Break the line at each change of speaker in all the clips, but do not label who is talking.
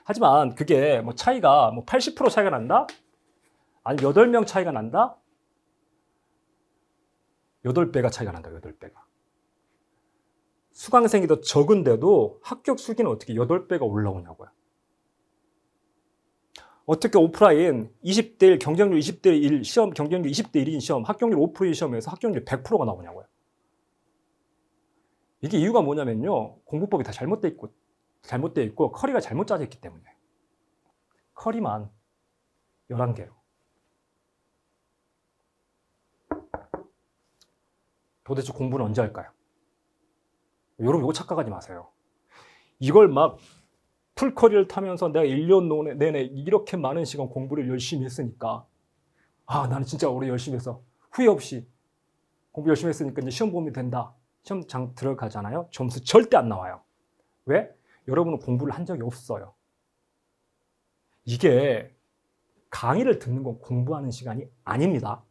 하지만 그게 뭐 차이가 뭐 80% 차이가 난다? 아니 8명 차이가 난다? 8배가 차이가 난다. 8배가. 수강생이 더 적은데도 합격 수기는 어떻게 8배가 올라오냐고요. 어떻게 오프라인 20대 1 경쟁률 20대 1 시험 경쟁률 20대 1인 시험 합격률 5%인 시험에서 합격률 100%가 나오냐고요. 이게 이유가 뭐냐면요. 공부법이 다 잘못되어 있고 커리가 잘못 짜져 있기 때문에. 커리만 11개로. 도대체 공부는 언제 할까요? 여러분 이거 착각하지 마세요. 이걸 막 풀커리를 타면서 내가 1년 내내 이렇게 많은 시간 공부를 열심히 했으니까 나는 진짜 오래 열심히 해서 후회 없이 공부 열심히 했으니까 이제 시험 보면 된다. 시험장 들어가잖아요. 점수 절대 안 나와요. 왜? 여러분은 공부를 한 적이 없어요. 이게 강의를 듣는 건 공부하는 시간이 아닙니다.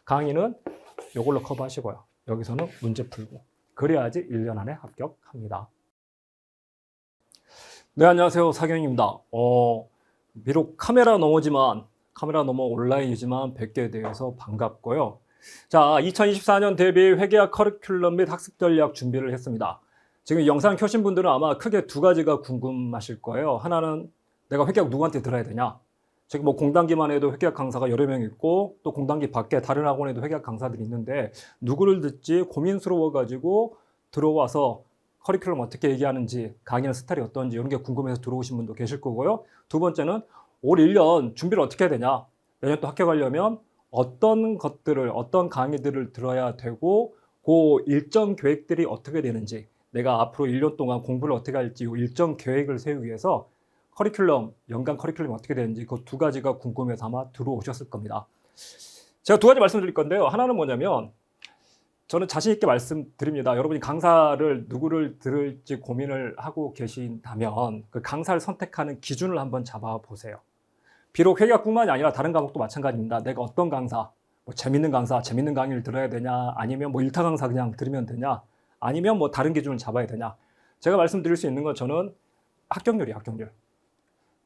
강의는 이걸로 커버하시고요. 여기서는 문제 풀고 그래야지 1년 안에 합격합니다. 네, 안녕하세요. 사경입니다. 비록 카메라 너머 온라인이지만 뵙게 돼서 반갑고요. 자, 2024년 대비 회계학 커리큘럼 및 학습 전략 준비를 했습니다. 지금 영상 켜신 분들은 아마 크게 두 가지가 궁금하실 거예요. 하나는 내가 회계학 누구한테 들어야 되냐? 지금 뭐 공단기만 해도 회계학 강사가 여러 명 있고 또 공단기 밖에 다른 학원에도 회계학 강사들이 있는데 누구를 듣지 고민스러워가지고 들어와서 커리큘럼 어떻게 얘기하는지 강의는 스타일이 어떤지 이런 게 궁금해서 들어오신 분도 계실 거고요. 두 번째는 올 1년 준비를 어떻게 해야 되냐? 내년 또 합격하려면 어떤 것들을 어떤 강의들을 들어야 되고 그 일정 계획들이 어떻게 되는지 내가 앞으로 1년 동안 공부를 어떻게 할지 일정 계획을 세우기 위해서 커리큘럼, 연간 커리큘럼이 어떻게 되는지 그 두 가지가 궁금해서 아마 들어오셨을 겁니다. 제가 두 가지 말씀드릴 건데요. 하나는 뭐냐면 저는 자신 있게 말씀드립니다. 여러분이 강사를 누구를 들을지 고민을 하고 계신다면 그 강사를 선택하는 기준을 한번 잡아보세요. 비록 회계학뿐만이 아니라 다른 과목도 마찬가지입니다. 내가 어떤 강사, 뭐 재밌는 강의를 들어야 되냐, 아니면 뭐 일타 강사 그냥 들으면 되냐, 아니면 뭐 다른 기준을 잡아야 되냐. 제가 말씀드릴 수 있는 건 저는 합격률이에요, 합격률.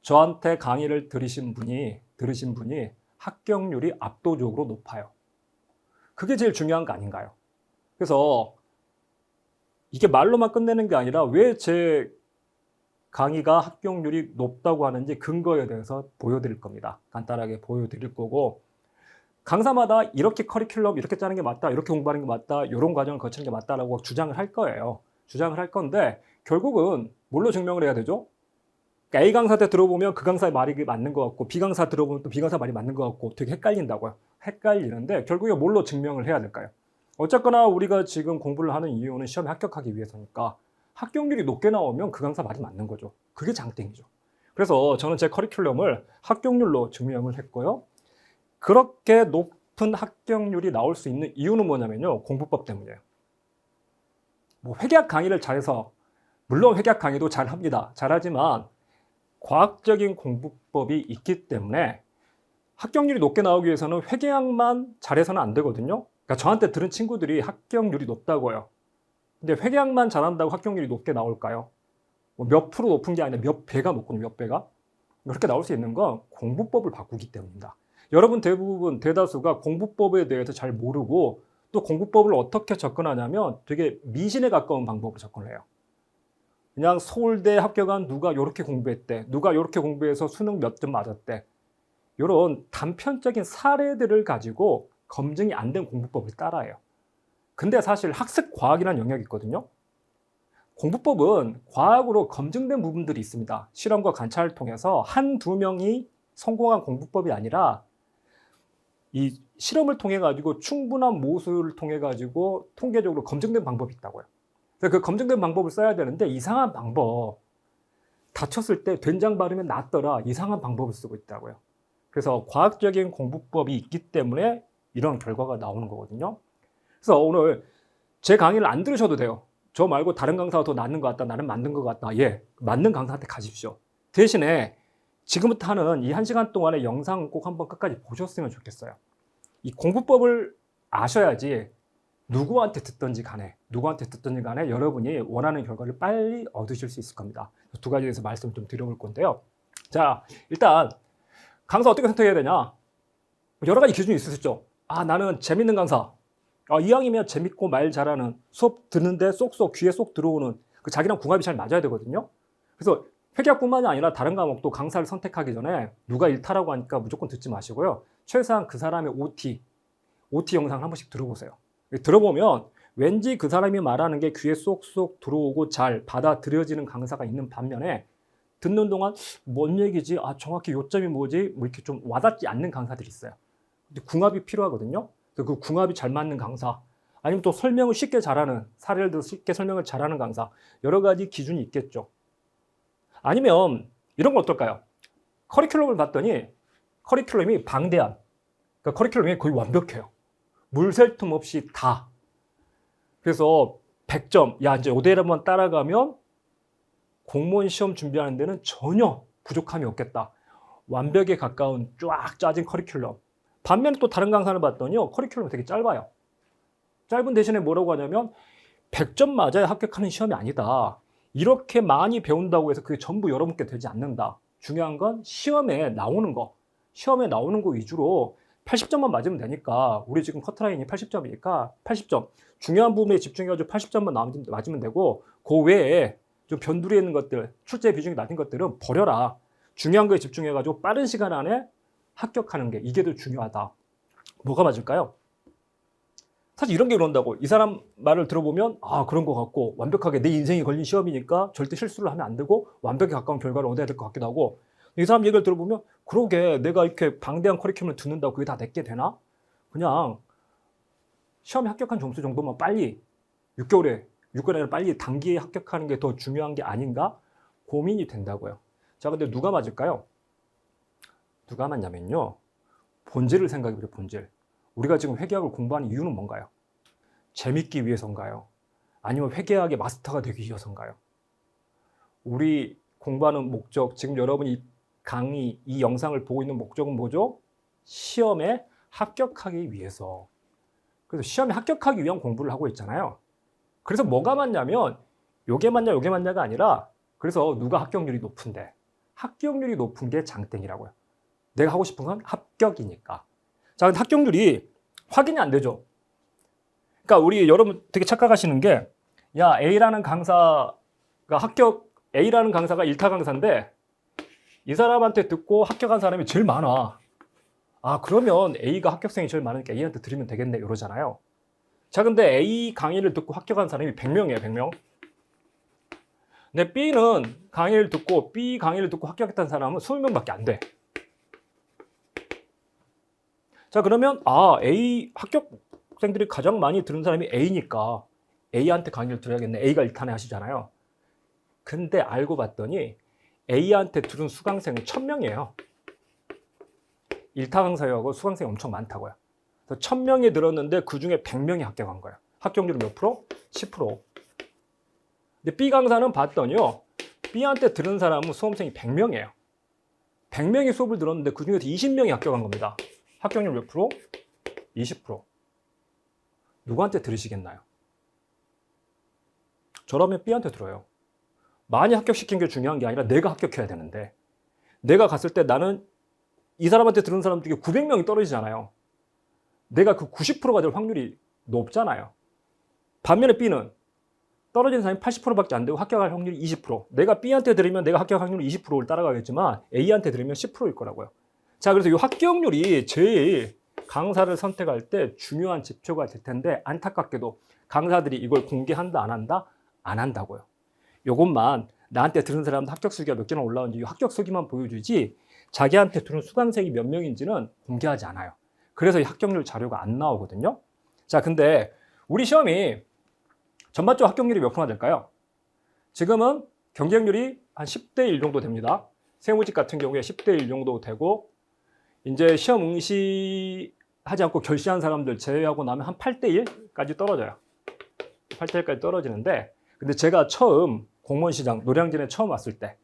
저한테 강의를 들으신 분이 합격률이 압도적으로 높아요. 그게 제일 중요한 거 아닌가요? 그래서 이게 말로만 끝내는 게 아니라 왜 제 강의가 합격률이 높다고 하는지 근거에 대해서 보여드릴 겁니다. 간단하게 보여드릴 거고 강사마다 이렇게 커리큘럼 이렇게 짜는 게 맞다, 이렇게 공부하는 게 맞다, 이런 과정을 거치는 게 맞다라고 주장을 할 거예요. 주장을 할 건데 결국은 뭘로 증명을 해야 되죠? 그러니까 A 강사한테 들어보면 그 강사의 말이 맞는 것 같고 B 강사 들어보면 또 B 강사 말이 맞는 것 같고 되게 헷갈린다고요. 헷갈리는데 결국에 뭘로 증명을 해야 될까요? 어쨌거나 우리가 지금 공부를 하는 이유는 시험에 합격하기 위해서니까 합격률이 높게 나오면 그 강사 말이 맞는 거죠. 그게 장땡이죠. 그래서 저는 제 커리큘럼을 합격률로 증명을 했고요. 그렇게 높은 합격률이 나올 수 있는 이유는 뭐냐면요. 공부법 때문이에요. 뭐 회계학 강의를 잘해서 물론 회계학 강의도 잘합니다. 잘하지만 과학적인 공부법이 있기 때문에 합격률이 높게 나오기 위해서는 회계학만 잘해서는 안 되거든요. 그러니까 저한테 들은 친구들이 합격률이 높다고요. 근데 회계학만 잘한다고 합격률이 높게 나올까요? 뭐 몇 프로 높은 게 아니라 몇 배가 높거든요. 몇 배가. 그렇게 나올 수 있는 건 공부법을 바꾸기 때문입니다. 여러분 대다수가 공부법에 대해서 잘 모르고 또 공부법을 어떻게 접근하냐면 되게 미신에 가까운 방법으로 접근을 해요. 그냥 서울대 합격한 누가 이렇게 공부했대. 누가 이렇게 공부해서 수능 몇 점 맞았대. 이런 단편적인 사례들을 가지고 검증이 안 된 공부법을 따라해요. 근데 사실 학습 과학이라는 영역이 있거든요. 공부법은 과학으로 검증된 부분들이 있습니다. 실험과 관찰을 통해서 한두 명이 성공한 공부법이 아니라 이 실험을 통해 가지고 충분한 모수를 통해 가지고 통계적으로 검증된 방법이 있다고요. 그래서 그 검증된 방법을 써야 되는데 이상한 방법, 다쳤을 때 된장 바르면 낫더라 이상한 방법을 쓰고 있다고요. 그래서 과학적인 공부법이 있기 때문에 이런 결과가 나오는 거거든요. 그래서 오늘 제 강의를 안 들으셔도 돼요. 저 말고 다른 강사가 더 낫는 것 같다. 나는 맞는 것 같다. 예, 맞는 강사한테 가십시오. 대신에 지금부터 하는 이 1시간 동안의 영상 꼭 한번 끝까지 보셨으면 좋겠어요. 이 공부법을 아셔야지 누구한테 듣든지 간에 여러분이 원하는 결과를 빨리 얻으실 수 있을 겁니다. 두 가지에 대해서 말씀 좀 드려볼 건데요. 자, 일단 강사 어떻게 선택해야 되냐? 여러 가지 기준이 있을 수 있죠. 아, 나는 재밌는 강사. 이왕이면 재밌고 말 잘하는, 수업 듣는데 쏙쏙 귀에 쏙 들어오는, 그 자기랑 궁합이 잘 맞아야 되거든요. 그래서 회계학뿐만이 아니라 다른 과목도 강사를 선택하기 전에 누가 일타라고 하니까 무조건 듣지 마시고요. 최소한 그 사람의 OT 영상을 한 번씩 들어보세요. 들어보면 왠지 그 사람이 말하는 게 귀에 쏙쏙 들어오고 잘 받아들여지는 강사가 있는 반면에 듣는 동안 뭔 얘기지? 아, 정확히 요점이 뭐지? 뭐 이렇게 좀 와닿지 않는 강사들이 있어요. 근데 궁합이 필요하거든요. 그 궁합이 잘 맞는 강사, 아니면 또 설명을 쉽게 잘하는, 사례를 들어 쉽게 설명을 잘하는 강사, 여러 가지 기준이 있겠죠. 아니면 이런 건 어떨까요? 커리큘럼을 봤더니 커리큘럼이 방대한, 그러니까 커리큘럼이 거의 완벽해요. 물 셀 틈 없이 다. 그래서 100점, 야, 이제 이대로만 따라가면 공무원 시험 준비하는 데는 전혀 부족함이 없겠다. 완벽에 가까운 쫙 짜진 커리큘럼. 반면에 또 다른 강사를 봤더니요, 커리큘럼이 되게 짧아요. 짧은 대신에 뭐라고 하냐면 100점 맞아야 합격하는 시험이 아니다. 이렇게 많이 배운다고 해서 그게 전부 여러분께 되지 않는다. 중요한 건 시험에 나오는 거 위주로 80점만 맞으면 되니까, 우리 지금 커트라인이 80점이니까 80점. 중요한 부분에 집중해가지고 80점만 맞으면 되고, 그 외에 좀 변두리에 있는 것들, 출제 비중이 낮은 것들은 버려라. 중요한 거에 집중해가지고 빠른 시간 안에 합격하는 게, 이게 더 중요하다. 뭐가 맞을까요? 사실 이런 게 이런다고. 이 사람 말을 들어보면 아, 그런 것 같고, 완벽하게 내 인생이 걸린 시험이니까 절대 실수를 하면 안 되고 완벽에 가까운 결과를 얻어야 될 것 같기도 하고, 이 사람 얘기를 들어보면 그러게, 내가 이렇게 방대한 커리큘럼을 듣는다고 그게 다 내게 되나? 그냥 시험에 합격한 점수 정도만 빨리 6개월에 빨리 단기에 합격하는 게 더 중요한 게 아닌가? 고민이 된다고요. 자, 근데 누가 맞을까요? 누가 맞냐면요, 본질을 생각해보죠. 본질. 우리가 지금 회계학을 공부하는 이유는 뭔가요? 재밌기 위해서인가요? 아니면 회계학의 마스터가 되기 위해서인가요? 우리 공부하는 목적, 지금 여러분이 강의, 이 영상을 보고 있는 목적은 뭐죠? 시험에 합격하기 위해서. 그래서 시험에 합격하기 위한 공부를 하고 있잖아요. 그래서 뭐가 맞냐면 요게 맞냐가 아니라, 그래서 누가 합격률이 높은데, 합격률이 높은 게 장땡이라고요. 내가 하고 싶은 건 합격이니까. 자, 근데 합격률이 확인이 안 되죠. 그러니까 우리 여러분 되게 착각하시는 게, 야, A라는 강사가 A라는 강사가 1타 강사인데 이 사람한테 듣고 합격한 사람이 제일 많아. 아, 그러면 A가 합격생이 제일 많으니까 A한테 드리면 되겠네, 이러잖아요. 자, 근데 A 강의를 듣고 합격한 사람이 100명이에요, 100명. 근데 B는 강의를 듣고 B 강의를 듣고 합격했던 사람은 20명밖에 안 돼. 자, 그러면 A 합격생들이 가장 많이 들은 사람이 A니까 A한테 강의를 들어야겠네. A가 1탄에 하시잖아요. 근데 알고 봤더니 A한테 들은 수강생은 1000명이에요. 1타 강사하고 수강생이 엄청 많다고요. 그래서 1000명이 들었는데 그 중에 100명이 합격한 거예요. 합격률은 몇 프로? 10%. 근데 B 강사는 봤더니요, B한테 들은 사람은 수험생이 100명이에요. 100명이 수업을 들었는데 그 중에서 20명이 합격한 겁니다. 합격률 몇 프로? 20%. 누구한테 들으시겠나요? 저라면 B한테 들어요. 많이 합격시킨 게 중요한 게 아니라 내가 합격해야 되는데, 내가 갔을 때 나는 이 사람한테 들은 사람 중에 900명이 떨어지잖아요. 내가 그 90%가 될 확률이 높잖아요. 반면에 B는 떨어지는 사람이 80%밖에 안 되고 합격할 확률이 20%. 내가 B한테 들으면 내가 합격 확률이 20%를 따라가겠지만 A한테 들으면 10%일 거라고요. 자, 그래서 이 합격률이 제일 강사를 선택할 때 중요한 지표가 될 텐데, 안타깝게도 강사들이 이걸 공개한다, 안 한다? 안 한다고요. 이것만 나한테 들은 사람도 합격 수기가 몇 개나 올라오는지 합격 수기만 보여주지, 자기한테 들은 수강생이 몇 명인지는 공개하지 않아요. 그래서 이 합격률 자료가 안 나오거든요. 자, 근데 우리 시험이 전반적으로 합격률이 몇 프로나 될까요? 지금은 경쟁률이 한 10대 1 정도 됩니다. 세무직 같은 경우에 10대 1 정도 되고, 이제 시험 응시하지 않고 결시한 사람들 제외하고 나면 한 8대 1까지 떨어져요. 8대 1까지 떨어지는데, 근데 제가 처음 공무원 시장 노량진에 처음 왔을 때,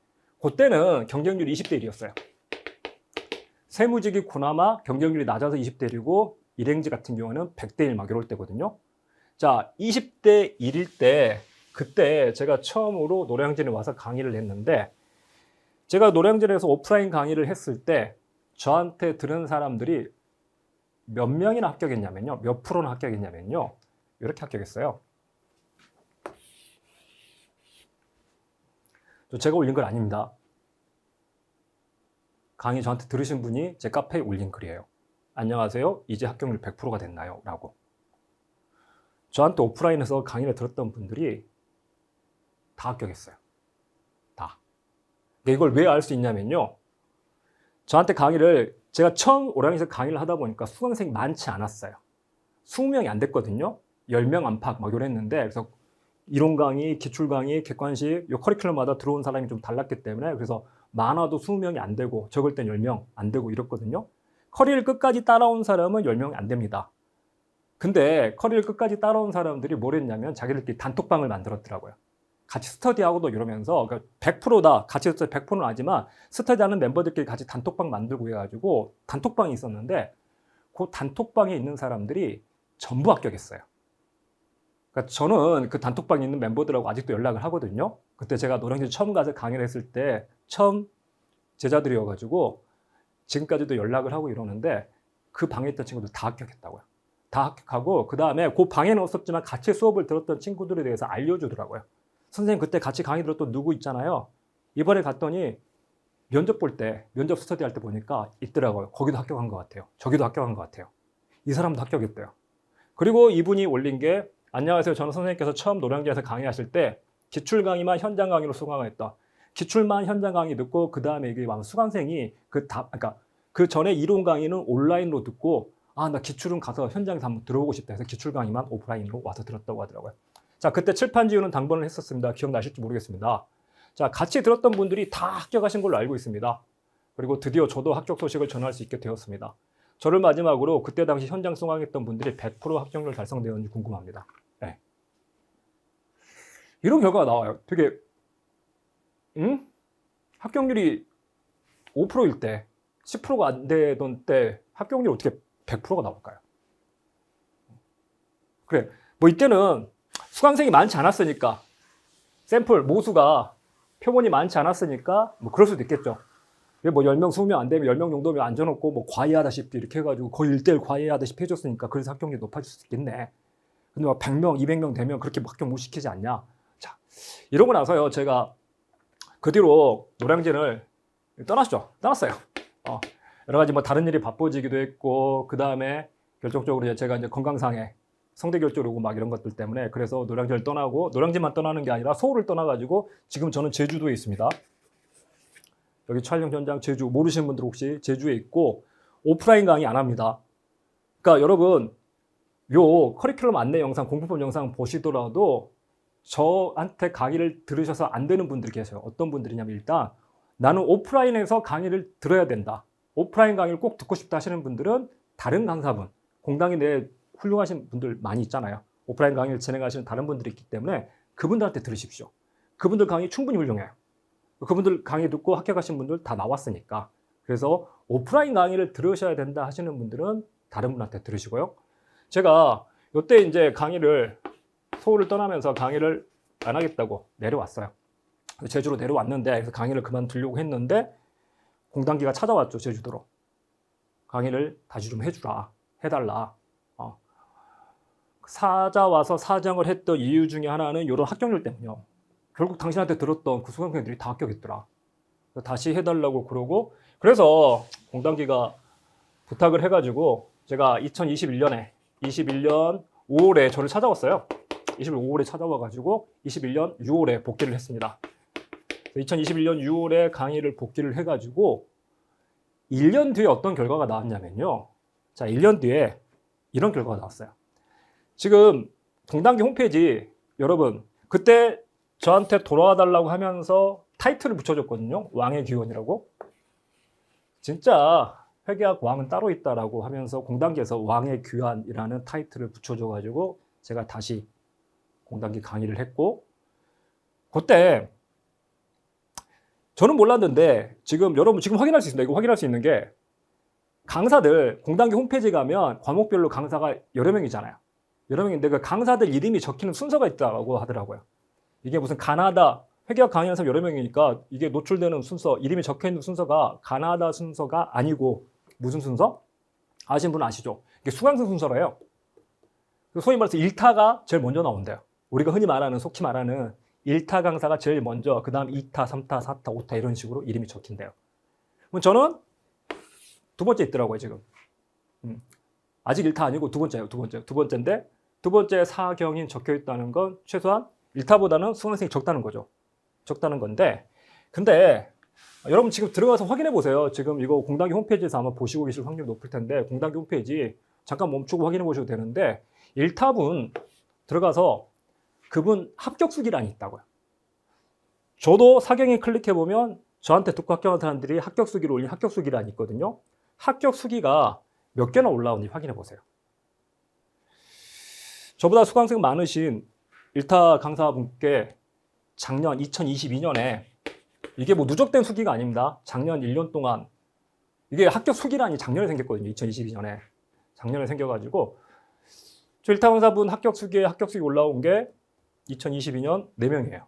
그때는 경쟁률이 20대 1이었어요. 세무직이 그나마 경쟁률이 낮아서 20대 1이고, 일행직 같은 경우는 100대 1 막 이럴 때거든요. 자, 20대 1일 때, 그때 제가 처음으로 노량진에 와서 강의를 했는데, 제가 노량진에서 오프라인 강의를 했을 때 저한테 들은 사람들이 몇 명이나 합격했냐면요. 몇 프로나 합격했냐면요. 이렇게 합격했어요. 제가 올린 글 아닙니다. 강의 저한테 들으신 분이 제 카페에 올린 글이에요. 안녕하세요. 이제 합격률 100%가 됐나요? 라고. 저한테 오프라인에서 강의를 들었던 분들이 다 합격했어요. 다. 근데 이걸 왜 알 수 있냐면요. 저한테 강의를 제가 처음 오량에서 강의를 하다 보니까 수강생이 많지 않았어요. 20명이 안 됐거든요. 10명 안팎 막 이랬는데 그래서 이론 강의, 기출 강의, 객관식 이 커리큘럼마다 들어온 사람이 좀 달랐기 때문에 그래서 많아도 20명이 안 되고 적을 땐 10명 안 되고 이렇거든요. 커리를 끝까지 따라온 사람은 10명이 안 됩니다. 근데 커리를 끝까지 따라온 사람들이 뭘 했냐면 자기들끼리 단톡방을 만들었더라고요. 같이 스터디하고도 이러면서 100%다. 같이 스터디 100%는 아니지만 스터디하는 멤버들끼리 같이 단톡방 만들고 해가지고 단톡방이 있었는데 그 단톡방에 있는 사람들이 전부 합격했어요. 그러니까 저는 그 단톡방에 있는 멤버들하고 아직도 연락을 하거든요. 그때 제가 노량진 처음 가서 강의를 했을 때 처음 제자들이어가지고 지금까지도 연락을 하고 이러는데 그 방에 있던 친구들 다 합격했다고요. 다 합격하고 그 다음에 그 방에는 없었지만 같이 수업을 들었던 친구들에 대해서 알려주더라고요. 선생님 그때 같이 강의 들었던 누구 있잖아요. 이번에 갔더니 면접 볼 때, 면접 스터디 할 때 보니까 있더라고요. 거기도 합격한 것 같아요. 저기도 합격한 것 같아요. 이 사람도 합격했대요. 그리고 이분이 올린 게 안녕하세요. 저는 선생님께서 처음 노량진에서 강의하실 때 기출 강의만 현장 강의로 수강했다. 기출만 현장 강의 듣고 그 다음에 이게 수강생이 그러니까 그 전에 이론 강의는 온라인으로 듣고 나 기출은 가서 현장에서 한번 들어보고 싶다 해서 기출 강의만 오프라인으로 와서 들었다고 하더라고요. 자, 그때 칠판지우는 당번을 했었습니다. 기억나실지 모르겠습니다. 자, 같이 들었던 분들이 다 합격하신 걸로 알고 있습니다. 그리고 드디어 저도 합격 소식을 전할 수 있게 되었습니다. 저를 마지막으로 그때 당시 현장 수강했던 분들이 100% 합격률 달성되었는지 궁금합니다. 네. 이런 결과가 나와요. 되게 합격률이 5%일 때 10%가 안 되던 때 합격률이 어떻게 100%가 나올까요? 그래, 뭐 이때는 수강생이 많지 않았으니까 샘플 모수가 표본이 많지 않았으니까 뭐 그럴 수도 있겠죠. 뭐 10명, 20명 안 되면 10명 정도면 앉아놓고 뭐 과외하다시피 이렇게 해가지고 거의 1대1 과외하다시피 해줬으니까 그래서 합격률이 높아질 수 있겠네. 근데 막 100명, 200명 되면 그렇게 합격 못 시키지 않냐. 자, 이러고 나서요. 제가 그 뒤로 노량진을 떠났어요. 여러 가지 뭐 다른 일이 바빠지기도 했고 그 다음에 결정적으로 제가 이제 건강상에 성대결절 오고 막 이런 것들 때문에 그래서 노량진을 떠나고 노량진만 떠나는 게 아니라 서울을 떠나가지고 지금 저는 제주도에 있습니다. 여기 촬영 현장 제주 모르시는 분들 혹시 제주에 있고 오프라인 강의 안 합니다. 그러니까 여러분 요 커리큘럼 안내 영상 공부법 영상 보시더라도 저한테 강의를 들으셔서 안 되는 분들이 계세요. 어떤 분들이냐면 일단 나는 오프라인에서 강의를 들어야 된다. 오프라인 강의를 꼭 듣고 싶다 하시는 분들은 다른 강사분, 공당이 내 훌륭하신 분들 많이 있잖아요. 오프라인 강의를 진행하시는 다른 분들이 있기 때문에 그분들한테 들으십시오. 그분들 강의 충분히 훌륭해요. 그분들 강의 듣고 합격하신 분들 다 나왔으니까. 그래서 오프라인 강의를 들으셔야 된다 하시는 분들은 다른 분한테 들으시고요. 제가 이때 이제 강의를 서울을 떠나면서 강의를 안 하겠다고 내려왔어요. 제주로 내려왔는데 그래서 강의를 그만두려고 했는데 공단기가 찾아왔죠. 제주도로. 강의를 다시 좀 해달라. 찾아와서 사정을 했던 이유 중에 하나는 이런 합격률 때문이요. 결국 당신한테 들었던 그 수강생들이 다 합격했더라. 다시 해달라고 그러고 그래서 공단기가 부탁을 해가지고 제가 2021년 5월에 저를 찾아왔어요. 25월에 찾아와가지고 21년 6월에 복귀를 했습니다. 2021년 6월에 강의를 복귀를 해가지고 1년 뒤에 어떤 결과가 나왔냐면요. 자, 1년 뒤에 이런 결과가 나왔어요. 지금 동단기 홈페이지 여러분 그때 저한테 돌아와 달라고 하면서 타이틀을 붙여줬거든요. 왕의 귀원이라고. 진짜 회계학 왕은 따로 있다라고 하면서 공단기에서 왕의 귀환이라는 타이틀을 붙여줘가지고 제가 다시 공단기 강의를 했고 그때 저는 몰랐는데 지금 여러분 지금 확인할 수 있습니다. 이거 확인할 수 있는 게 강사들 공단기 홈페이지 가면 과목별로 강사가 여러 명이잖아요. 여러 명인데 그 강사들 이름이 적히는 순서가 있다고 하더라고요. 이게 무슨 가나다 회계학 강의하는 사람 여러 명이니까 이게 노출되는 순서, 이름이 적혀있는 순서가 가나다 순서가 아니고 무슨 순서? 아시는 분은 아시죠? 이게 수강생 순서래요. 소위 말해서 1타가 제일 먼저 나온대요. 우리가 흔히 말하는, 속히 말하는 1타 강사가 제일 먼저, 그 다음 2타, 3타, 4타, 5타 이런 식으로 이름이 적힌대요. 그럼 저는 두 번째 있더라고요, 지금. 아직 1타 아니고 두 번째예요, 두 번째인데 두 번째 사경인 적혀있다는 건 최소한 1타보다는 수강생이 적다는 거죠. 적다는 건데, 근데 여러분 지금 들어가서 확인해 보세요. 지금 이거 공단기 홈페이지에서 아마 보시고 계실 확률이 높을 텐데, 공단기 홈페이지 잠깐 멈추고 확인해 보셔도 되는데, 1타분 들어가서 그분 합격 수기란이 있다고요. 저도 사경에 클릭해 보면 저한테 듣고 합격한 사람들이 합격 수기를 올린 합격 수기란이 있거든요. 합격 수기가 몇 개나 올라오는지 확인해 보세요. 저보다 수강생 많으신 1타 강사분께 작년 2022년에, 이게 뭐 누적된 수기가 아닙니다. 작년 1년 동안, 이게 합격 수기란이 작년에 생겼거든요. 2022년에. 작년에 생겨가지고, 저 1타 강사분 합격 수기 올라온 게 2022년 4명이에요.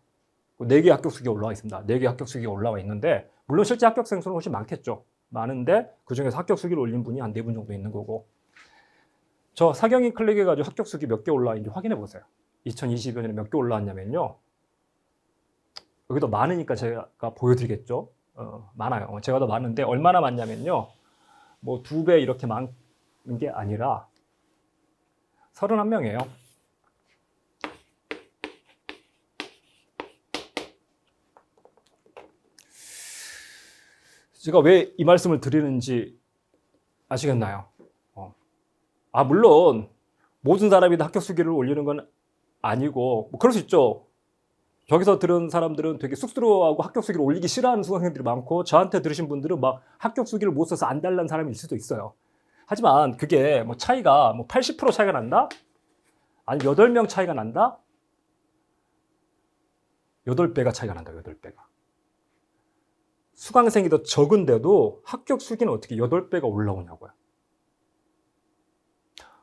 4개 합격 수기가 올라와 있습니다. 4개 합격 수기가 올라와 있는데, 물론 실제 합격생 수는 훨씬 많겠죠. 많은데, 그 중에서 합격 수기를 올린 분이 한 4분 정도 있는 거고. 저 사경이 클릭해가지고 합격 수기 몇 개 올라와 있는지 확인해 보세요. 2022년에 몇 개 올라왔냐면요. 여기도 많으니까 제가 보여드리겠죠. 많아요. 제가 더 많은데, 얼마나 많냐면요. 뭐 2배 이렇게 많은 게 아니라 31명이에요. 제가 왜 이 말씀을 드리는지 아시겠나요? 물론 모든 사람이 다 합격 수기를 올리는 건 아니고, 뭐 그럴 수 있죠. 저기서 들은 사람들은 되게 쑥스러워하고 합격 수기를 올리기 싫어하는 수강생들이 많고, 저한테 들으신 분들은 막 합격 수기를 못 써서 안 달라는 사람일 수도 있어요. 하지만 그게 뭐 차이가 뭐 80% 차이가 난다? 아니면 8명 차이가 난다? 8배가 차이가 난다, 8배가. 수강생이 더 적은데도 합격 수기는 어떻게 8배가 올라오냐고요.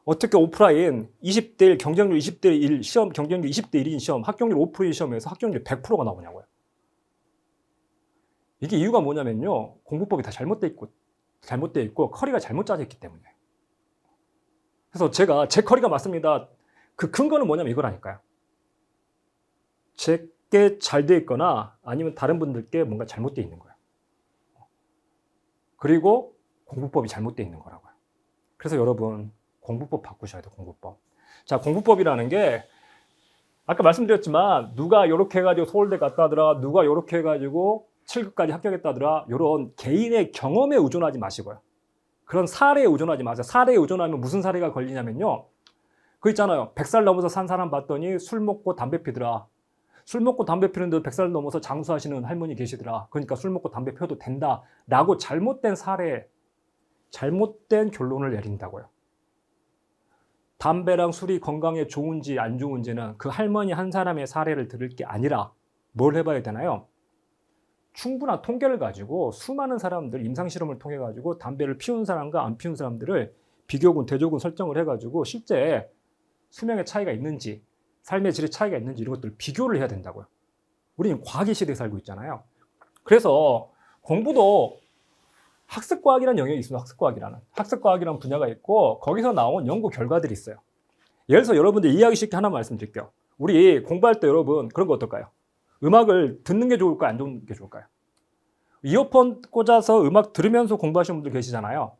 어떻게 오프라인 20대 1, 경쟁률 20대 1 시험, 경쟁률 20대 1인 시험, 합격률 5%인 시험에서 합격률 100%가 나오냐고요. 이게 이유가 뭐냐면요. 공부법이 다 잘못되어 있고 커리가 잘못 짜져 있기 때문에. 그래서 제 커리가 맞습니다. 그 근거는 뭐냐면 이거라니까요. 제게 잘 돼 있거나 아니면 다른 분들께 뭔가 잘못되어 있는 거예요. 그리고 공부법이 잘못되어 있는 거라고요. 그래서 여러분, 공부법 바꾸셔야 돼요, 공부법. 자, 공부법이라는 게 아까 말씀드렸지만 누가 이렇게 해가지고 서울대 갔다더라, 누가 이렇게 해가지고 7급까지 합격했다더라, 이런 개인의 경험에 의존하지 마시고요. 그런 사례에 의존하지 마세요. 사례에 의존하면 무슨 사례가 걸리냐면요. 그 있잖아요. 100살 넘어서 산 사람 봤더니 술 먹고 담배 피더라. 술 먹고 담배 피는데 100살 넘어서 장수하시는 할머니 계시더라. 그러니까 술 먹고 담배 피워도 된다. 라고 잘못된 사례, 잘못된 결론을 내린다고요. 담배랑 술이 건강에 좋은지 안 좋은지는 그 할머니 한 사람의 사례를 들을 게 아니라 뭘 해봐야 되나요? 충분한 통계를 가지고 수많은 사람들 임상실험을 통해 가지고 담배를 피운 사람과 안 피운 사람들을 비교군, 대조군 설정을 해가지고 실제 수명의 차이가 있는지, 삶의 질의 차이가 있는지 이런 것들을 비교를 해야 된다고요. 우리는 과학의 시대에 살고 있잖아요. 그래서 공부도 학습과학이라는 영역이 있습니다. 학습과학이라는 분야가 있고, 거기서 나온 연구 결과들이 있어요. 예를 들어서 여러분들 이해하기 쉽게 하나 말씀드릴게요. 우리 공부할 때 여러분 그런 거 어떨까요? 음악을 듣는 게 좋을까요? 안 듣는 게 좋을까요? 이어폰 꽂아서 음악 들으면서 공부하시는 분들 계시잖아요.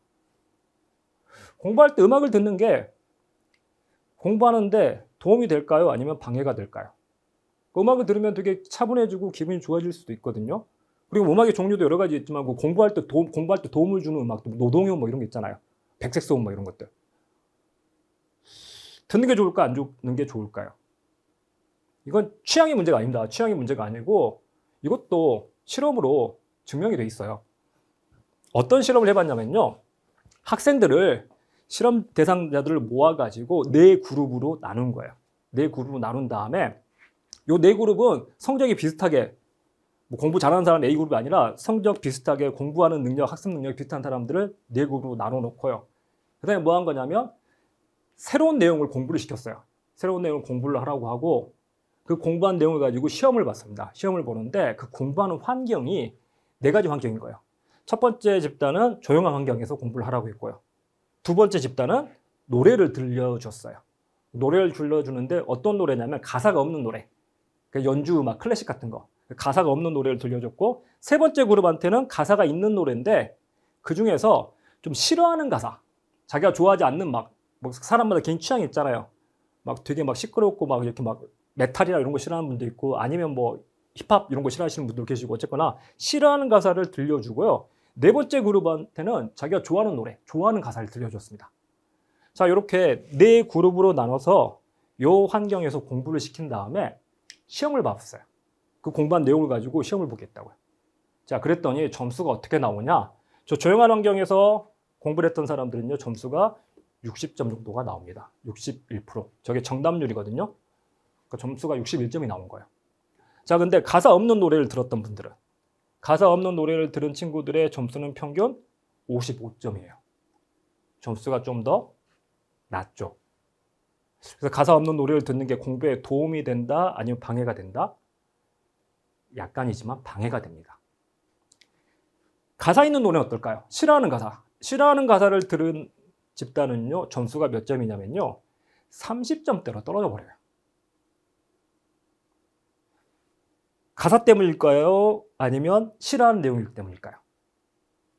공부할 때 음악을 듣는 게 공부하는데 도움이 될까요? 아니면 방해가 될까요? 음악을 들으면 되게 차분해지고 기분이 좋아질 수도 있거든요. 그리고 음악의 종류도 여러 가지 있지만 공부할 때 도움을 주는 음악도 노동요 뭐 이런 게 있잖아요. 백색 소음 뭐 이런 것들. 듣는 게 좋을까? 안 듣는 게 좋을까요? 이건 취향의 문제가 아닙니다. 취향의 문제가 아니고 이것도 실험으로 증명이 돼 있어요. 어떤 실험을 해봤냐면요. 학생들을 실험 대상자들을 모아가지고 4그룹으로 나눈 거예요. 4그룹으로 나눈 다음에 이 4그룹은 성적이 비슷하게, 뭐 공부 잘하는 사람 A그룹이 아니라 성적 비슷하게 공부하는 능력, 학습 능력이 비슷한 사람들을 4그룹으로 나눠놓고요. 그 다음에 뭐 한 거냐면 새로운 내용을 공부를 시켰어요. 새로운 내용을 공부를 하라고 하고, 그 공부한 내용을 가지고 시험을 봤습니다. 시험을 보는데 그 공부하는 환경이 4가지 환경인 거예요. 첫 번째 집단은 조용한 환경에서 공부를 하라고 했고요. 두 번째 집단은 노래를 들려줬어요. 노래를 들려주는데 어떤 노래냐면 가사가 없는 노래. 연주 음악, 클래식 같은 거. 가사가 없는 노래를 들려줬고, 세 번째 그룹한테는 가사가 있는 노래인데 그 중에서 좀 싫어하는 가사, 자기가 좋아하지 않는 뭐 사람마다 개인 취향이 있잖아요. 막 되게 막 시끄럽고 막 이렇게 막 메탈이나 이런 거 싫어하는 분도 있고, 아니면 뭐 힙합 이런 거 싫어하시는 분도 계시고, 어쨌거나 싫어하는 가사를 들려주고요. 네 번째 그룹한테는 자기가 좋아하는 노래, 좋아하는 가사를 들려줬습니다. 자, 이렇게 네 그룹으로 나눠서 요 환경에서 공부를 시킨 다음에 시험을 봤어요. 그 공부한 내용을 가지고 시험을 보겠다고요. 자, 그랬더니 점수가 어떻게 나오냐? 저 조용한 환경에서 공부를 했던 사람들은요, 점수가 60점 정도가 나옵니다. 61%. 저게 정답률이거든요. 그러니까 점수가 61점이 나온 거예요. 자, 근데 가사 없는 노래를 들었던 분들은, 가사 없는 노래를 들은 친구들의 점수는 평균 55점이에요. 점수가 좀 더 낮죠. 그래서 가사 없는 노래를 듣는 게 공부에 도움이 된다? 아니면 방해가 된다? 약간이지만 방해가 됩니다. 가사 있는 노래는 어떨까요? 싫어하는 가사. 싫어하는 가사를 들은 집단은요, 점수가 몇 점이냐면요, 30점대로 떨어져 버려요. 가사 때문일까요? 아니면 싫어하는 내용이기 때문일까요?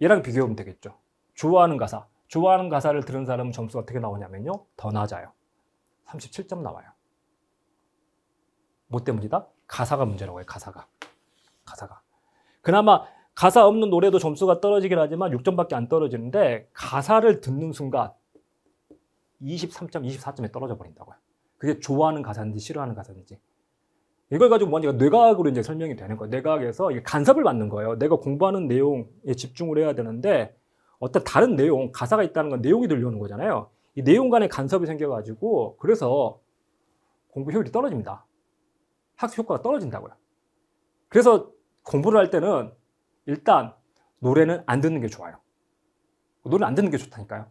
얘랑 비교하면 되겠죠. 좋아하는 가사. 좋아하는 가사를 들은 사람은 점수가 어떻게 나오냐면요, 더 낮아요. 37점 나와요. 뭐 때문이다? 가사가 문제라고 해요. 가사가. 그나마 가사 없는 노래도 점수가 떨어지긴 하지만 6점밖에 안 떨어지는데, 가사를 듣는 순간 23점, 24점에 떨어져 버린다고요. 그게 좋아하는 가사인지 싫어하는 가사인지. 이걸 가지고 뭔가 뇌과학으로 이제 설명이 되는 거예요. 뇌과학에서 이게 간섭을 받는 거예요. 내가 공부하는 내용에 집중을 해야 되는데 어떤 다른 내용, 가사가 있다는 건 내용이 들려오는 거잖아요. 이 내용 간에 간섭이 생겨가지고 그래서 공부 효율이 떨어집니다. 학습 효과가 떨어진다고요. 그래서 공부를 할 때는 일단 노래는 안 듣는 게 좋아요. 노래는 안 듣는 게 좋다니까요.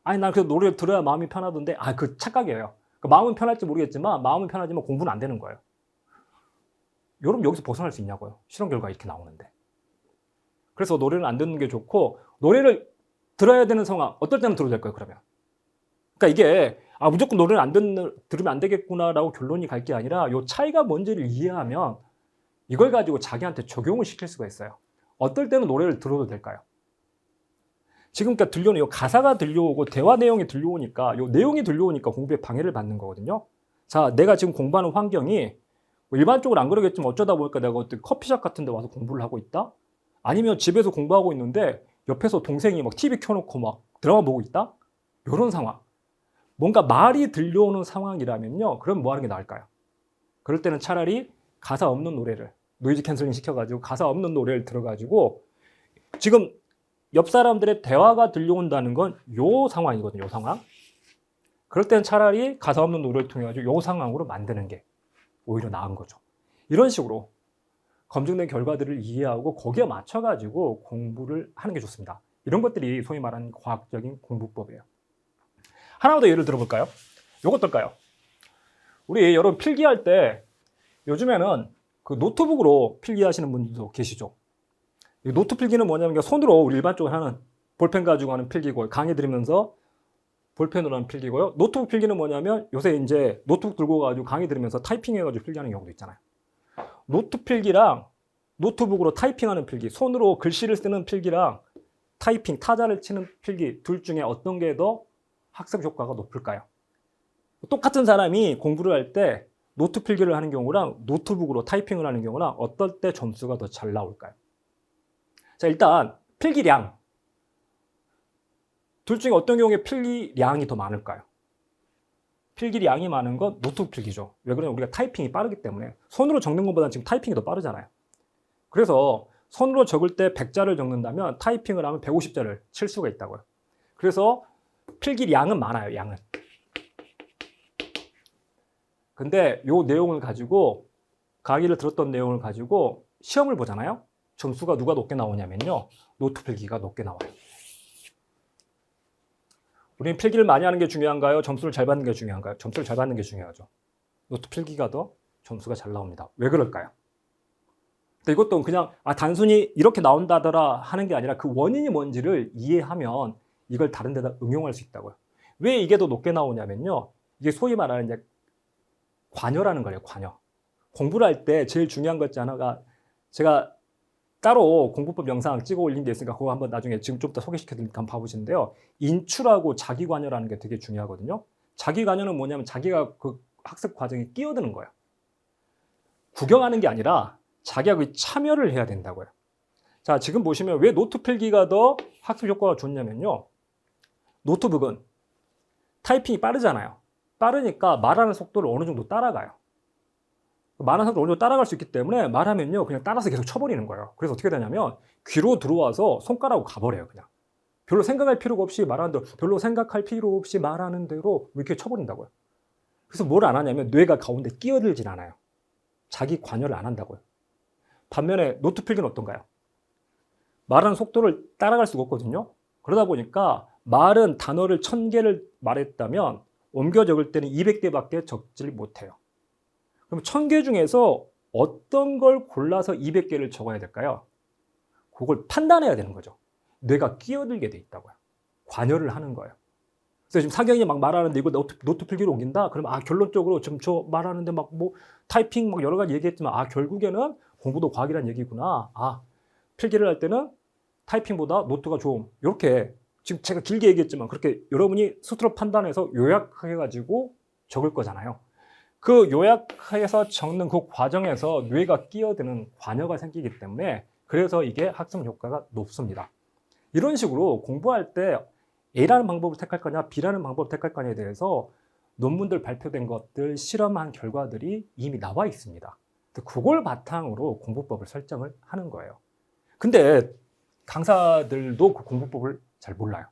아니, 난 그래서 노래를 들어야 마음이 편하던데, 그 착각이에요. 마음은 편할지 모르겠지만 마음은 편하지만 공부는 안 되는 거예요. 여러분 여기서 벗어날 수 있냐고요. 실험 결과가 이렇게 나오는데. 그래서 노래는 안 듣는 게 좋고, 노래를 들어야 되는 상황, 어떨 때는 들어도 될 거예요, 그러면. 그러니까 이게 무조건 노래를 들으면 안 되겠구나라고 결론이 갈 게 아니라 이 차이가 뭔지를 이해하면 이걸 가지고 자기한테 적용을 시킬 수가 있어요. 어떨 때는 노래를 들어도 될까요? 지금 그러니까 들려오는 이 가사가 들려오고 대화 내용이 들려오니까, 이 내용이 들려오니까 공부에 방해를 받는 거거든요. 자, 내가 지금 공부하는 환경이 일반적으로 안 그러겠지만 어쩌다 보니까 내가 어떤 커피숍 같은 데 와서 공부를 하고 있다? 아니면 집에서 공부하고 있는데 옆에서 동생이 막 TV 켜놓고 막 드라마 보고 있다? 이런 상황. 뭔가 말이 들려오는 상황이라면요, 그럼 뭐 하는 게 나을까요? 그럴 때는 차라리 가사 없는 노래를, 노이즈 캔슬링 시켜가지고 가사 없는 노래를 들어가지고, 지금 옆 사람들의 대화가 들려온다는 건 요 상황이거든요, 요 상황. 그럴 때는 차라리 가사 없는 노래를 통해 가지고 요 상황으로 만드는 게 오히려 나은 거죠. 이런 식으로 검증된 결과들을 이해하고 거기에 맞춰가지고 공부를 하는 게 좋습니다. 이런 것들이 소위 말하는 과학적인 공부법이에요. 하나 더 예를 들어볼까요? 요거 어떨까요? 우리 여러분 필기할 때 요즘에는 그 노트북으로 필기하시는 분들도 계시죠. 이 노트 필기는 뭐냐면 손으로 우리 일반적으로 하는 볼펜 가지고 하는 필기고, 강의 들으면서 볼펜으로 하는 필기고요. 노트북 필기는 뭐냐면 요새 이제 노트북 들고 가지고 강의 들으면서 타이핑해가지고 필기하는 경우도 있잖아요. 노트 필기랑 노트북으로 타이핑하는 필기, 손으로 글씨를 쓰는 필기랑 타이핑, 타자를 치는 필기, 둘 중에 어떤 게 더 학습 효과가 높을까요? 똑같은 사람이 공부를 할 때 노트 필기를 하는 경우랑 노트북으로 타이핑을 하는 경우랑 어떨 때 점수가 더 잘 나올까요? 자, 일단 필기량. 둘 중에 어떤 경우에 필기량이 더 많을까요? 필기량이 많은 건 노트북 필기죠. 왜 그러냐면 우리가 타이핑이 빠르기 때문에. 손으로 적는 것보다는 지금 타이핑이 더 빠르잖아요. 그래서 손으로 적을 때 100자를 적는다면 타이핑을 하면 150자를 칠 수가 있다고요. 그래서 필기량은 많아요, 양은. 근데 요 내용을 가지고, 강의를 들었던 내용을 가지고 시험을 보잖아요. 점수가 누가 높게 나오냐면요, 노트 필기가 높게 나와요. 우리는 필기를 많이 하는 게 중요한가요? 점수를 잘 받는 게 중요한가요? 점수를 잘 받는 게 중요하죠. 노트 필기가 더 점수가 잘 나옵니다. 왜 그럴까요? 근데 이것도 그냥 단순히 이렇게 나온다더라 하는 게 아니라 그 원인이 뭔지를 이해하면 이걸 다른 데다 응용할 수 있다고요. 왜 이게 더 높게 나오냐면요. 이게 소위 말하는 이제 관여라는 거예요. 관여. 공부를 할 때 제일 중요한 것 중 하나가 제가 따로 공부법 영상 찍어 올린 게 있으니까 그거 한번 나중에 지금 좀 더 소개시켜 드리니까 한번 봐보시는데요. 인출하고 자기 관여라는 게 되게 중요하거든요. 자기 관여는 뭐냐면 자기가 그 학습 과정에 끼어드는 거예요. 구경하는 게 아니라 자기가 그 참여를 해야 된다고요. 자, 지금 보시면 왜 노트 필기가 더 학습 효과가 좋냐면요. 노트북은 타이핑이 빠르잖아요. 빠르니까 말하는 속도를 어느 정도 따라가요. 말하는 속도를 어느 정도 따라갈 수 있기 때문에 말하면요. 그냥 따라서 계속 쳐버리는 거예요. 그래서 어떻게 되냐면 귀로 들어와서 손가락으로 가버려요. 그냥. 별로 생각할 필요가 없이 말하는 대로, 별로 생각할 필요 없이 말하는 대로 이렇게 쳐버린다고요. 그래서 뭘 안 하냐면 뇌가 가운데 끼어들진 않아요. 자기 관여를 안 한다고요. 반면에 노트 필기는 어떤가요? 말하는 속도를 따라갈 수가 없거든요. 그러다 보니까 말은 단어를 1000개를 말했다면 옮겨 적을 때는 200개밖에 적지 못해요. 그럼 1000개 중에서 어떤 걸 골라서 200개를 적어야 될까요? 그걸 판단해야 되는 거죠. 뇌가 끼어들게 돼 있다고요. 관여를 하는 거예요. 그래서 지금 사경이 막 말하는데 이거 노트 필기로 옮긴다? 그러면 결론적으로 지금 저 말하는데 막 뭐 타이핑 막 여러 가지 얘기했지만 결국에는 공부도 과학이란 얘기구나. 필기를 할 때는 타이핑보다 노트가 좋음. 이렇게 지금 제가 길게 얘기했지만 그렇게 여러분이 스스로 판단해서 요약해가지고 적을 거잖아요. 그 요약해서 적는 그 과정에서 뇌가 끼어드는 관여가 생기기 때문에 그래서 이게 학습 효과가 높습니다. 이런 식으로 공부할 때 A라는 방법을 택할 거냐 B라는 방법을 택할 거냐에 대해서 논문들 발표된 것들 실험한 결과들이 이미 나와 있습니다. 그걸 바탕으로 공부법을 설정을 하는 거예요. 근데 강사들도 그 공부법을 잘 몰라요.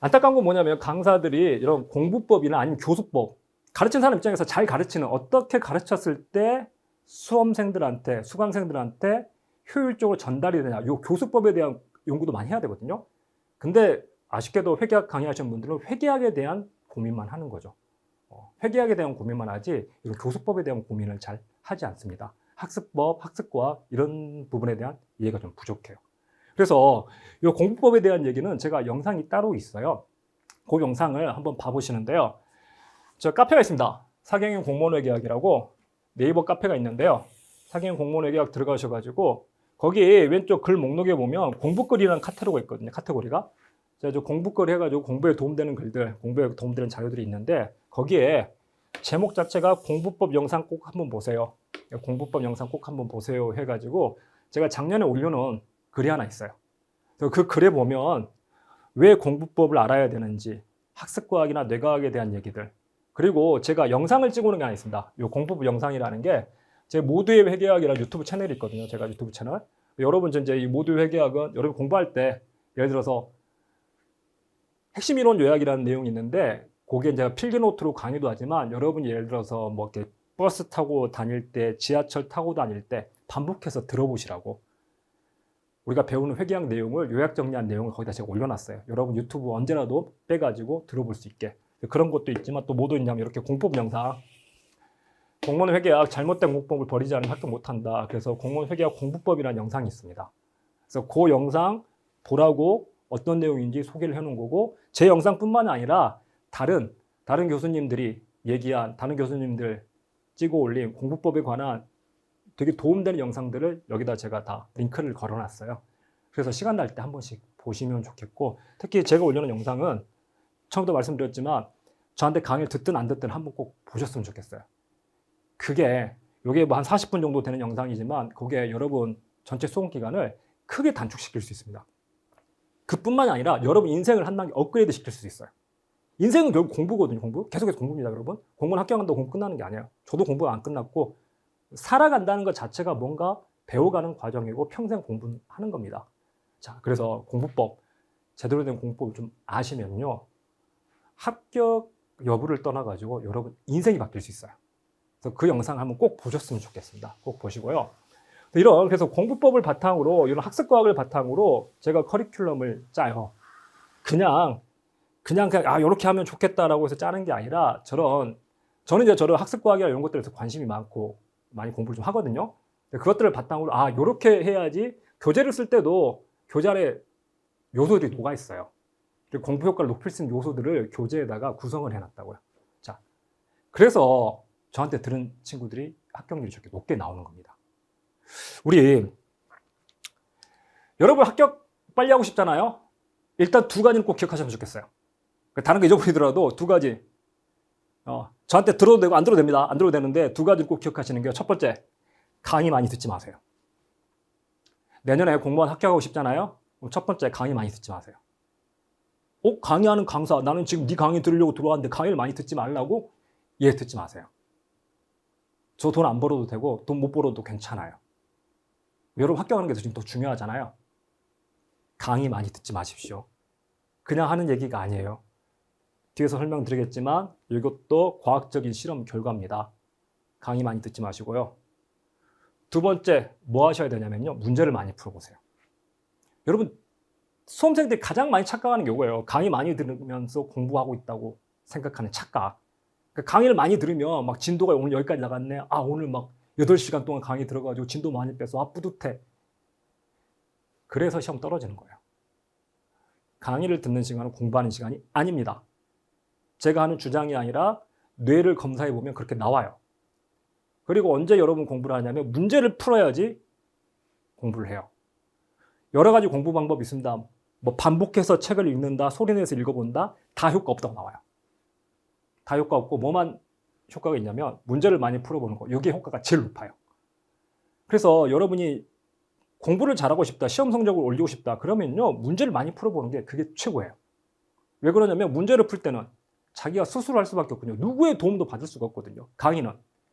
안타까운 건 뭐냐면 강사들이 이런 공부법이나 아니면 교수법, 가르치는 사람 입장에서 잘 가르치는 어떻게 가르쳤을 때 수험생들한테, 수강생들한테 효율적으로 전달이 되냐, 이 교수법에 대한 연구도 많이 해야 되거든요. 근데 아쉽게도 회계학 강의하시는 분들은 회계학에 대한 고민만 하는 거죠. 회계학에 대한 고민만 하지 이런 교수법에 대한 고민을 잘 하지 않습니다. 학습법, 학습과학 이런 부분에 대한 이해가 좀 부족해요. 그래서 이 공부법에 대한 얘기는 제가 영상이 따로 있어요. 그 영상을 한번 봐보시는데요. 저 카페가 있습니다. 사경영 공무원회계학이라고 네이버 카페가 있는데요. 사경영 공무원회계학 들어가셔가지고 거기 왼쪽 글 목록에 보면 공부글이라는 카테고리가 있거든요. 카테고리가. 제가 공부글 해가지고 공부에 도움되는 글들, 공부에 도움되는 자료들이 있는데 거기에 제목 자체가 공부법 영상 꼭 한번 보세요. 공부법 영상 꼭 한번 보세요 해가지고 제가 작년에 올려놓은 글이 하나 있어요. 그 글에 보면 왜 공부법을 알아야 되는지, 학습과학이나 뇌과학에 대한 얘기들, 그리고 제가 영상을 찍어놓은 게 하나 있습니다. 이 공부법 영상이라는 게 제 모두의 회계학이라는 유튜브 채널이 있거든요. 제가 유튜브 채널. 여러분 이제 이 모두의 회계학은 여러분 공부할 때 예를 들어서 핵심 이론 요약이라는 내용이 있는데 그게 제가 필기 노트로 강의도 하지만 여러분이 예를 들어서 뭐 이렇게 버스 타고 다닐 때, 지하철 타고 다닐 때 반복해서 들어보시라고. 우리가 배우는 회계학 내용을 요약 정리한 내용을 거기다 제가 올려놨어요. 여러분 유튜브 언제라도 빼가지고 들어볼 수 있게. 그런 것도 있지만 또 뭐도 있냐면 이렇게 공법 영상. 공무원 회계학 잘못된 공법을 버리지 않으면 합격 못한다. 그래서 공무원 회계학 공부법이라는 영상이 있습니다. 그래서 그 영상 보라고 어떤 내용인지 소개를 해놓은 거고 제 영상뿐만 아니라 다른 교수님들이 얘기한 다른 교수님들 찍어 올린 공부법에 관한 되게 도움되는 영상들을 여기다 제가 다 링크를 걸어놨어요. 그래서 시간 날 때 한 번씩 보시면 좋겠고 특히 제가 올려놓은 영상은 처음부터 말씀드렸지만 저한테 강의를 듣든 안 듣든 한번 꼭 보셨으면 좋겠어요. 요게 뭐 한 40분 정도 되는 영상이지만 그게 여러분 전체 수업 기간을 크게 단축시킬 수 있습니다. 그뿐만이 아니라 여러분 인생을 한 단계 업그레이드 시킬 수 있어요. 인생은 결국 공부거든요. 공부. 계속해서 공부입니다, 여러분. 공부는 합격한다고 공부 끝나는 게 아니에요. 저도 공부가 안 끝났고 살아간다는 것 자체가 뭔가 배워가는 과정이고 평생 공부하는 겁니다. 자, 그래서 공부법, 제대로 된 공부법을 좀 아시면요. 합격 여부를 떠나가지고 여러분 인생이 바뀔 수 있어요. 그래서 그 영상 한번 꼭 보셨으면 좋겠습니다. 꼭 보시고요. 그래서 공부법을 바탕으로, 이런 학습과학을 바탕으로 제가 커리큘럼을 짜요. 그냥 이렇게 하면 좋겠다라고 해서 짜는 게 아니라 저런 저는 이제 저런 학습과학이나 이런 것들에서 관심이 많고 많이 공부를 좀 하거든요. 그것들을 바탕으로 요렇게 해야지 교재를 쓸 때도 교재 안에 요소들이 녹아 있어요. 그리고 공부 효과를 높일 수 있는 요소들을 교재에다가 구성을 해놨다고요. 자, 그래서 저한테 들은 친구들이 합격률이 저렇게 높게 나오는 겁니다. 우리 여러분 합격 빨리 하고 싶잖아요. 일단 두 가지는 꼭 기억하시면 좋겠어요. 다른 거 잊어버리더라도 두 가지. 저한테 들어도 되고 안 들어도 됩니다. 안 들어도 되는데 두 가지는 꼭 기억하시는 게 첫 번째, 강의 많이 듣지 마세요. 내년에 공무원 합격하고 싶잖아요. 첫 번째, 강의 많이 듣지 마세요. 강의하는 강사, 나는 지금 네 강의 들으려고 들어왔는데 강의를 많이 듣지 말라고? 예, 듣지 마세요. 저 돈 안 벌어도 되고 돈 못 벌어도 괜찮아요. 여러분 합격하는 게 지금 더 중요하잖아요. 강의 많이 듣지 마십시오. 그냥 하는 얘기가 아니에요. 뒤에서 설명드리겠지만 이것도 과학적인 실험 결과입니다. 강의 많이 듣지 마시고요. 두 번째, 뭐 하셔야 되냐면요. 문제를 많이 풀어보세요. 여러분, 수험생들이 가장 많이 착각하는 게 이거예요. 강의 많이 들으면서 공부하고 있다고 생각하는 착각. 그러니까 강의를 많이 들으면 막 진도가 오늘 여기까지 나갔네. 오늘 막 8시간 동안 강의 들어가지고 진도 많이 빼서 뿌듯해. 그래서 시험 떨어지는 거예요. 강의를 듣는 시간은 공부하는 시간이 아닙니다. 제가 하는 주장이 아니라 뇌를 검사해 보면 그렇게 나와요. 그리고 언제 여러분 공부를 하냐면 문제를 풀어야지 공부를 해요. 여러 가지 공부 방법이 있습니다. 뭐 반복해서 책을 읽는다, 소리내서 읽어본다, 다 효과 없다고 나와요. 다 효과 없고 뭐만 효과가 있냐면 문제를 많이 풀어보는 거. 이게 효과가 제일 높아요. 그래서 여러분이 공부를 잘하고 싶다, 시험 성적을 올리고 싶다 그러면요 문제를 많이 풀어보는 게 그게 최고예요. 왜 그러냐면 문제를 풀 때는 자기가 스스로 할 수밖에 없거든요. 누구의 도움도 받을 수가 없거든요. 강의는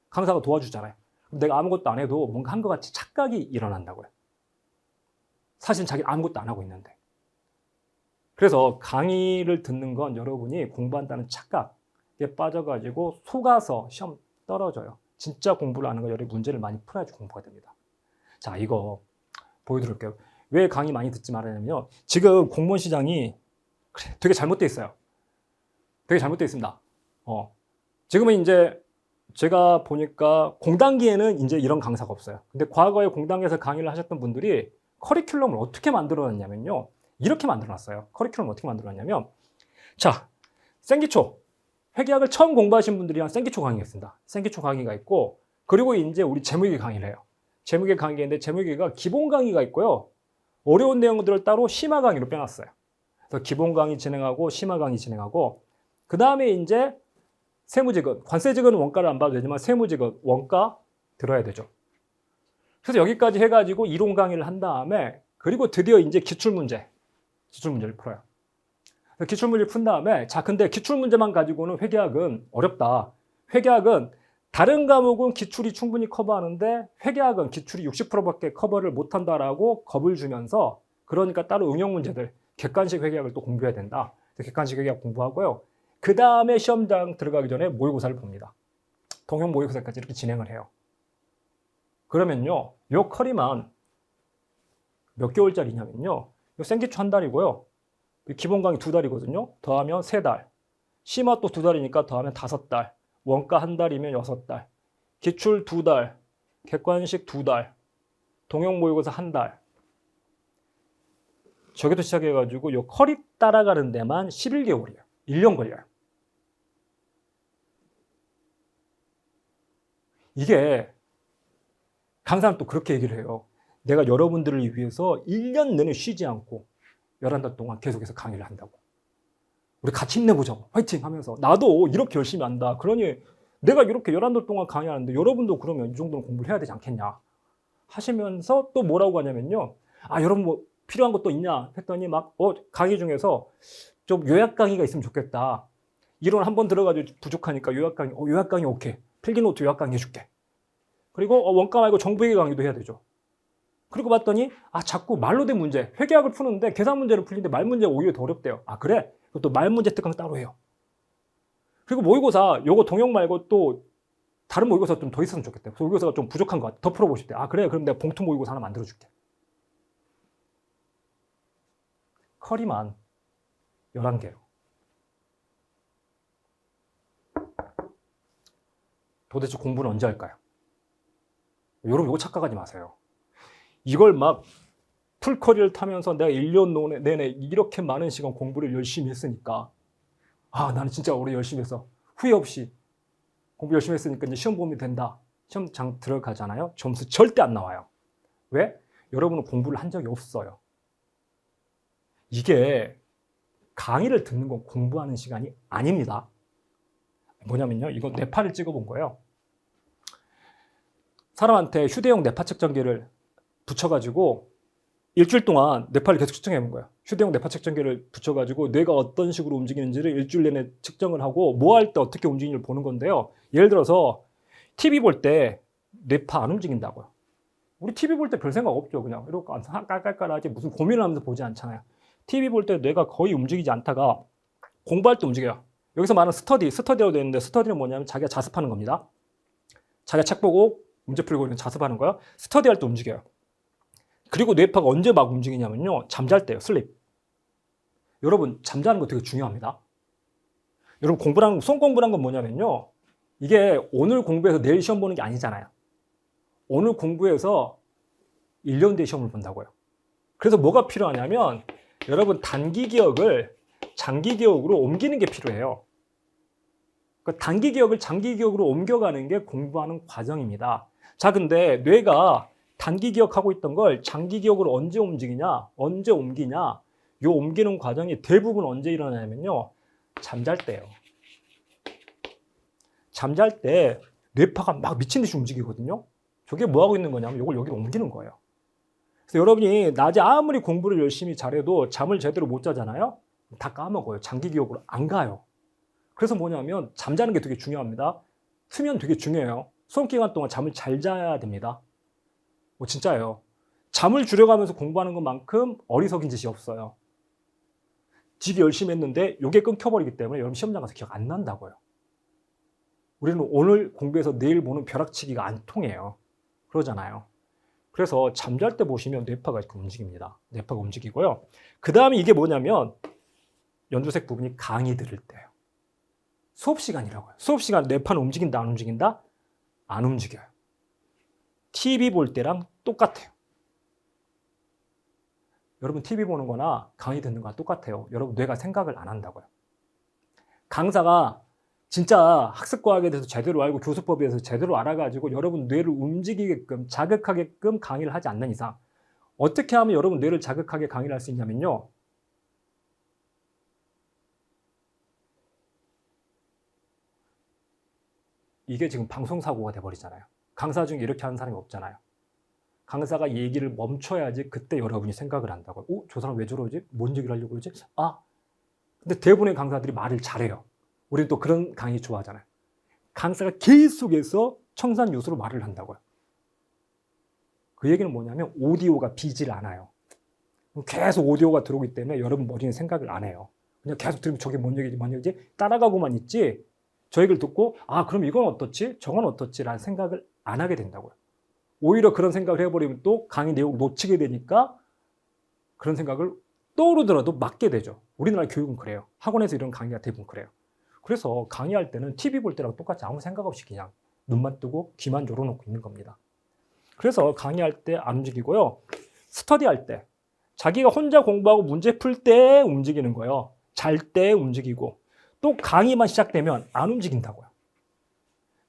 강사가 도와주잖아요. 내가 아무것도 안 해도 뭔가 한 것 같이 착각이 일어난다고요. 사실 자기는 아무것도 안 하고 있는데. 그래서 강의를 듣는 건 여러분이 공부한다는 착각에 빠져가지고 속아서 시험 떨어져요. 진짜 공부를 하는 건 여러분이 문제를 많이 풀어야지 공부가 됩니다. 자, 이거 보여드릴게요. 왜 강의 많이 듣지 말아냐면요. 지금 공무원 시장이 되게 잘못되어 있어요. 되게 잘못되어 있습니다. 지금은 이제 제가 보니까 공단기에는 이제 이런 강사가 없어요. 근데 과거에 공단기에서 강의를 하셨던 분들이 커리큘럼을 어떻게 만들어놨냐면요. 이렇게 만들어놨어요. 커리큘럼을 어떻게 만들어놨냐면 자, 생기초. 회계학을 처음 공부하신 분들이랑 생기초 강의가 있습니다. 생기초 강의가 있고 그리고 이제 우리 재무회계 강의를 해요. 재무회계 강의가 있는데 재무회계가 기본 강의가 있고요. 어려운 내용들을 따로 심화 강의로 빼놨어요. 그래서 기본 강의 진행하고 심화 강의 진행하고 그 다음에 이제 세무지급, 관세지급은 원가를 안 봐도 되지만 세무지급, 원가 들어야 되죠. 그래서 여기까지 해가지고 이론 강의를 한 다음에 그리고 드디어 이제 기출문제를 풀어요. 기출문제를 푼 다음에 자 근데 기출문제만 가지고는 회계학은 어렵다. 회계학은 다른 과목은 기출이 충분히 커버하는데 회계학은 기출이 60%밖에 커버를 못한다라고 겁을 주면서 그러니까 따로 응용문제들, 객관식 회계학을 또 공부해야 된다. 객관식 회계학 공부하고요. 그 다음에 시험장 들어가기 전에 모의고사를 봅니다. 통용 모의고사까지 이렇게 진행을 해요. 그러면요, 요 커리만 몇 개월짜리냐면요, 요 생기초 한 달이고요, 기본 강의 2달이거든요. 더하면 3달, 심화 또 2달이니까 더하면 5달, 원가 한 달이면 6달, 기출 2달, 객관식 2달, 통용 모의고사 한 달. 저기도 시작해가지고 요 커리 따라가는 데만 11개월이에요. 1년 걸려요. 이게 강사는 또 그렇게 얘기를 해요. 내가 여러분들을 위해서 1년 내내 쉬지 않고 11달 동안 계속해서 강의를 한다고. 우리 같이 힘내보자고. 화이팅 하면서. 나도 이렇게 열심히 한다. 그러니 내가 이렇게 11달 동안 강의하는데 여러분도 그러면 이 정도는 공부를 해야 되지 않겠냐. 하시면서 또 뭐라고 하냐면요. 여러분 뭐 필요한 것도 있냐 했더니 막 강의 중에서 좀 요약 강의가 있으면 좋겠다. 이론 한번 들어가지고 부족하니까 요약 강의 오케이. 필기노트 요약 강의 해줄게. 그리고 원가 말고 정부회계 강의도 해야 되죠. 그리고 봤더니 자꾸 말로 된 문제, 회계학을 푸는데 계산 문제를 풀리는데 말 문제가 오히려 더 어렵대요. 그래? 그것도 말 문제 특강 따로 해요. 그리고 모의고사 요거 동영 말고 또 다른 모의고사 좀 더 있었으면 좋겠대요. 모의고사가 좀 부족한 것 같아. 더 풀어보실 때. 그래? 그럼 내가 봉투 모의고사 하나 만들어줄게. 커리만 11개요. 도대체 공부는 언제 할까요? 여러분 이거 착각하지 마세요. 이걸 막 풀커리를 타면서 내가 1년 내내 이렇게 많은 시간 공부를 열심히 했으니까 나는 진짜 오래 열심히 해서 후회 없이 공부 열심히 했으니까 이제 시험 보면 된다. 시험장 들어가잖아요. 점수 절대 안 나와요. 왜? 여러분은 공부를 한 적이 없어요. 이게 강의를 듣는 건 공부하는 시간이 아닙니다. 뭐냐면요. 이거 뇌파를 찍어본 거예요. 사람한테 휴대용 뇌파 측정기를 붙여가지고 일주일 동안 뇌파를 계속 측정해 본 거예요. 휴대용 뇌파 측정기를 붙여가지고 뇌가 어떤 식으로 움직이는지를 일주일 내내 측정을 하고 뭐 할 때 어떻게 움직이는지를 보는 건데요. 예를 들어서 TV 볼 때 뇌파 안 움직인다고요. 우리 TV 볼 때 별 생각 없죠. 그냥 이렇게 깔깔깔하지 무슨 고민을 하면서 보지 않잖아요. TV 볼 때 뇌가 거의 움직이지 않다가 공부할 때 움직여요. 여기서 말하는 스터디라고 되어 있는데 스터디는 뭐냐면 자기가 자습하는 겁니다. 자기가 책 보고 문제 풀고 있는 자습하는 거예요. 스터디할 때 움직여요. 그리고 뇌파가 언제 막 움직이냐면요. 잠잘 때요. 슬립. 여러분 잠자는 거 되게 중요합니다. 여러분 수험 공부란 건 뭐냐면요. 이게 오늘 공부해서 내일 시험 보는 게 아니잖아요. 오늘 공부해서 1년 뒤에 시험을 본다고요. 그래서 뭐가 필요하냐면 여러분 단기 기억을 장기 기억으로 옮기는 게 필요해요. 그러니까 단기 기억을 장기 기억으로 옮겨가는 게 공부하는 과정입니다. 자, 근데 뇌가 단기 기억하고 있던 걸 장기 기억으로 언제 움직이냐, 언제 옮기냐, 요 옮기는 과정이 대부분 언제 일어나냐면요. 잠잘 때예요. 잠잘 때 뇌파가 막 미친 듯이 움직이거든요. 저게 뭐 하고 있는 거냐면 이걸 여기로 옮기는 거예요. 그래서 여러분이 낮에 아무리 공부를 열심히 잘해도 잠을 제대로 못 자잖아요. 다 까먹어요. 장기 기억으로 안 가요. 그래서 뭐냐면 잠자는 게 되게 중요합니다. 수면 되게 중요해요. 수험 기간 동안 잠을 잘 자야 됩니다. 진짜예요. 잠을 줄여가면서 공부하는 것만큼 어리석인 짓이 없어요. 되게 열심히 했는데 이게 끊겨버리기 때문에 여러분 시험장 가서 기억 안 난다고요. 우리는 오늘 공부해서 내일 보는 벼락치기가 안 통해요. 그러잖아요. 그래서 잠잘 때 보시면 뇌파가 이렇게 움직입니다. 뇌파가 움직이고요. 그 다음에 이게 뭐냐면 연두색 부분이 강의 들을 때예요. 수업 시간이라고요. 수업 시간 뇌파는 움직인다, 안 움직인다? 안 움직여요. TV 볼 때랑 똑같아요. 여러분 TV 보는 거나 강의 듣는 거랑 똑같아요. 여러분 뇌가 생각을 안 한다고요. 강사가 진짜 학습과학에 대해서 제대로 알고 교수법에 대해서 제대로 알아가지고 여러분 뇌를 움직이게끔 자극하게끔 강의를 하지 않는 이상 어떻게 하면 여러분 뇌를 자극하게 강의를 할 수 있냐면요. 이게 지금 방송사고가 돼버리잖아요. 강사 중에 이렇게 하는 사람이 없잖아요. 강사가 얘기를 멈춰야지 그때 여러분이 생각을 한다고요. 저 사람 왜 저러지? 뭔 얘기를 하려고 그러지? 근데 대부분의 강사들이 말을 잘해요. 우리는 또 그런 강의 좋아하잖아요. 강사가 계속해서 청산유수로 말을 한다고요. 그 얘기는 뭐냐면 오디오가 비질 않아요. 계속 오디오가 들어오기 때문에 여러분 머리는 생각을 안 해요. 그냥 계속 들으면 저게 뭔 얘기지 따라가고만 있지 저 얘기를 듣고 그럼 이건 어떻지? 저건 어떻지? 라는 생각을 안 하게 된다고요. 오히려 그런 생각을 해버리면 또 강의 내용을 놓치게 되니까 그런 생각을 떠오르더라도 맞게 되죠. 우리나라 교육은 그래요. 학원에서 이런 강의가 대부분 그래요. 그래서 강의할 때는 TV 볼 때랑 똑같이 아무 생각 없이 그냥 눈만 뜨고 귀만 열어놓고 있는 겁니다. 그래서 강의할 때 안 움직이고요. 스터디할 때 자기가 혼자 공부하고 문제 풀 때 움직이는 거예요. 잘 때 움직이고 또 강의만 시작되면 안 움직인다고요.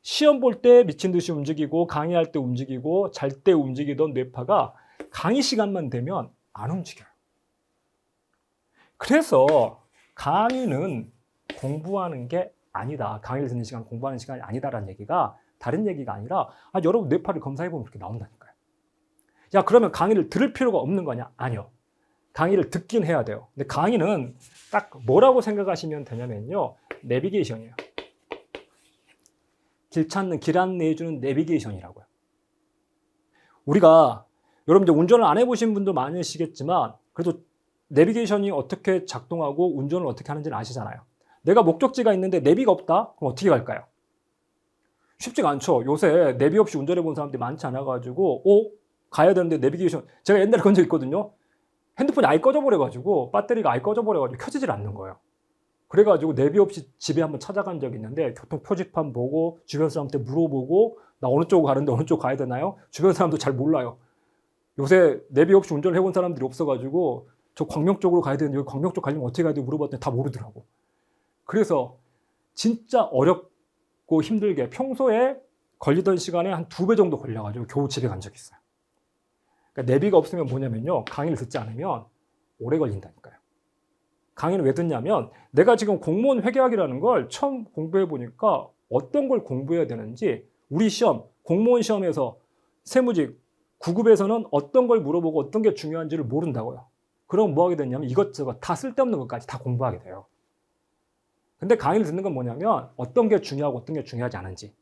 시험 볼 때 미친 듯이 움직이고 강의할 때 움직이고 잘 때 움직이던 뇌파가 강의 시간만 되면 안 움직여요. 그래서 강의는 공부하는 게 아니다. 강의를 듣는 시간 공부하는 시간이 아니다라는 얘기가 다른 얘기가 아니라 여러분 뇌파를 검사해보면 그렇게 나온다니까요. 야 그러면 강의를 들을 필요가 없는 거냐? 아니요. 강의를 듣긴 해야 돼요. 근데 강의는 딱 뭐라고 생각하시면 되냐면요. 내비게이션이에요. 길 안내해주는 내비게이션이라고요. 우리가 여러분 이제 운전을 안 해보신 분도 많으시겠지만 그래도 내비게이션이 어떻게 작동하고 운전을 어떻게 하는지는 아시잖아요. 내가 목적지가 있는데 내비가 없다? 그럼 어떻게 갈까요? 쉽지가 않죠. 요새 내비 없이 운전해 본 사람들이 많지 않아가지고 가야 되는데 내비게이션 제가 옛날에 그런 적 있거든요. 핸드폰이 아예 꺼져버려가지고 배터리가 아예 꺼져버려가지고 켜지질 않는 거예요. 그래가지고 내비 없이 집에 한번 찾아간 적이 있는데 교통 표지판 보고 주변 사람한테 물어보고 나 어느 쪽 가는데 어느 쪽 가야 되나요? 주변 사람도 잘 몰라요. 요새 내비 없이 운전을 해본 사람들이 없어가지고 저 광명 쪽으로 가야 되는데 여기 광명 쪽 가려면 어떻게 가야 돼 물어봤더니 다 모르더라고. 그래서 진짜 어렵고 힘들게 평소에 걸리던 시간에 한 2배 정도 걸려가지고 겨우 집에 간 적이 있어요. 그러니까 내비가 없으면 뭐냐면요. 강의를 듣지 않으면 오래 걸린다니까요. 강의는 왜 듣냐면 내가 지금 공무원 회계학이라는 걸 처음 공부해 보니까 어떤 걸 공부해야 되는지 우리 시험, 공무원 시험에서 세무직 9급에서는 어떤 걸 물어보고 어떤 게 중요한지를 모른다고요. 그럼 뭐 하게 되냐면 이것저것 다 쓸데없는 것까지 다 공부하게 돼요. 근데 강의를 듣는 건 뭐냐면 어떤 게 중요하고 어떤 게 중요하지 않은지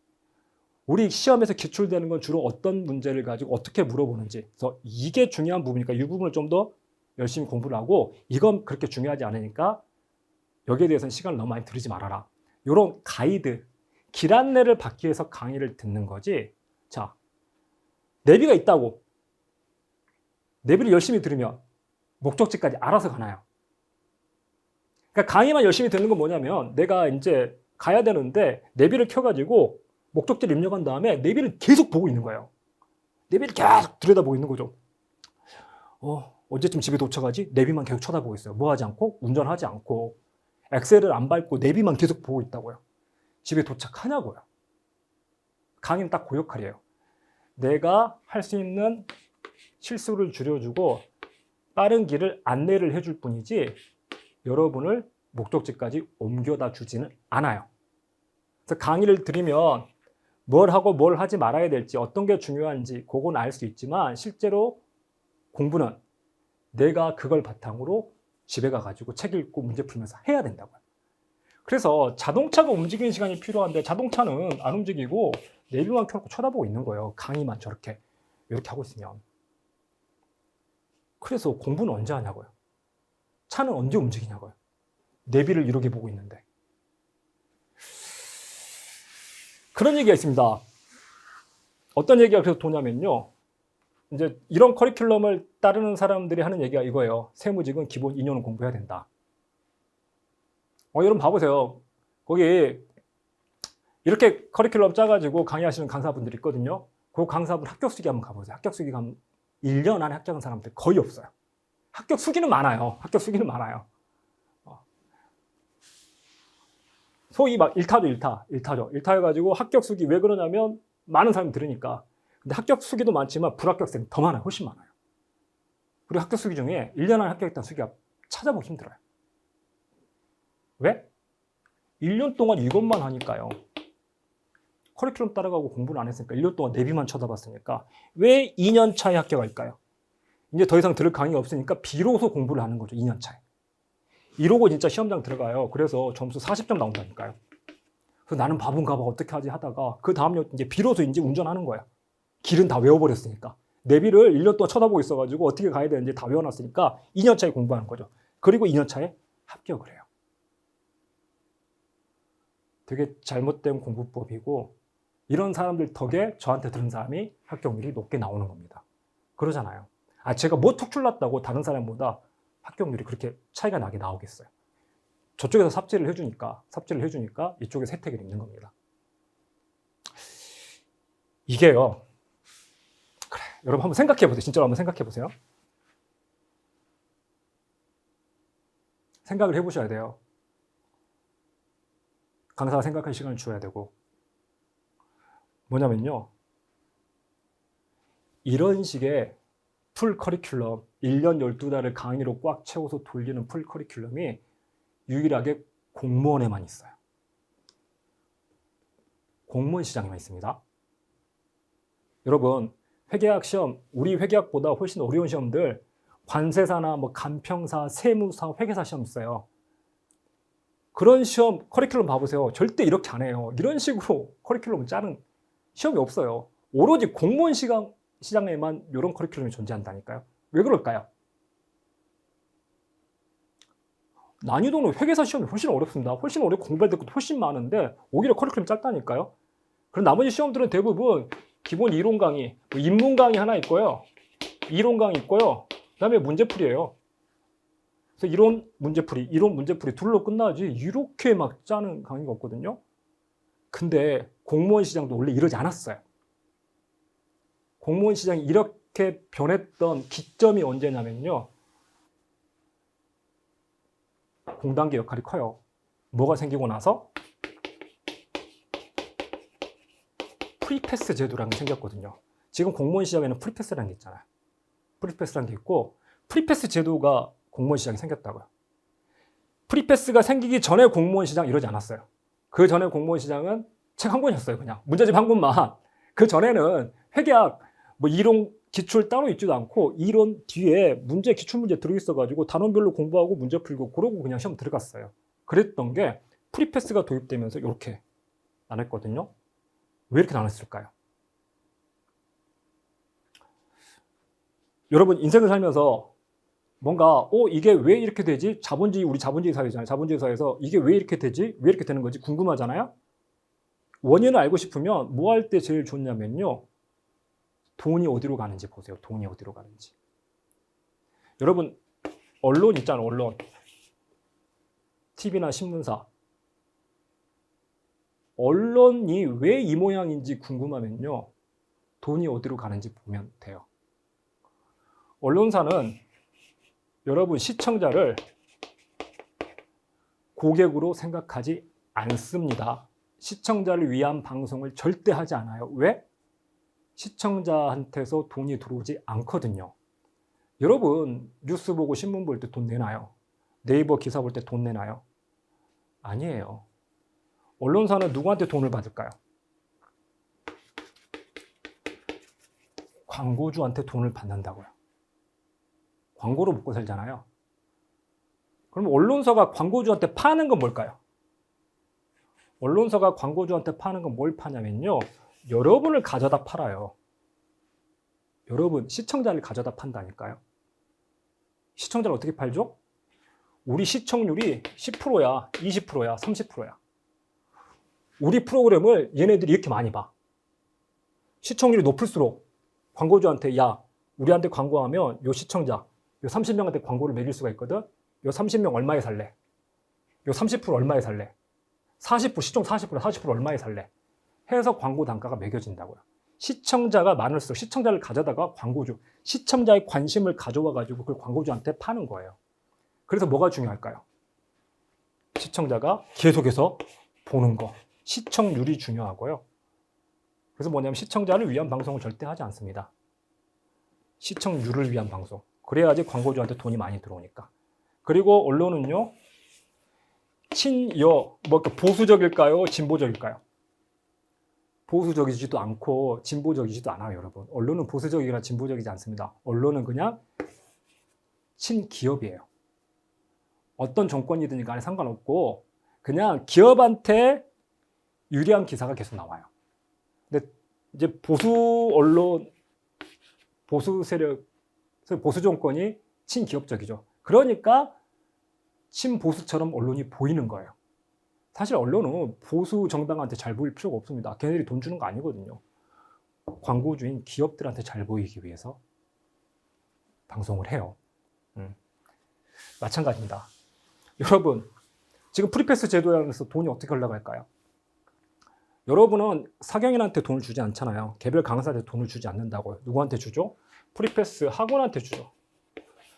우리 시험에서 기출되는 건 주로 어떤 문제를 가지고 어떻게 물어보는지 그래서 이게 중요한 부분이니까 이 부분을 좀 더 열심히 공부를 하고 이건 그렇게 중요하지 않으니까 여기에 대해서는 시간을 너무 많이 들이지 말아라. 이런 가이드, 길 안내를 받기 위해서 강의를 듣는 거지. 자, 내비가 있다고 내비를 열심히 들으면 목적지까지 알아서 가나요? 그러니까 강의만 열심히 듣는 건 뭐냐면 내가 이제 가야 되는데 내비를 켜가지고 목적지를 입력한 다음에 내비를 계속 보고 있는 거예요. 내비를 계속 들여다보고 있는 거죠. 언제쯤 집에 도착하지? 내비만 계속 쳐다보고 있어요. 뭐 하지 않고? 운전하지 않고 엑셀을 안 밟고 내비만 계속 보고 있다고요. 집에 도착하냐고요. 강의는 딱 그 역할이에요. 내가 할 수 있는 실수를 줄여주고 빠른 길을 안내를 해줄 뿐이지 여러분을 목적지까지 옮겨다 주지는 않아요. 그래서 강의를 들으면 뭘 하고 뭘 하지 말아야 될지 어떤 게 중요한지 그건 알 수 있지만 실제로 공부는 내가 그걸 바탕으로 집에 가가지고 책 읽고 문제 풀면서 해야 된다고요. 그래서 자동차가 움직이는 시간이 필요한데 자동차는 안 움직이고 내비만 켜놓고 쳐다보고 있는 거예요. 강의만 저렇게 이렇게 하고 있으면. 그래서 공부는 언제 하냐고요. 차는 언제 움직이냐고요. 내비를 이렇게 보고 있는데. 그런 얘기가 있습니다. 어떤 얘기가 그래서 도냐면요. 이제 이런 커리큘럼을 따르는 사람들이 하는 얘기가 이거예요. 세무직은 기본 2년은 공부해야 된다. 여러분 봐보세요. 거기 이렇게 커리큘럼 짜가지고 강의하시는 강사분들이 있거든요. 그 강사분 합격 수기 한번 가보세요. 합격 수기 가면 1년 안에 합격한 사람들 거의 없어요. 합격 수기는 많아요. 합격 수기는 많아요. 소위 막 일타죠. 일타 해가지고 합격 수기 왜 그러냐면 많은 사람이 들으니까. 근데 합격 수기도 많지만 불합격생 더 많아요. 훨씬 많아요. 그리고 합격 수기 중에 1년 안에 합격했다는 수기가 찾아보기 힘들어요. 왜? 1년 동안 이것만 하니까요. 커리큘럼 따라가고 공부를 안 했으니까 1년 동안 내비만 쳐다봤으니까 왜 2년 차에 합격할까요? 이제 더 이상 들을 강의가 없으니까 비로소 공부를 하는 거죠. 2년 차에. 이러고 진짜 시험장 들어가요. 그래서 점수 40점 나온다니까요. 그래서 나는 바본가 봐 어떻게 하지 하다가 그 다음 년 이제 비로소 이제 운전하는 거야. 길은 다 외워버렸으니까. 내비를 1년 동안 쳐다보고 있어가지고 어떻게 가야 되는지 다 외워놨으니까 2년 차에 공부하는 거죠. 그리고 2년 차에 합격을 해요. 되게 잘못된 공부법이고 이런 사람들 덕에 저한테 들은 사람이 합격률이 높게 나오는 겁니다. 그러잖아요. 제가 뭐 특출났다고 다른 사람보다 합격률이 그렇게 차이가 나게 나오겠어요. 저쪽에서 삽질을 해주니까 이쪽에서 혜택을 입는 겁니다. 이게요. 그래, 여러분 한번 생각해 보세요. 진짜로 한번 생각해 보세요. 생각을 해보셔야 돼요. 강사가 생각할 시간을 줘야 되고 뭐냐면요. 이런 식의 풀 커리큘럼 1년 12달을 강의로 꽉 채워서 돌리는 풀 커리큘럼이 유일하게 공무원에만 있어요. 공무원 시장에만 있습니다. 여러분 회계학 시험, 우리 회계학보다 훨씬 어려운 시험들 관세사나 뭐 간평사, 세무사, 회계사 시험 있어요. 그런 시험 커리큘럼 봐보세요. 절대 이렇게 안 해요. 이런 식으로 커리큘럼을 짜는 시험이 없어요. 오로지 공무원 시장에만 이런 커리큘럼이 존재한다니까요. 왜 그럴까요? 난이도는 회계사 시험이 훨씬 어렵습니다. 훨씬 어렵고 공부할 것도 훨씬 많은데 오히려 커리큘럼이 짧다니까요. 그럼 나머지 시험들은 대부분 기본 이론 강의, 인문 강의 하나 있고요. 이론 강의 있고요. 그 다음에 문제풀이에요. 그래서 이론 문제풀이 둘로 끝나지 이렇게 막 짜는 강의가 없거든요. 근데 공무원 시장도 원래 이러지 않았어요. 공무원 시장이 이렇게 변했던 기점이 언제냐면요. 공단계 역할이 커요. 뭐가 생기고 나서 프리패스 제도라는 게 생겼거든요. 지금 공무원 시장에는 프리패스라는 게 있잖아요. 프리패스라는 게 있고 프리패스 제도가 공무원 시장이 생겼다고요. 프리패스가 생기기 전에 공무원 시장 이러지 않았어요. 그 전에 공무원 시장은 책 한 권이었어요. 그냥 문제집 한 권만. 그 전에는 회계학 뭐 이론 기출 따로 있지도 않고 이론 뒤에 문제 기출문제 들어있어가지고 단원별로 공부하고 문제 풀고 그러고 그냥 시험 들어갔어요. 그랬던 게 프리패스가 도입되면서 이렇게 나눴거든요. 왜 이렇게 나눴을까요? 여러분 인생을 살면서 뭔가 이게 왜 이렇게 되지? 우리 자본주의 사회잖아요. 자본주의 사회에서 이게 왜 이렇게 되지? 왜 이렇게 되는 거지? 궁금하잖아요. 원인을 알고 싶으면 뭐 할 때 제일 좋냐면요. 돈이 어디로 가는지 보세요. 돈이 어디로 가는지. 여러분 언론 있잖아요. 언론. TV나 신문사. 언론이 왜 이 모양인지 궁금하면요. 돈이 어디로 가는지 보면 돼요. 언론사는 여러분 시청자를 고객으로 생각하지 않습니다. 시청자를 위한 방송을 절대 하지 않아요. 왜? 시청자한테서 돈이 들어오지 않거든요. 여러분 뉴스 보고 신문 볼 때 돈 내나요? 네이버 기사 볼 때 돈 내나요? 아니에요. 언론사는 누구한테 돈을 받을까요? 광고주한테 돈을 받는다고요. 광고로 먹고 살잖아요. 그럼 언론사가 광고주한테 파는 건 뭘까요? 언론사가 광고주한테 파는 건 뭘 파냐면요. 여러분을 가져다 팔아요. 여러분, 시청자를 가져다 판다니까요. 시청자를 어떻게 팔죠? 우리 시청률이 10%야, 20%야, 30%야. 우리 프로그램을 얘네들이 이렇게 많이 봐. 시청률이 높을수록 광고주한테 우리한테 광고하면 요 시청자, 요 30명한테 광고를 매길 수가 있거든. 요 30명 얼마에 살래? 요 30% 얼마에 살래? 40%, 시청 40% 얼마에 살래? 해서 광고 단가가 매겨진다고요. 시청자가 많을수록 시청자를 가져다가 시청자의 관심을 가져와가지고 그걸 광고주한테 파는 거예요. 그래서 뭐가 중요할까요? 시청자가 계속해서 보는 거. 시청률이 중요하고요. 그래서 뭐냐면 시청자를 위한 방송을 절대 하지 않습니다. 시청률을 위한 방송. 그래야지 광고주한테 돈이 많이 들어오니까. 그리고 언론은요. 보수적일까요? 진보적일까요? 보수적이지도 않고 진보적이지도 않아요, 여러분. 언론은 보수적이거나 진보적이지 않습니다. 언론은 그냥 친기업이에요. 어떤 정권이든 간에 상관없고 그냥 기업한테 유리한 기사가 계속 나와요. 근데 이제 보수 언론, 보수 세력, 보수 정권이 친기업적이죠. 그러니까 친보수처럼 언론이 보이는 거예요. 사실 언론은 보수 정당한테 잘 보일 필요가 없습니다. 걔네들이 돈 주는 거 아니거든요. 광고주인 기업들한테 잘 보이기 위해서 방송을 해요. 마찬가지입니다. 여러분, 지금 프리패스 제도에서 돈이 어떻게 올라갈까요? 여러분은 사경인한테 돈을 주지 않잖아요. 개별 강사한테 돈을 주지 않는다고요. 누구한테 주죠? 프리패스 학원한테 주죠.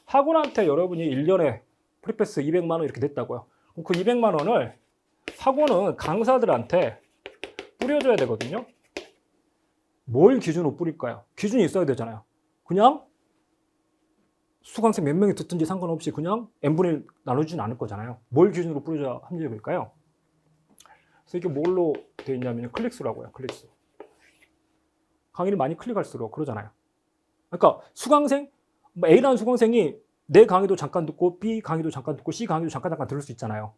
학원한테 여러분이 1년에 프리패스 200만 원 이렇게 냈다고요. 그 200만 원을 학원은 강사들한테 뿌려줘야 되거든요. 뭘 기준으로 뿌릴까요? 기준이 있어야 되잖아요. 그냥 수강생 몇 명이 듣든지 상관없이 그냥 n분의 1 나눠주지는 않을 거잖아요. 뭘 기준으로 뿌려줘야 합리적일까요? 그래서 이게 뭘로 되어 있냐면 클릭수라고요. 클릭수. 강의를 많이 클릭할수록 그러잖아요. 그러니까 수강생, A라는 수강생이 내 강의도 잠깐 듣고 B 강의도 잠깐 듣고 C 강의도 잠깐 들을 수 있잖아요.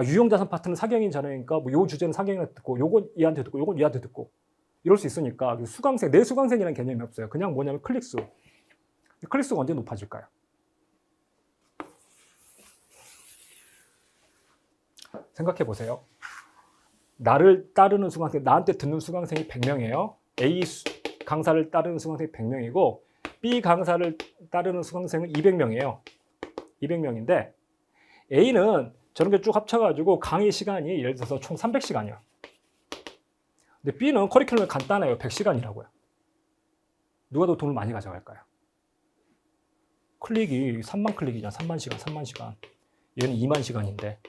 유형자산 파트는 사경인 자녀니까 요 주제는 사경인한테 듣고 요건 얘한테 듣고 요건 얘한테 듣고 이럴 수 있으니까 수강생, 내 수강생이라는 개념이 없어요. 그냥 뭐냐면 클릭수. 클릭수가 언제 높아질까요? 생각해 보세요. 나를 따르는 수강생, 나한테 듣는 수강생이 100명이에요. A 강사를 따르는 수강생이 100명이고 B 강사를 따르는 수강생은 200명이에요. 200명인데 A는 저런 게 쭉 합쳐가지고 강의 시간이 예를 들어서 총 300시간이에요. 근데 B는 커리큘럼이 간단해요. 100시간이라고요. 누가 더 돈을 많이 가져갈까요? 클릭이 3만 클릭이잖아. 3만 시간, 3만 시간. 얘는 2만 시간인데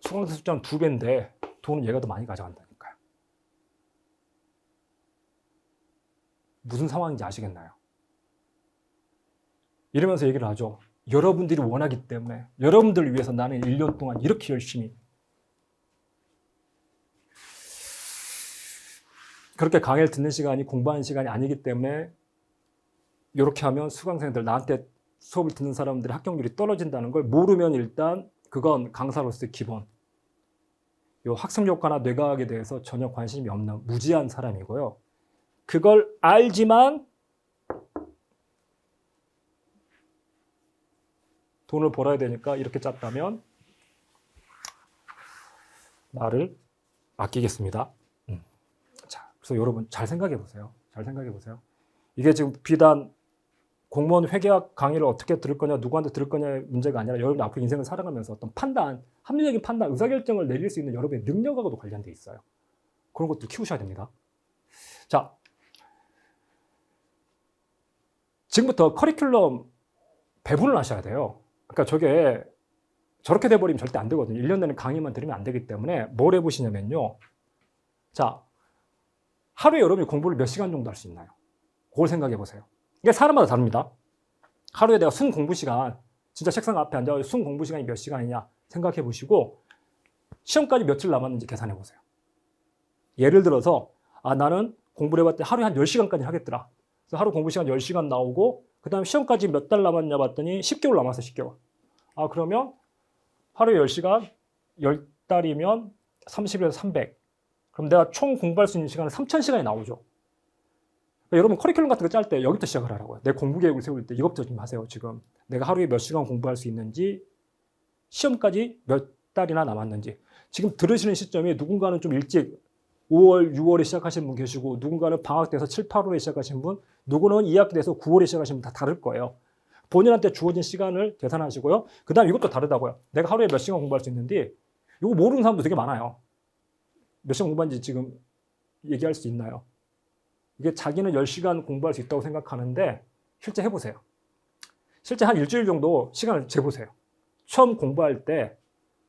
수강생 숫자는 2배인데 돈은 얘가 더 많이 가져간다니까요. 무슨 상황인지 아시겠나요? 이러면서 얘기를 하죠. 여러분들이 원하기 때문에 여러분들을 위해서 나는 1년 동안 이렇게 열심히 그렇게 강의를 듣는 시간이 공부하는 시간이 아니기 때문에 이렇게 하면 수강생들 나한테 수업을 듣는 사람들의 합격률이 떨어진다는 걸 모르면 일단 그건 강사로서의 기본 요 학습효과나 뇌과학에 대해서 전혀 관심이 없는 무지한 사람이고요. 그걸 알지만 돈을 벌어야 되니까 이렇게 짰다면 나를 아끼겠습니다. 자, 그래서 여러분 잘 생각해 보세요. 잘 생각해 보세요. 이게 지금 비단 공무원 회계학 강의를 어떻게 들을 거냐, 누구한테 들을 거냐의 문제가 아니라 여러분 앞으로 인생을 살아가면서 어떤 판단, 합리적인 판단, 의사결정을 내릴 수 있는 여러분의 능력하고도 관련돼 있어요. 그런 것도 키우셔야 됩니다. 자, 지금부터 커리큘럼 배분을 하셔야 돼요. 그러니까 저게 저렇게 돼버리면 절대 안 되거든요. 1년 내내 강의만 들으면 안 되기 때문에 뭘 해보시냐면요. 자, 하루에 여러분이 공부를 몇 시간 정도 할 수 있나요? 그걸 생각해 보세요. 이게 사람마다 다릅니다. 하루에 내가 순 공부 시간, 진짜 책상 앞에 앉아 순 공부 시간이 몇 시간이냐 생각해 보시고 시험까지 며칠 남았는지 계산해 보세요. 예를 들어서 나는 공부를 해봤더니 하루에 한 10시간까지 하겠더라. 그래서 하루 공부 시간 10시간 나오고 그 다음에 시험까지 몇 달 남았냐 봤더니 10개월 남았어. 10개월. 그러면 하루에 10시간 10달이면 30일에서 300. 그럼 내가 총 공부할 수 있는 시간은 3000시간이 나오죠. 그러니까 여러분 커리큘럼 같은 거 짤 때 여기부터 시작을 하라고요. 내 공부 계획을 세울 때 이것부터 좀 하세요. 지금 내가 하루에 몇 시간 공부할 수 있는지 시험까지 몇 달이나 남았는지. 지금 들으시는 시점이 누군가는 좀 일찍 5월, 6월에 시작하신 분 계시고 누군가는 방학 돼서 7, 8월에 시작하신 분, 누구는 2학기 돼서 9월에 시작하신 분 다 다를 거예요. 본인한테 주어진 시간을 계산하시고요. 그 다음 이것도 다르다고요. 내가 하루에 몇 시간 공부할 수 있는데 이거 모르는 사람도 되게 많아요. 몇 시간 공부한지 지금 얘기할 수 있나요? 이게 자기는 10시간 공부할 수 있다고 생각하는데 실제 해보세요. 실제 한 일주일 정도 시간을 재보세요. 처음 공부할 때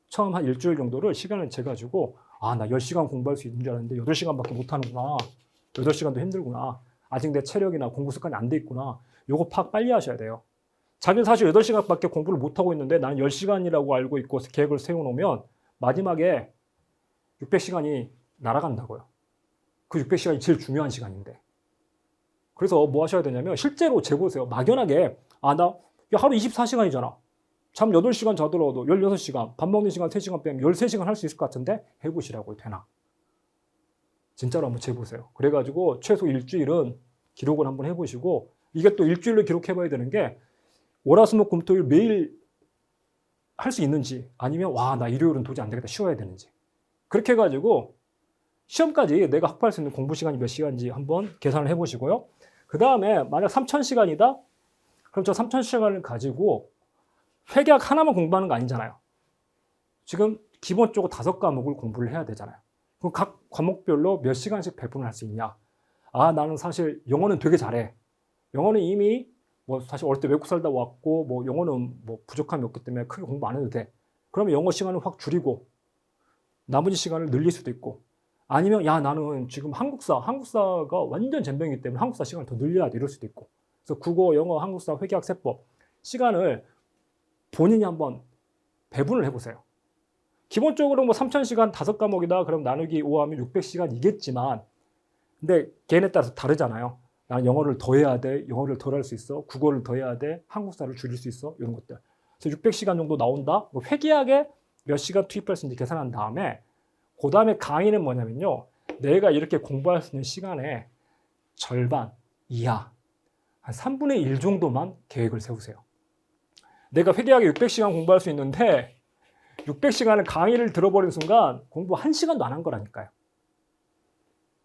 처음 한 일주일 정도를 시간을 재가지고 나 10시간 공부할 수 있는 줄 알았는데 8시간밖에 못하는구나. 8시간도 힘들구나. 아직 내 체력이나 공부 습관이 안 돼 있구나. 요거 파악 빨리 하셔야 돼요. 자기는 사실 8시간밖에 공부를 못하고 있는데 나는 10시간이라고 알고 있고 계획을 세워놓으면 마지막에 600시간이 날아간다고요. 그 600시간이 제일 중요한 시간인데. 그래서 뭐 하셔야 되냐면 실제로 재보세요. 막연하게 나 하루 24시간이잖아. 잠 8시간 자더라도 16시간, 밥 먹는 시간 3시간 빼면 13시간 할 수 있을 것 같은데 해보시라고 되나? 진짜로 한번 재보세요. 그래가지고 최소 일주일은 기록을 한번 해보시고 이게 또 일주일로 기록해봐야 되는 게 월화수목금토일 매일 할 수 있는지 아니면 나 일요일은 도저히 안 되겠다 쉬어야 되는지 그렇게 해가지고 시험까지 내가 확보할 수 있는 공부 시간이 몇 시간인지 한번 계산을 해보시고요. 그 다음에 만약 3000시간이다? 그럼 저 3000시간을 가지고 회계학 하나만 공부하는 거 아니잖아요. 지금 기본적으로 5과목을 공부를 해야 되잖아요. 그럼 각 과목별로 몇 시간씩 배분을 할 수 있냐? 나는 사실 영어는 되게 잘해. 영어는 이미 사실 어릴 때 외국 살다 왔고 영어는 부족함이 없기 때문에 크게 공부 안 해도 돼. 그러면 영어 시간을 확 줄이고 나머지 시간을 늘릴 수도 있고 아니면 나는 지금 한국사가 완전 젬병이기 때문에 한국사 시간을 더 늘려야 돼 이럴 수도 있고 그래서 국어, 영어, 한국사, 회계학, 세법 시간을 본인이 한번 배분을 해보세요. 기본적으로 3000시간 5과목이다 그럼 나누기 5하면 600시간이겠지만 근데 개인에 따라서 다르잖아요. 나는 영어를 더 해야 돼. 영어를 덜 할 수 있어. 국어를 더 해야 돼. 한국사를 줄일 수 있어. 이런 것들. 그래서 600시간 정도 나온다. 회계학에 몇 시간 투입할 수 있는지 계산한 다음에 그 다음에 강의는 뭐냐면요. 내가 이렇게 공부할 수 있는 시간의 절반 이하 한 3분의 1 정도만 계획을 세우세요. 내가 회계학에 600시간 공부할 수 있는데 600시간을 강의를 들어버린 순간 공부 1시간도 안 한 거라니까요.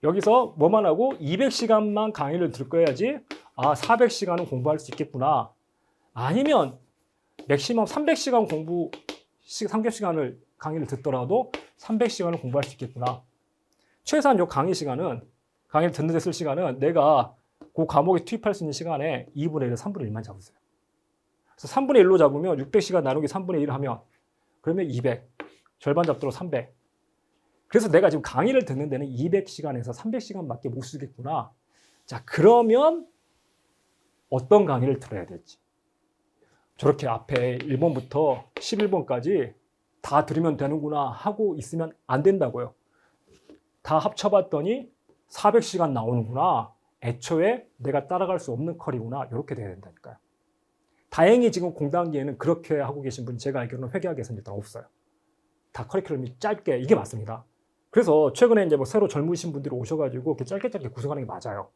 여기서 뭐만 하고 200시간만 강의를 들을 거야지 400시간은 공부할 수 있겠구나. 아니면 맥시멈 300시간 공부, 300시간을 강의를 듣더라도 300시간을 공부할 수 있겠구나. 최소한 요 강의를 듣는 데 쓸 시간은 내가 그 과목에 투입할 수 있는 시간에 2분의 1, 3분의 1만 잡으세요. 그래서 3분의 1로 잡으면 600시간 나누기 3분의 1 하면 그러면 200. 절반 잡도록 300. 그래서 내가 지금 강의를 듣는 데는 200시간에서 300시간밖에 못 쓰겠구나. 자, 그러면 어떤 강의를 들어야 될지. 저렇게 앞에 1번부터 11번까지 다 들으면 되는구나 하고 있으면 안 된다고요. 다 합쳐봤더니 400시간 나오는구나. 애초에 내가 따라갈 수 없는 컬이구나. 이렇게 돼야 된다니까요. 다행히 지금 공단기에는 그렇게 하고 계신 분 제가 알기로는 회계학에서는 일단 없어요. 다 커리큘럼이 짧게 이게 맞습니다. 그래서 최근에 이제 뭐 새로 젊으신 분들이 오셔가지고 이렇게 짧게 구성하는 게 맞아요.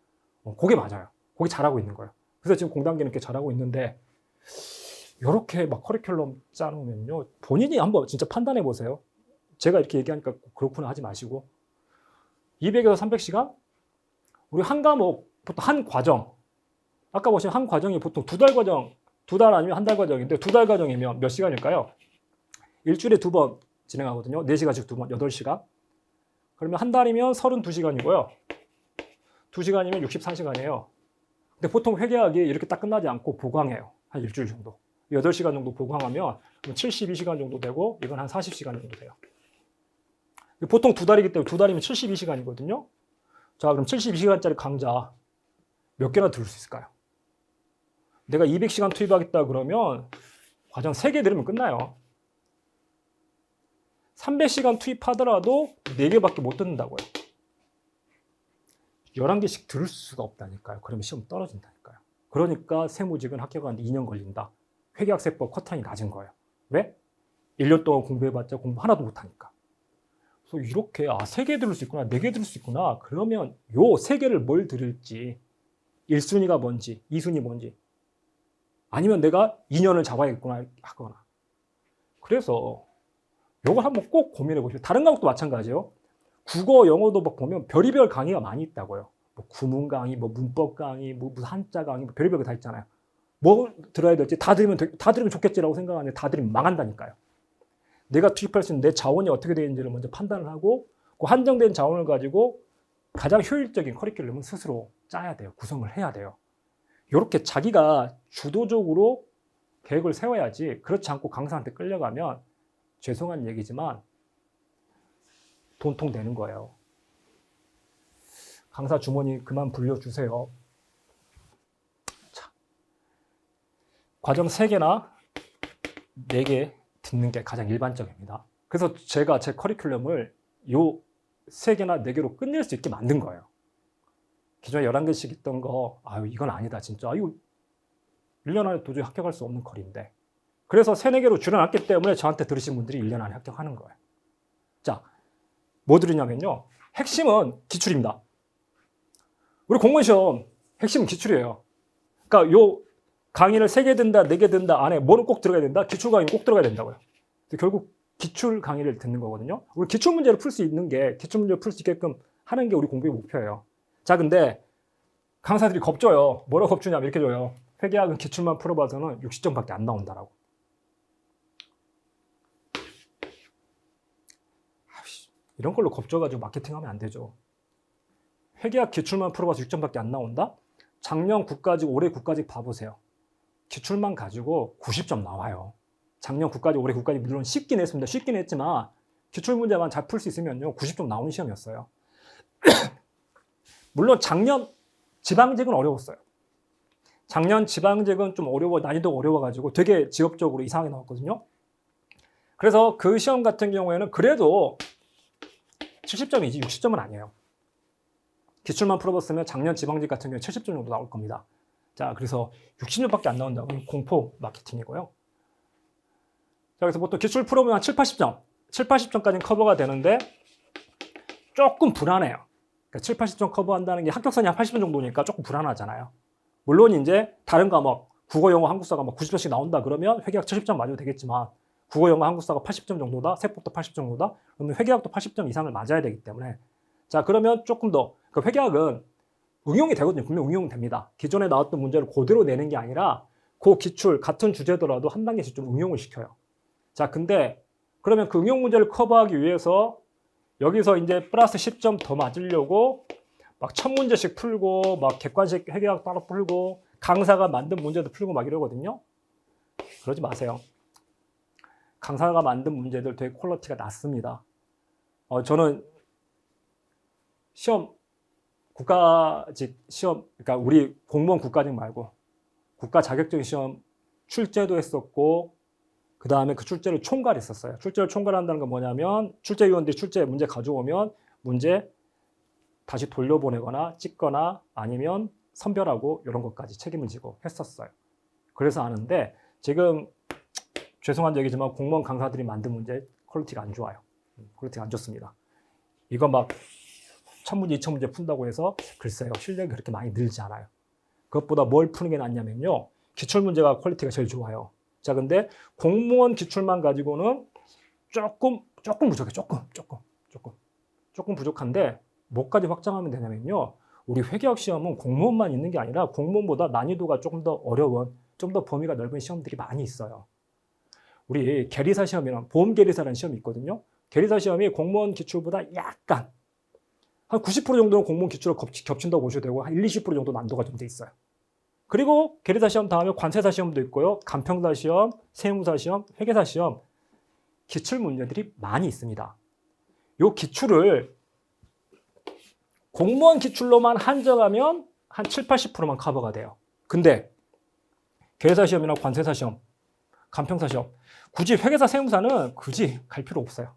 그게 맞아요. 그게 잘하고 있는 거예요. 그래서 지금 공단기는 이렇게 잘하고 있는데 이렇게 막 커리큘럼 짜놓으면요 본인이 한번 진짜 판단해 보세요. 제가 이렇게 얘기하니까 그렇구나 하지 마시고 200에서 300시간 우리 한 과목 보통 한 과정 아까 보시면 한 과정이 보통 2달 과정 2달 아니면 한 달 과정인데 2달 과정이면 몇 시간일까요? 일주일에 2번 진행하거든요. 4시간씩 2번 8시간. 그러면 한 달이면 32시간이고요. 2시간이면 64시간이에요. 근데 보통 회계학이 이렇게 딱 끝나지 않고 보강해요. 한 일주일 정도. 8시간 정도 보강하면 72시간 정도 되고 이건 한 40시간 정도 돼요. 보통 2달이기 때문에 2달이면 72시간이거든요. 자, 그럼 72시간짜리 강좌 몇 개나 들을 수 있을까요? 내가 200시간 투입하겠다 그러면 과정 3개 들으면 끝나요. 300시간 투입하더라도 4개밖에 못 듣는다고요. 11개씩 들을 수가 없다니까요. 그러면 시험 떨어진다니까요. 그러니까 세무직은 합격하는데 2년 걸린다. 회계학세법 컷탄이 낮은 거예요. 왜? 1년 동안 공부해봤자 공부 하나도 못하니까. 그래서 이렇게 3개 들을 수 있구나, 4개 들을 수 있구나. 그러면 요 3개를 뭘 들을지 1순위가 뭔지 2순위 뭔지 아니면 내가 2년을 잡아야겠구나 하거나. 그래서 요걸 한번 꼭 고민해 보시죠. 다른 과목도 마찬가지예요. 국어, 영어도 막 보면 별의별 강의가 많이 있다고요. 뭐 구문 강의, 뭐 문법 강의, 뭐 무슨 한자 강의, 뭐 별의별 거 다 있잖아요. 뭐 들어야 될지 다 들으면 좋겠지라고 생각하는데 다 들으면 망한다니까요. 내가 투입할 수 있는 내 자원이 어떻게 되는지를 먼저 판단을 하고 그 한정된 자원을 가지고 가장 효율적인 커리큘럼을 스스로 짜야 돼요. 구성을 해야 돼요. 이렇게 자기가 주도적으로 계획을 세워야지 그렇지 않고 강사한테 끌려가면 죄송한 얘기지만 돈통 되는 거예요. 강사 주머니 그만 불려주세요. 자, 과정 3개나 4개 듣는 게 가장 일반적입니다. 그래서 제가 제 커리큘럼을 요 3개나 4개로 끝낼 수 있게 만든 거예요. 기존에 11개씩 있던 거, 아유, 이건 아니다, 진짜. 이거 1년 안에 도저히 합격할 수 없는 컬인데. 그래서 3, 4개로 줄여놨기 때문에 저한테 들으신 분들이 1년 안에 합격하는 거예요. 자, 뭐 들으냐면요. 핵심은 기출입니다. 우리 공무원시험 핵심은 기출이에요. 그러니까 요 강의를 3개 든다, 4개 든다 안에 뭐는 꼭 들어가야 된다? 기출 강의는 꼭 들어가야 된다고요. 결국 기출 강의를 듣는 거거든요. 우리 기출 문제를 풀 수 있는 게, 기출 문제를 풀 수 있게끔 하는 게 우리 공부의 목표예요. 자, 근데 강사들이 겁줘요. 뭐라고 겁주냐면 이렇게 줘요. 회계학은 기출만 풀어봐서는 60점밖에 안 나온다라고. 이런 걸로 겁줘가지고 마케팅하면 안 되죠. 회계학 기출만 풀어봐서 6점밖에 안 나온다? 작년 9까지 올해 9까지 봐보세요. 기출만 가지고 90점 나와요. 작년 9까지 올해 9까지 물론 쉽긴 했습니다. 쉽긴 했지만 기출 문제만 잘 풀 수 있으면요 90점 나오는 시험이었어요. 물론 작년 지방직은 어려웠어요. 작년 지방직은 좀 난이도가 어려워가지고 되게 지역적으로 이상하게 나왔거든요. 그래서 그 시험 같은 경우에는 그래도 70점이지 60점은 아니에요. 기출만 풀어봤으면 작년 지방직 같은 경우에 70점 정도 나올 겁니다. 자, 그래서 60점밖에 안 나온다고 공포 마케팅이고요. 자, 그래서 보통 기출 풀어보면 한 7, 80점. 7, 80점까지는 커버가 되는데 조금 불안해요. 그러니까 7, 80점 커버한다는 게 합격선이 한 80점 정도니까 조금 불안하잖아요. 물론 이제 다른 과목, 국어, 영어, 한국사가 막 90점씩 나온다 그러면 회계학 70점 맞아도 되겠지만 국어, 영어, 한국사가 80점 정도다, 세법도 80점 정도다, 그러면 회계학도 80점 이상을 맞아야 되기 때문에 자, 그러면 조금 더, 그 회계학은 응용이 되거든요. 분명 응용됩니다. 기존에 나왔던 문제를 그대로 내는 게 아니라 그 기출 같은 주제더라도 한 단계씩 좀 응용을 시켜요. 자, 근데 그러면 그 응용 문제를 커버하기 위해서 여기서 이제 플러스 10점 더 맞으려고 막 1000문제씩 풀고 막 객관식 회계학 따로 풀고 강사가 만든 문제도 풀고 막 이러거든요. 그러지 마세요. 강사가 만든 문제들 되게 퀄리티가 낮습니다. 저는 시험 국가직 시험, 그러니까 우리 공무원 국가직 말고 국가 자격증 시험 출제도 했었고, 그 다음에 그 출제를 총괄했었어요. 출제를 총괄한다는 건 뭐냐면 출제위원들이 출제 문제 가져오면 문제 다시 돌려보내거나 찍거나 아니면 선별하고 이런 것까지 책임을 지고 했었어요. 그래서 아는데 지금 죄송한 얘기지만 공무원 강사들이 만든 문제 퀄리티가 안 좋아요. 퀄리티가 안 좋습니다. 이거 막 1000문제, 2000문제 푼다고 해서 글쎄요, 실력이 그렇게 많이 늘지 않아요. 그것보다 뭘 푸는 게 낫냐면요, 기출문제가 퀄리티가 제일 좋아요. 자, 근데 공무원 기출만 가지고는 조금 부족해. 조금 부족한데 뭐까지 확장하면 되냐면요, 우리 회계학 시험은 공무원만 있는 게 아니라 공무원보다 난이도가 조금 더 어려운, 좀 더 범위가 넓은 시험들이 많이 있어요. 우리 계리사 시험이랑 보험 계리사라는 시험이 있거든요. 계리사 시험이 공무원 기출보다 약간 한 90% 정도는 공무원 기출을 겹친다고 보셔도 되고 한 1, 20% 정도 난도가 좀 돼 있어요. 그리고 계리사 시험 다음에 관세사 시험도 있고요. 간평사 시험, 세무사 시험, 회계사 시험 기출 문제들이 많이 있습니다. 요 기출을 공무원 기출로만 한정하면 한 7, 80%만 커버가 돼요. 근데 계리사 시험이나 관세사 시험, 간평사 시험, 굳이 회계사 세무사는 굳이 갈 필요 없어요.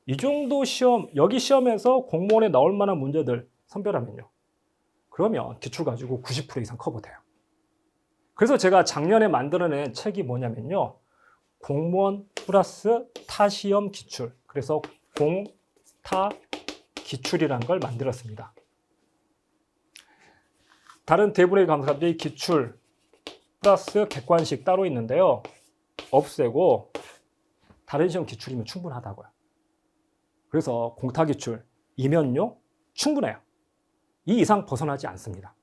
이 정도 시험, 여기 시험에서 공무원에 나올 만한 문제들 선별하면요, 그러면 기출 가지고 90% 이상 커버돼요. 그래서 제가 작년에 만들어낸 책이 뭐냐면요, 공무원 플러스 타시험 기출, 그래서 공타 기출이라는 걸 만들었습니다. 다른 대부분의 강사들이 기출 플러스 객관식 따로 있는데요, 없애고 다른 시험 기출이면 충분하다고요. 그래서 공타 기출, 이면요 충분해요. 이 이상 벗어나지 않습니다.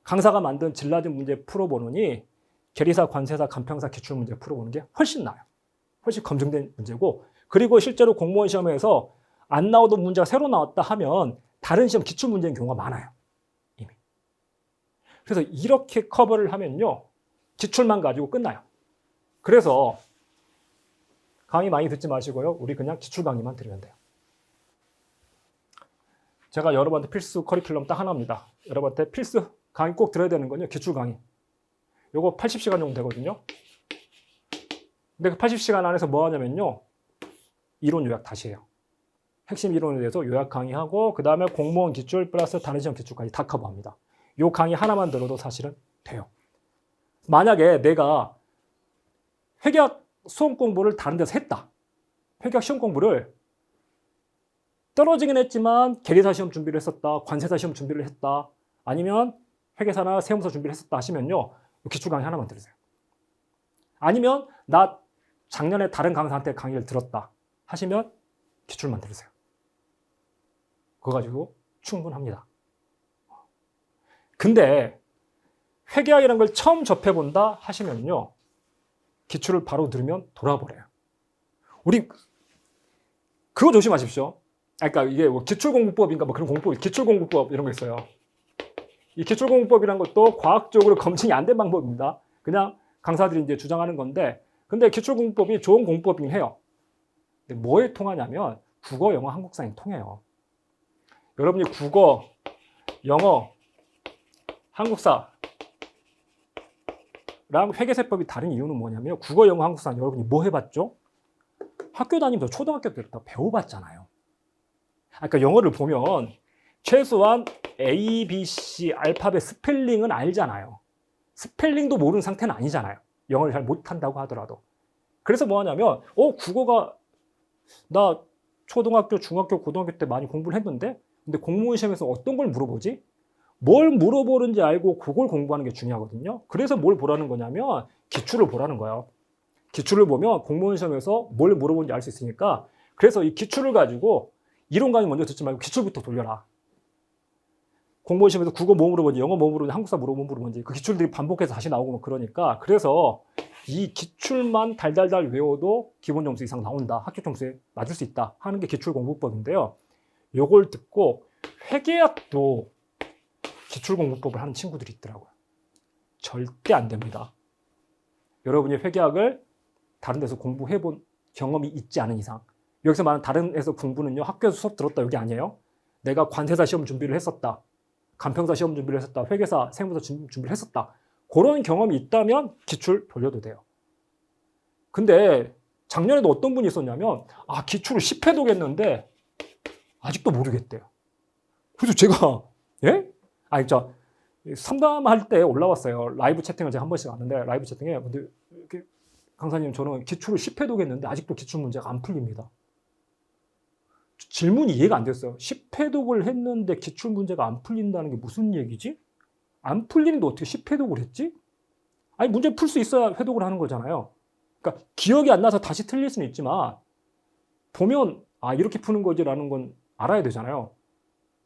강사가 만든 질 낮은 문제 풀어보느니 계리사, 관세사, 간평사 기출 문제 풀어보는 게 훨씬 나아요. 훨씬 검증된 문제고, 그리고 실제로 공무원 시험에서 안 나오던 문제가 새로 나왔다 하면 다른 시험 기출 문제인 경우가 많아요, 이미. 그래서 이렇게 커버를 하면요, 기출만 가지고 끝나요. 그래서 강의 많이 듣지 마시고요, 우리 그냥 기출 강의만 들으면 돼요. 제가 여러분한테 필수 커리큘럼 딱 하나입니다. 여러분한테 필수 강의 꼭 들어야 되는 건요, 기출 강의. 요거 80시간 정도 되거든요. 근데 그 80시간 안에서 뭐 하냐면요, 이론 요약 다시 해요. 핵심 이론에 대해서 요약 강의하고, 그 다음에 공무원 기출 플러스 다른 시험 기출까지 다 커버합니다. 요 강의 하나만 들어도 사실은 돼요. 만약에 내가 회계학 수험 공부를 다른 데서 했다. 회계학 시험 공부를 떨어지긴 했지만 계리사 시험 준비를 했었다, 관세사 시험 준비를 했다, 아니면 회계사나 세무사 준비를 했었다 하시면요, 기출 강의 하나만 들으세요. 아니면 나 작년에 다른 강사한테 강의를 들었다 하시면 기출만 들으세요. 그거 가지고 충분합니다. 근데 회계학이라는 걸 처음 접해본다 하시면요, 기출을 바로 들으면 돌아버려요. 우리 그거 조심하십시오. 그러니까 이게 뭐 기출공부법인가 뭐 그런 공부법, 기출공부법 이런 거 있어요. 이 기출공부법이라는 것도 과학적으로 검증이 안 된 방법입니다. 그냥 강사들이 이제 주장하는 건데, 근데 기출공부법이 좋은 공부법이긴 해요. 근데 뭐에 통하냐면 국어, 영어, 한국사에 통해요. 여러분이 국어, 영어, 한국사 랑 회계세법이 다른 이유는 뭐냐면, 국어, 영어, 한국사 여러분이 뭐 해봤죠? 학교 다니면서 초등학교 때부터 배워봤잖아요. 그러니까 영어를 보면 최소한 A, B, C 알파벳 스펠링은 알잖아요. 스펠링도 모르는 상태는 아니잖아요, 영어를 잘 못한다고 하더라도. 그래서 뭐 하냐면 국어가 나 초등학교, 중학교, 고등학교 때 많이 공부를 했는데, 근데 공무원 시험에서 어떤 걸 물어보지? 뭘 물어보는지 알고 그걸 공부하는 게 중요하거든요. 그래서 뭘 보라는 거냐면 기출을 보라는 거예요. 기출을 보면 공무원 시험에서 뭘 물어보는지 알 수 있으니까, 그래서 이 기출을 가지고 이론 강의 먼저 듣지 말고 기출부터 돌려라. 공무원 시험에서 국어 뭐 물어보는지, 영어 뭐 물어보는지, 한국사 뭐 물어보는지 그 기출들이 반복해서 다시 나오고 뭐 그러니까 그래서 이 기출만 달달달 외워도 기본 점수 이상 나온다. 학교 점수에 맞을 수 있다 하는 게 기출공부법인데요. 요걸 듣고 회계학도 기출공부법을 하는 친구들이 있더라고요. 절대 안 됩니다. 여러분이 회계학을 다른 데서 공부해 본 경험이 있지 않은 이상, 여기서 말하는 다른 데서 공부는요, 학교에서 수업 들었다 여기 아니에요. 내가 관세사 시험 준비를 했었다, 간평사 시험 준비를 했었다, 회계사, 세무사 준비를 했었다, 그런 경험이 있다면 기출 돌려도 돼요. 근데 작년에도 어떤 분이 있었냐면 기출을 10회독 했는데 아직도 모르겠대요. 그래서 제가 진짜 상담할 때 올라왔어요. 라이브 채팅을 제가 한 번씩 하는데 라이브 채팅에 근데 이렇게 강사님 저는 기출을 10회독 했는데 아직도 기출 문제가 안 풀립니다. 질문이 이해가 안 됐어요. 10회독을 했는데 기출 문제가 안 풀린다는 게 무슨 얘기지? 안 풀리는데 어떻게 10회독을 했지? 아니 문제 풀 수 있어야 회독을 하는 거잖아요. 그러니까 기억이 안 나서 다시 틀릴 수는 있지만 보면 이렇게 푸는 거지라는 건 알아야 되잖아요.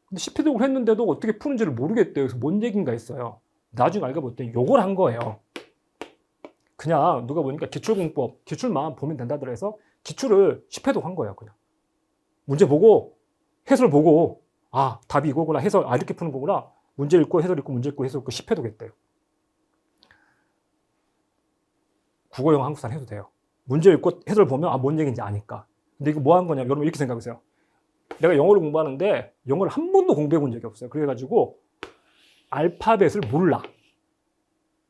근데 10회독을 했는데도 어떻게 푸는지를 모르겠대요. 그래서 뭔 얘기인가 했어요. 나중에 알고 봤더니 요걸 한 거예요. 그냥 누가 보니까 기출공법, 기출만 보면 된다더라 해서 기출을 10회독 한 거예요. 그냥 문제 보고 해설 보고 답이 이거구나, 해설 이렇게 푸는 거구나, 문제 읽고 해설 읽고 문제 읽고 해설 읽고 10회독 했대요. 국어, 영어, 한국사는 해도 돼요. 문제 읽고 해설 보면 뭔 얘기인지 아니까. 근데 이거 뭐 한 거냐, 여러분 이렇게 생각하세요. 내가 영어를 공부하는데 영어를 한 번도 공부해 본 적이 없어요. 그래가지고 알파벳을 몰라.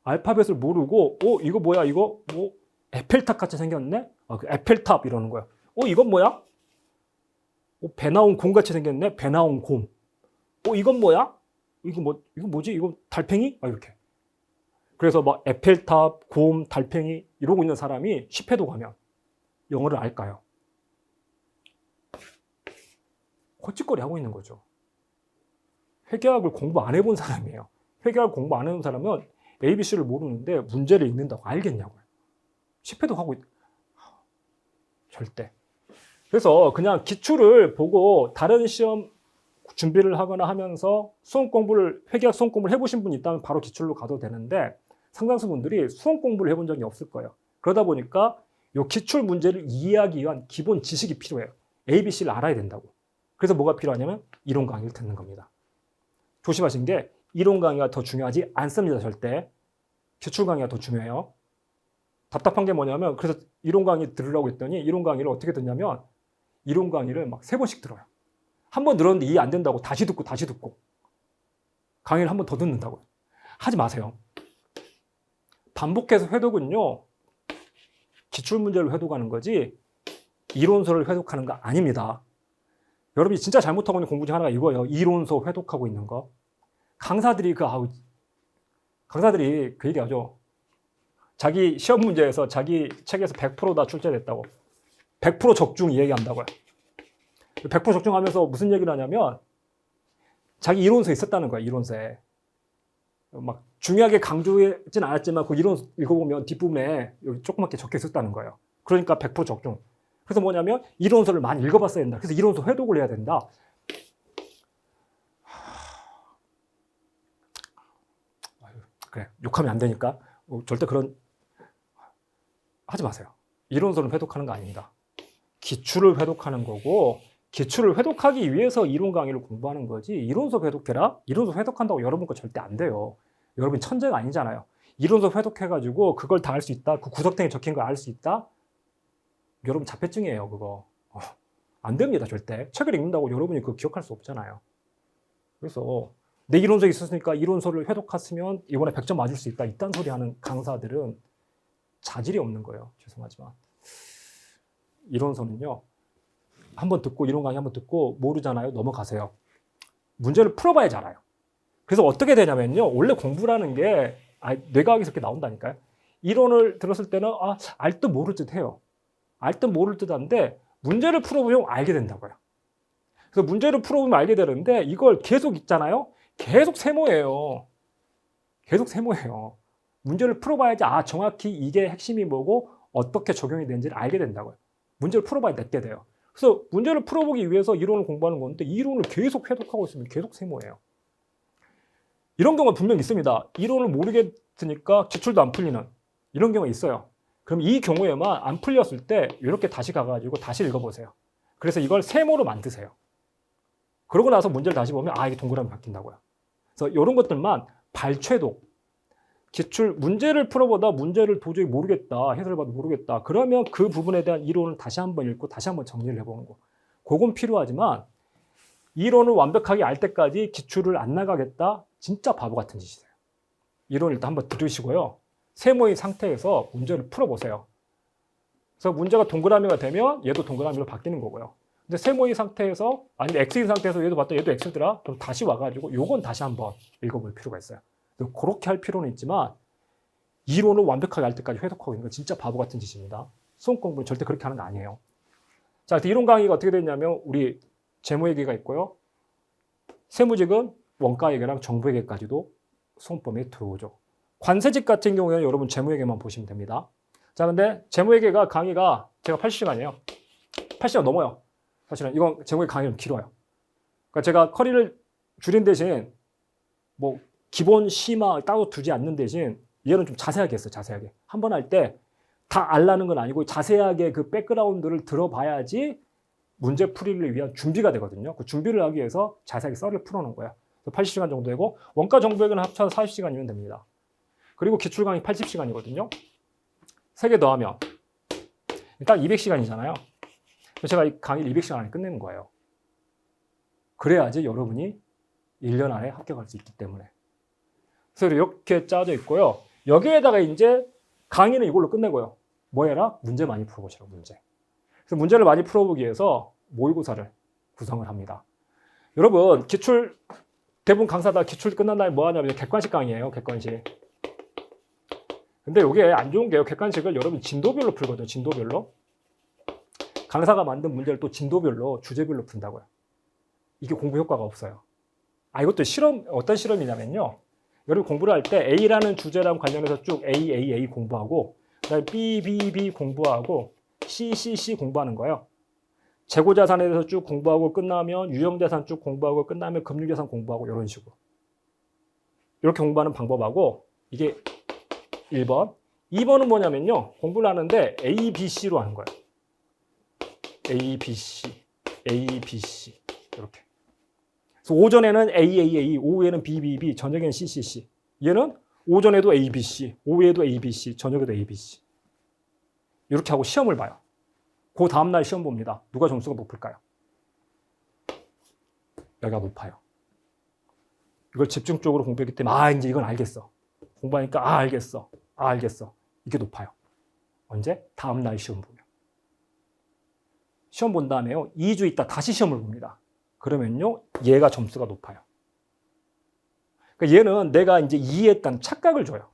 알파벳을 모르고 이거 뭐야, 이거 뭐 에펠탑 같이 생겼네? 그 에펠탑 이러는 거야. 이건 뭐야? 배 나온 곰 같이 생겼네? 배 나온 곰. 이건 뭐야? 이거 뭐지? 이거 달팽이? 이렇게. 그래서 막 에펠탑, 곰, 달팽이 이러고 있는 사람이 10회독 하면 영어를 알까요? 헛짓거리 하고 있는 거죠. 회계학을 공부 안 해본 사람이에요. 회계학을 공부 안 해본 사람은 ABC를 모르는데 문제를 읽는다고 알겠냐고요. 10회독 하고 절대. 그래서 그냥 기출을 보고 다른 시험 준비를 하거나 하면서 수험 공부를, 회계학 수험 공부를 해보신 분이 있다면 바로 기출로 가도 되는데 상당수 분들이 수험 공부를 해본 적이 없을 거예요. 그러다 보니까 이 기출 문제를 이해하기 위한 기본 지식이 필요해요. ABC를 알아야 된다고. 그래서 뭐가 필요하냐면 이론 강의를 듣는 겁니다. 조심하신 게 이론 강의가 더 중요하지 않습니다. 절대. 기출 강의가 더 중요해요. 답답한 게 뭐냐면 그래서 이론 강의 들으라고 했더니 이론 강의를 어떻게 듣냐면 이론 강의를 막 3번씩 들어요. 한 번 들었는데 이해 안 된다고 다시 듣고 강의를 한 번 더 듣는다고요. 하지 마세요. 반복해서 회독은요, 기출문제를 회독하는 거지 이론서를 회독하는 거 아닙니다. 여러분이 진짜 잘못하고 있는 공부 중 하나가 이거예요. 이론서 회독하고 있는 거. 강사들이 그 얘기하죠. 자기 시험 문제에서 자기 책에서 100% 다 출제됐다고. 100% 적중 이 얘기한다고요. 100% 적중하면서 무슨 얘기를 하냐면 자기 이론서에 있었다는 거야. 이론서에. 막 중요하게 강조하진 않았지만 그 이론 읽어보면 뒷부분에 여기 조그맣게 적혀 있었다는 거예요. 그러니까 100% 적중. 그래서 뭐냐면 이론서를 많이 읽어봤어야 된다. 그래서 이론서 회독을 해야 된다. 그래, 욕하면 안 되니까 절대 그런 하지 마세요. 이론서를 회독하는 거 아닙니다. 기출을 회독하는 거고, 기출을 회독하기 위해서 이론 강의를 공부하는 거지 이론서 회독해라? 이론서 회독한다고 여러분 거 절대 안 돼요. 여러분 천재가 아니잖아요. 이론서 회독해가지고 그걸 다 알 수 있다? 그 구석탱이 적힌 걸 알 수 있다? 여러분 자폐증이에요, 그거. 안 됩니다, 절대. 책을 읽는다고 여러분이 그거 기억할 수 없잖아요. 그래서 내 이론서에 있었으니까 이론서를 회독했으면 이번에 100점 맞을 수 있다. 이딴 소리 하는 강사들은 자질이 없는 거예요. 죄송하지만. 이론서는요, 한번 듣고 이론 강의 한번 듣고 모르잖아요. 넘어가세요. 문제를 풀어봐야지 알아요. 그래서 어떻게 되냐면요, 원래 공부라는 게 뇌과학에서 이렇게 나온다니까요. 이론을 들었을 때는 알 듯 모를 듯 해요. 알 듯 모를 듯 한데 문제를 풀어보면 알게 된다고요. 그래서 문제를 풀어보면 알게 되는데 이걸 계속 있잖아요. 계속 세모예요. 계속 세모예요. 문제를 풀어봐야지 정확히 이게 핵심이 뭐고 어떻게 적용이 되는지를 알게 된다고요. 문제를 풀어봐야 냈게 돼요. 그래서 문제를 풀어보기 위해서 이론을 공부하는 건데 이론을 계속 회독하고 있으면 계속 세모예요. 이런 경우가 분명히 있습니다. 이론을 모르겠으니까 기출도 안 풀리는 이런 경우가 있어요. 그럼 이 경우에만 안 풀렸을 때 이렇게 다시 가가지고 다시 읽어보세요. 그래서 이걸 세모로 만드세요. 그러고 나서 문제를 다시 보면 이게 동그라미 바뀐다고요. 그래서 이런 것들만 발췌도 기출 문제를 풀어보다 문제를 도저히 모르겠다, 해설을 봐도 모르겠다. 그러면 그 부분에 대한 이론을 다시 한번 읽고 다시 한번 정리를 해보는 거. 그건 필요하지만 이론을 완벽하게 알 때까지 기출을 안 나가겠다? 진짜 바보 같은 짓이세요. 이론을 일단 한번 들으시고요. 세모의 상태에서 문제를 풀어보세요. 그래서 문제가 동그라미가 되면 얘도 동그라미로 바뀌는 거고요. 근데 세모의 상태에서 아니면 X인 상태에서 얘도 봤다 얘도 X더라? 그럼 다시 와가지고 요건 다시 한번 읽어볼 필요가 있어요. 그렇게 할 필요는 있지만 이론을 완벽하게 알 때까지 회독하고 있는 건 진짜 바보 같은 짓입니다. 수험 공부는 절대 그렇게 하는 거 아니에요. 자, 이론 강의가 어떻게 되냐면 우리 재무회계가 있고요. 세무직은 원가회계랑 정부회계까지도 수험범위에 들어오죠. 관세직 같은 경우에는 여러분 재무회계만 보시면 됩니다. 자, 근데 재무회계가 강의가 제가 80시간이에요. 80시간 넘어요. 사실은 이건 재무회계 강의가 좀 길어요. 그러니까 제가 커리를 줄인 대신 뭐 기본 심화 따로 두지 않는 대신 얘는 좀 자세하게 했어요. 자세하게. 한 번 할 때 다 알라는 건 아니고 자세하게 그 백그라운드를 들어봐야지 문제 풀이를 위한 준비가 되거든요. 그 준비를 하기 위해서 자세하게 썰을 풀어놓은 거예요. 80시간 정도 되고 원가 정부회계는 합쳐서 40시간이면 됩니다. 그리고 기출 강의 80시간이거든요. 3개 더하면 딱 200시간이잖아요. 제가 이 강의를 200시간 안에 끝내는 거예요. 그래야지 여러분이 1년 안에 합격할 수 있기 때문에. 그래서 이렇게 짜져 있고요. 여기에다가 이제 강의는 이걸로 끝내고요. 뭐 해라? 문제 많이 풀어보시라고, 문제. 그래서 문제를 많이 풀어보기 위해서 모의고사를 구성을 합니다. 여러분, 기출, 대부분 강사다 기출 끝난 다음에 뭐 하냐면 객관식 강의예요, 객관식. 근데 이게 안 좋은 게요. 객관식을 여러분 진도별로 풀거든요, 진도별로. 강사가 만든 문제를 또 진도별로, 주제별로 푼다고요. 이게 공부 효과가 없어요. 이것도 실험, 어떤 실험이냐면요. 여러분 공부를 할 때 A라는 주제랑 관련해서 쭉 A 공부하고, 그다음에 B 공부하고, C 공부하는 거예요. 재고자산에 대해서 쭉 공부하고 끝나면 유형자산 쭉 공부하고 끝나면 금융자산 공부하고 이런 식으로. 이렇게 공부하는 방법하고 이게 1번. 2번은 뭐냐면요. 공부를 하는데 A, B, C로 하는 거예요. A, B, C 이렇게. 그래서 오전에는 A, 오후에는 B, 저녁에는 C. 얘는 오전에도 A, B, C, 오후에도 A, B, C, 저녁에도 A, B, C. 이렇게 하고 시험을 봐요. 그 다음날 시험 봅니다. 누가 점수가 높을까요? 여기가 높아요. 이걸 집중적으로 공부했기 때문에 이제 이건 알겠어. 공부하니까 알겠어. 이게 높아요. 언제? 다음날 시험 보면. 시험 본 다음에요. 2주 있다 다시 시험을 봅니다. 그러면요. 얘가 점수가 높아요. 그러니까 얘는 내가 이제 이해했다는 착각을 줘요.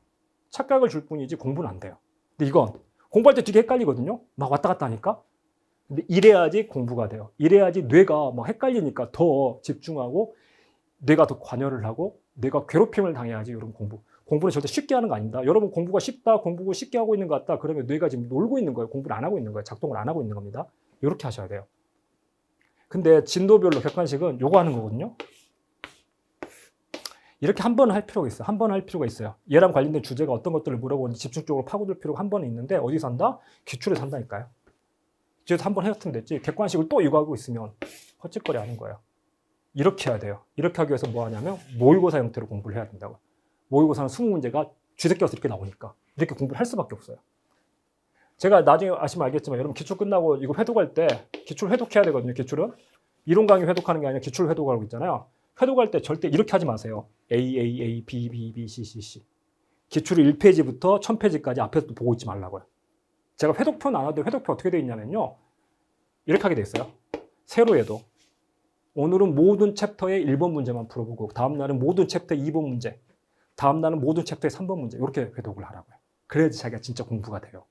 착각을 줄 뿐이지 공부는 안 돼요. 근데 이건 공부할 때 되게 헷갈리거든요. 막 왔다 갔다 하니까. 근데 이래야지 공부가 돼요. 이래야지 뇌가 막 헷갈리니까 더 집중하고 뇌가 더 관여를 하고 뇌가 괴롭힘을 당해야지 여러분 공부는 절대 쉽게 하는 거 아닙니다. 여러분 공부가 쉽다, 공부가 쉽게 하고 있는 것 같다. 그러면 뇌가 지금 놀고 있는 거예요. 공부를 안 하고 있는 거예요. 작동을 안 하고 있는 겁니다. 이렇게 하셔야 돼요. 근데 진도별로 객관식은 요거 하는 거거든요. 이렇게 한 번 할 필요가 있어요. 한 번 할 필요가 있어요. 얘랑 관련된 주제가 어떤 것들을 물어보는지 집중적으로 파고들 필요가 한 번은 있는데 어디서 한다? 기출에서 한다니까요. 기출에서 한 번 해왔으면 됐지. 객관식을 또 이거 하고 있으면 헛짓거리 하는 거예요. 이렇게 해야 돼요. 이렇게 하기 위해서 뭐 하냐면 모의고사 형태로 공부를 해야 된다고. 모의고사는 20문제가 쥐새끼어서 이렇게 나오니까 이렇게 공부를 할 수밖에 없어요. 제가 나중에 아시면 알겠지만 여러분 기출 끝나고 이거 회독할 때 기출 회독해야 되거든요. 기출은 이론 강의 회독하는 게 아니라 기출 회독하고 있잖아요. 회독할 때 절대 이렇게 하지 마세요. A, B, C. 기출을 1페이지부터 1000페이지까지 앞에서 보고 있지 말라고요. 제가 회독표 나눠도 회독표 어떻게 되어 있냐면요. 이렇게 하게 돼 있어요. 세로에도 오늘은 모든 챕터의 1번 문제만 풀어보고 다음 날은 모든 챕터의 2번 문제, 다음 날은 모든 챕터의 3번 문제 이렇게 회독을 하라고요. 그래야지 자기가 진짜 공부가 돼요.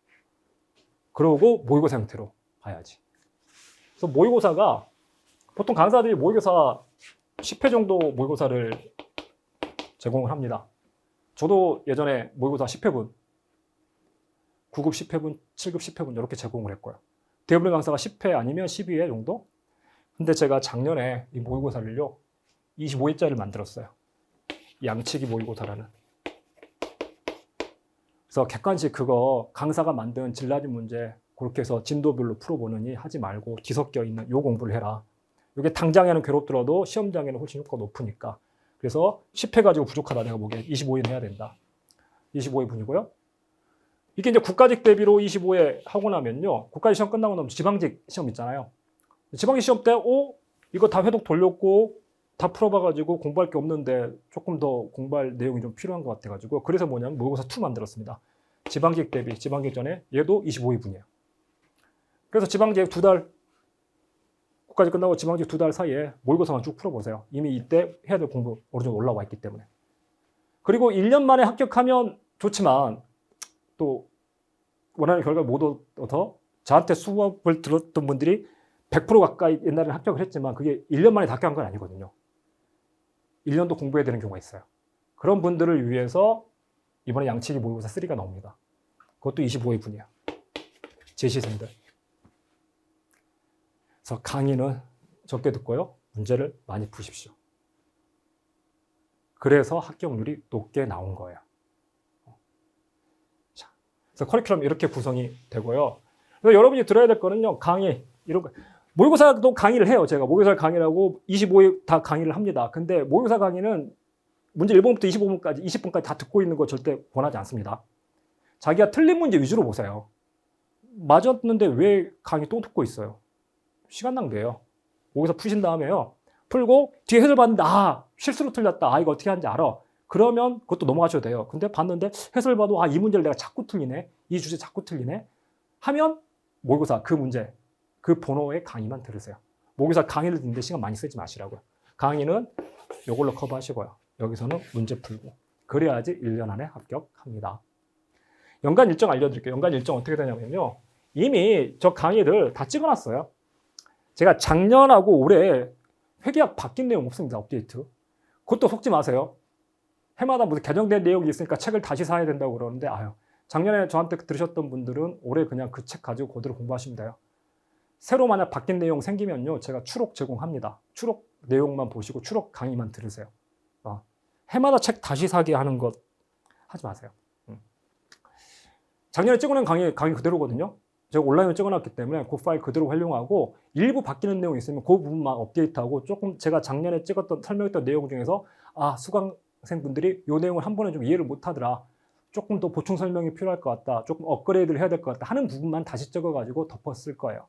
그러고 모의고사 형태로 가야지. 그래서 모의고사가 보통 강사들이 모의고사 10회 정도 모의고사를 제공을 합니다. 저도 예전에 모의고사 10회분, 9급 10회분, 7급 10회분 이렇게 제공을 했고요. 대부분 강사가 10회 아니면 12회 정도? 근데 제가 작년에 이 모의고사를요, 25회짜리를 만들었어요. 양치기 모의고사라는. 그래서 객관식 그거 강사가 만든 질라진 문제 그렇게 해서 진도별로 풀어보느니 하지 말고 뒤섞여 있는 요 공부를 해라. 이게 당장에는 괴롭더라도 시험장에는 훨씬 효과가 높으니까. 그래서 10회 가지고 부족하다. 내가 보기에 25회는 해야 된다. 25회 분이고요. 이게 이제 국가직 대비로 25회 하고 나면요. 국가직 시험 끝나고 나면 지방직 시험 있잖아요. 지방직 시험 때 이거 다 회독 돌렸고 다 풀어봐가지고 공부할 게 없는데 조금 더 공부할 내용이 좀 필요한 것 같아가지고 그래서 뭐냐면 모의고사 2 만들었습니다. 지방직 대비, 지방직 전에 얘도 25회분이에요. 그래서 지방직 2달, 국가직 끝나고 지방직 2달 사이에 모의고사만 쭉 풀어보세요. 이미 이때 해야 될 공부 어느 정도 올라와 있기 때문에. 그리고 1년 만에 합격하면 좋지만 또 원하는 결과를 못 얻어서 저한테 수업을 들었던 분들이 100% 가까이 옛날에는 합격을 했지만 그게 1년 만에 다 합격한 건 아니거든요. 1년도 공부해야 되는 경우가 있어요. 그런 분들을 위해서 이번에 양치기 모의고사 3가 나옵니다. 그것도 25회 분이에요. 제시생들. 그래서 강의는 적게 듣고요. 문제를 많이 푸십시오. 그래서 합격률이 높게 나온 거예요. 자, 그래서 커리큘럼 이렇게 구성이 되고요. 그래서 여러분이 들어야 될 거는요. 강의, 이런 거. 모의고사도 강의를 해요. 제가 모의고사 강의라고 25회 다 강의를 합니다. 근데 모의고사 강의는 문제 1번부터 25번까지, 20번까지 다 듣고 있는 거 절대 권하지 않습니다. 자기가 틀린 문제 위주로 보세요. 맞았는데 왜 강의 또 듣고 있어요? 시간 낭비예요. 모의고사 푸신 다음에요. 풀고 뒤에 해설 봤는데 실수로 틀렸다. 이거 어떻게 하는지 알아. 그러면 그것도 넘어가셔도 돼요. 근데 봤는데 해설 봐도 이 문제를 내가 자꾸 틀리네. 이 주제 자꾸 틀리네. 하면 모의고사 그 문제, 그 번호의 강의만 들으세요. 모의고사 강의를 듣는데 시간 많이 쓰지 마시라고요. 강의는 이걸로 커버하시고요. 여기서는 문제 풀고. 그래야지 1년 안에 합격합니다. 연간 일정 알려드릴게요. 연간 일정 어떻게 되냐면요. 이미 저 강의들 다 찍어놨어요. 제가 작년하고 올해 회계학 바뀐 내용 없습니다. 업데이트. 그것도 속지 마세요. 해마다 무슨 개정된 내용이 있으니까 책을 다시 사야 된다고 그러는데 작년에 저한테 들으셨던 분들은 올해 그냥 그 책 가지고 그대로 공부하시면 돼요. 새로 만약 바뀐 내용 생기면요. 제가 추록 제공합니다. 추록 내용만 보시고 추록 강의만 들으세요. 해마다 책 다시 사게 하는 것 하지 마세요. 작년에 찍어낸 강의 그대로거든요. 제가 온라인으로 찍어놨기 때문에 그 파일 그대로 활용하고 일부 바뀌는 내용이 있으면 그 부분만 업데이트하고 조금 제가 작년에 찍었던 설명했던 내용 중에서 수강생분들이 이 내용을 한 번에 좀 이해를 못하더라. 조금 더 보충 설명이 필요할 것 같다. 조금 업그레이드를 해야 될 것 같다 하는 부분만 다시 찍어가지고 덮었을 거예요.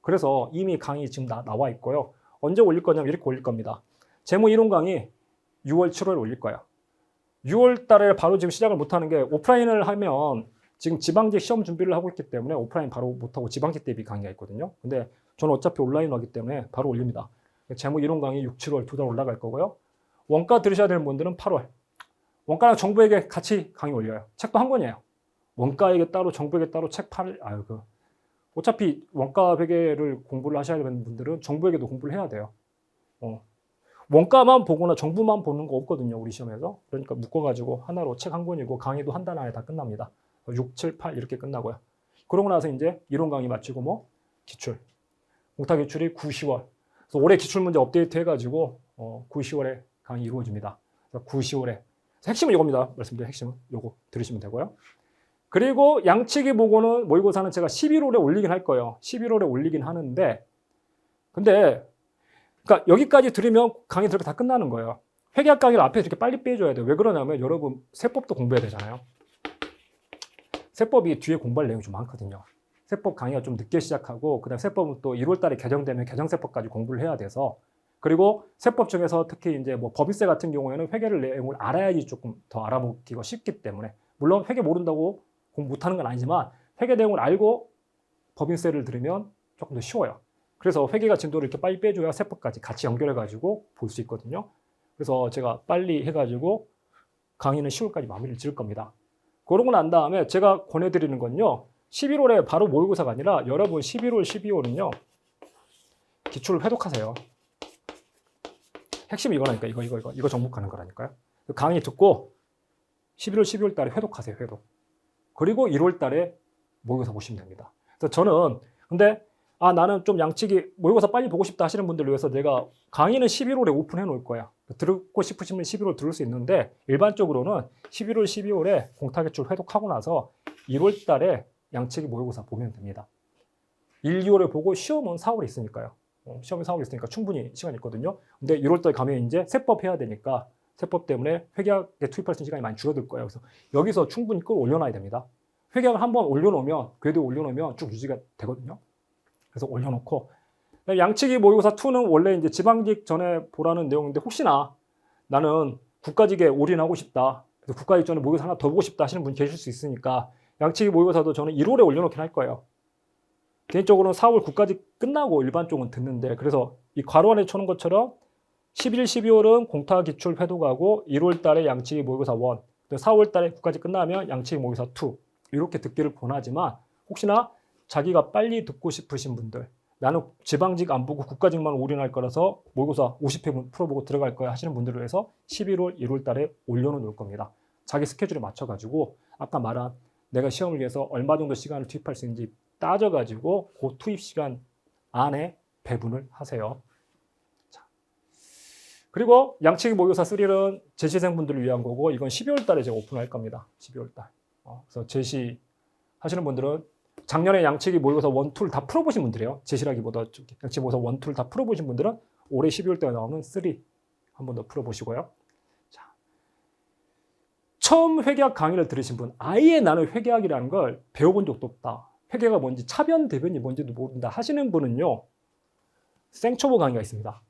그래서 이미 강의 지금 나와 있고요. 언제 올릴 거냐면 이렇게 올릴 겁니다. 재무 이론 강의 6월, 7월에 올릴 거예요. 6월 달에 바로 지금 시작을 못하는 게 오프라인을 하면 지금 지방직 시험 준비를 하고 있기 때문에 오프라인 바로 못하고 지방직 대비 강의가 있거든요. 근데 저는 어차피 온라인으로 하기 때문에 바로 올립니다. 재무 이론 강의 6, 7월 2달 올라갈 거고요. 원가 들으셔야 되는 분들은 8월. 원가랑 정부에게 같이 강의 올려요. 책도 한 권이에요. 원가에게 따로 정부에게 따로 책 어차피 원가 회계를 공부를 하셔야 되는 분들은 정부에게도 공부를 해야 돼요. 원가만 보거나 정부만 보는 거 없거든요. 우리 시험에서. 그러니까 묶어가지고 하나로 책 한 권이고 강의도 한 달 안에 다 끝납니다. 6, 7, 8 이렇게 끝나고요. 그러고 나서 이제 이론 강의 마치고 기출. 공타 기출이 9, 10월. 그래서 올해 기출 문제 업데이트 해가지고 9, 10월에 강의 이루어집니다. 그래서 9, 10월에. 핵심은 이겁니다. 말씀드린 핵심은 요거 들으시면 되고요. 그리고 양치기 보고는 모의고사는 제가 11월에 올리긴 할 거예요. 11월에 올리긴 하는데 근데 그러니까 여기까지 들으면 강의 들으면 다 끝나는 거예요. 회계학 강의를 앞에 이렇게 빨리 빼줘야 돼요. 왜 그러냐면 여러분 세법도 공부해야 되잖아요. 세법이 뒤에 공부할 내용이 좀 많거든요. 세법 강의가 좀 늦게 시작하고 그다음 세법은 또 1월 달에 개정되면 개정세법까지 공부를 해야 돼서 그리고 세법 중에서 특히 이제 법인세 같은 경우에는 회계를 내용을 알아야지 조금 더 알아보기가 쉽기 때문에 물론 회계 모른다고 공부 못하는 건 아니지만 회계 내용을 알고 법인세를 들으면 조금 더 쉬워요. 그래서 회계가 진도를 이렇게 빨리 빼줘야 세법까지 같이 연결해가지고 볼 수 있거든요. 그래서 제가 빨리 해가지고 강의는 10월까지 마무리를 지을 겁니다. 그러고 난 다음에 제가 권해드리는 건요. 11월에 바로 모의고사가 아니라 여러분 11월, 12월은요. 기출을 회독하세요. 핵심이 이거라니까. 이거 정복하는 거라니까요. 강의 듣고 11월, 12월 달에 회독하세요. 회독. 그리고 1월 달에 모의고사 보시면 됩니다. 그래서 저는 근데 나는 좀 양치기 모의고사 빨리 보고 싶다 하시는 분들을 위해서 내가 강의는 11월에 오픈해 놓을 거야. 듣고 싶으시면 11월 들을 수 있는데 일반적으로는 11월, 12월에 공탁기출 회독하고 나서 1월 달에 양측이 모의고사 보면 됩니다. 1, 2월에 보고 시험은 4월에 있으니까요. 시험이 4월에 있으니까 충분히 시간이 있거든요. 근데 1월 달 가면 이제 세법 해야 되니까 세법 때문에 회계학에 투입할 수 있는 시간이 많이 줄어들 거예요. 그래서 여기서 충분히 끌어올려놔야 됩니다. 회계학을 한번 올려놓으면 궤도 올려놓으면 쭉 유지가 되거든요. 그래서 올려놓고 양측이 모의고사 2는 원래 이제 지방직 전에 보라는 내용인데 혹시나 나는 국가직에 올인하고 싶다. 그래서 국가직 전에 모의고사 하나 더 보고 싶다 하시는 분 계실 수 있으니까 양측이 모의고사도 저는 1월에 올려놓긴 할 거예요. 개인적으로는 4월 국가직 끝나고 일반 쪽은 듣는데 그래서 이 괄호 안에 쳐놓은 것처럼 11, 12월은 공탁기출 회독하고 1월 달에 양측이 모의고사 1, 4월 달에 국가직 끝나면 양측이 모의고사 2 이렇게 듣기를 권하지만 혹시나 자기가 빨리 듣고 싶으신 분들 나는 지방직 안 보고 국가직만 올인할 거라서 모의고사 50회 풀어보고 들어갈 거야 하시는 분들을 위해서 11월, 1월 달에 올려놓을 겁니다. 자기 스케줄에 맞춰가지고 아까 말한 내가 시험을 위해서 얼마 정도 시간을 투입할 수 있는지 따져가지고 그 투입 시간 안에 배분을 하세요. 자. 그리고 양측이 모의고사 3는 재시생분들을 위한 거고 이건 12월 달에 제가 오픈할 겁니다. 12월 달. 그래서 재시 하시는 분들은 작년에 양측이 모의고사 1, 2를 다 풀어보신 분들이에요. 재시라기보다 양측 모의고사 1, 2를 다 풀어보신 분들은 올해 12월 달에 나오는 3 한 번 더 풀어보시고요. 자, 처음 회계학 강의를 들으신 분, 아예 나는 회계학이라는 걸 배워본 적도 없다. 회계가 뭔지 차변 대변이 뭔지도 모른다 하시는 분은요. 생초보 강의가 있습니다.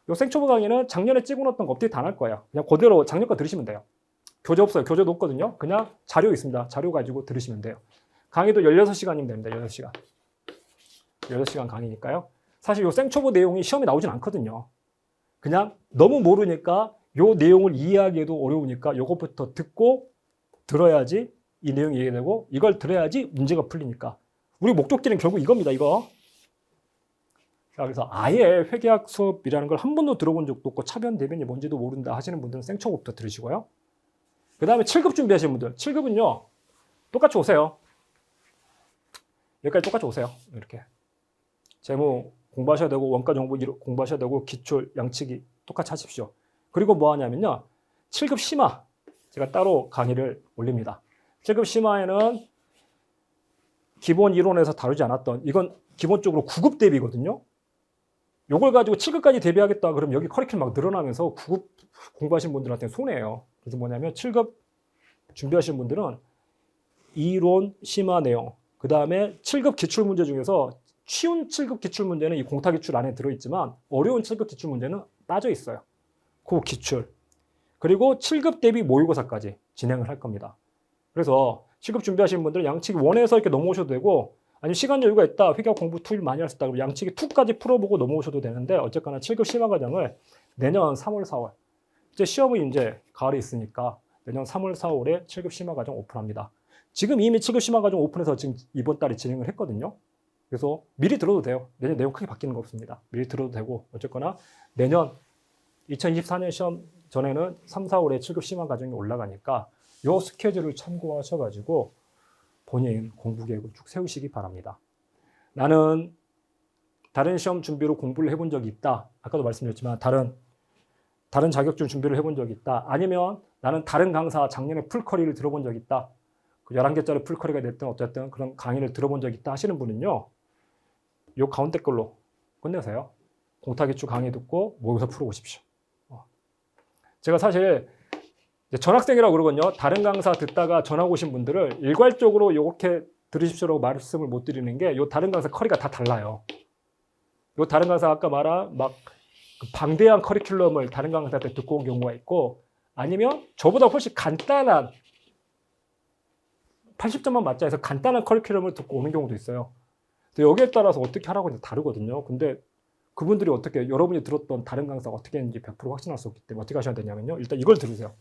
이 생초보 강의는 작년에 찍어놓았던 거 업데이트 안 할 거예요. 그냥 그대로 작년 거 들으시면 돼요. 교재 없어요. 교재도 없거든요. 그냥 자료 있습니다. 자료 가지고 들으시면 돼요. 강의도 16시간이면 됩니다. 16시간. 16시간 강의니까요. 사실 이 생초보 내용이 시험에 나오진 않거든요. 그냥 너무 모르니까 이 내용을 이해하기에도 어려우니까 이것부터 듣고 들어야지 이 내용이 이해되고 이걸 들어야지 문제가 풀리니까. 우리 목적지는 결국 이겁니다. 이거. 자, 그래서 아예 회계학 수업이라는 걸 한 번도 들어본 적도 없고 차변 대변이 뭔지도 모른다 하시는 분들은 생초보부터 들으시고요. 그 다음에 7급 준비하시는 분들. 7급은요. 똑같이 오세요. 여기까지 똑같이 오세요. 이렇게. 재무 공부하셔야 되고 원가 정보 공부하셔야 되고 기출 양측이 똑같이 하십시오. 그리고 뭐 하냐면요. 7급 심화. 제가 따로 강의를 올립니다. 7급 심화에는 기본 이론에서 다루지 않았던 이건 기본적으로 9급 대비거든요. 요걸 가지고 7급까지 대비하겠다 그러면 여기 커리큘럼 막 늘어나면서 9급 공부하신 분들한테는 손해예요. 그래서 뭐냐면 7급 준비하시는 분들은 이론 심화 내용 그 다음에 7급 기출문제 중에서 쉬운 7급 기출문제는 이 공탁기출 안에 들어있지만 어려운 7급 기출문제는 빠져 있어요. 그 기출. 그리고 7급 대비 모의고사까지 진행을 할 겁니다. 그래서 7급 준비하시는 분들은 양측이 1에서 이렇게 넘어오셔도 되고 아니면 시간 여유가 있다. 회계학 공부 투입 많이 할 수 있다. 그럼 양측이 2까지 풀어보고 넘어오셔도 되는데 어쨌거나 7급 심화 과정을 내년 3월, 4월 이제 시험이 이제 가을에 있으니까 내년 3월, 4월에 7급 심화 과정 오픈합니다. 지금 이미 7급 심화 과정 오픈해서 지금 이번 달에 진행을 했거든요. 그래서 미리 들어도 돼요. 내년 내용 크게 바뀌는 거 없습니다. 미리 들어도 되고 어쨌거나 내년 2024년 시험 전에는 3, 4월에 7급 심화 과정이 올라가니까 요 스케줄을 참고하셔가지고 본인 공부 계획을 쭉 세우시기 바랍니다. 나는 다른 시험 준비로 공부를 해본 적이 있다. 아까도 말씀드렸지만 다른 자격증 준비를 해본 적이 있다. 아니면 나는 다른 강사 작년에 풀커리를 들어본 적이 있다. 그 11개짜리 풀커리가 됐든 어쨌든 그런 강의를 들어본 적이 있다 하시는 분은요. 요 가운데 걸로 끝내세요. 공탁기출 강의 듣고 모의고사 풀어오십시오. 제가 사실 전학생이라고 그러거든요. 다른 강사 듣다가 전학 오신 분들을 일괄적으로 이렇게 들으십시오라고 말씀을 못 드리는 게 요 다른 강사 커리가 다 달라요. 요 다른 강사 아까 말한 막 방대한 커리큘럼을 다른 강사한테 듣고 온 경우가 있고 아니면 저보다 훨씬 간단한 80점만 맞자 해서 간단한 커리큘럼을 듣고 오는 경우도 있어요. 근데 여기에 따라서 어떻게 하라고 다르거든요. 근데 그분들이 어떻게 여러분이 들었던 다른 강사가 어떻게 했는지 100% 확신할 수 없기 때문에 어떻게 하셔야 되냐면요. 일단 이걸 들으세요.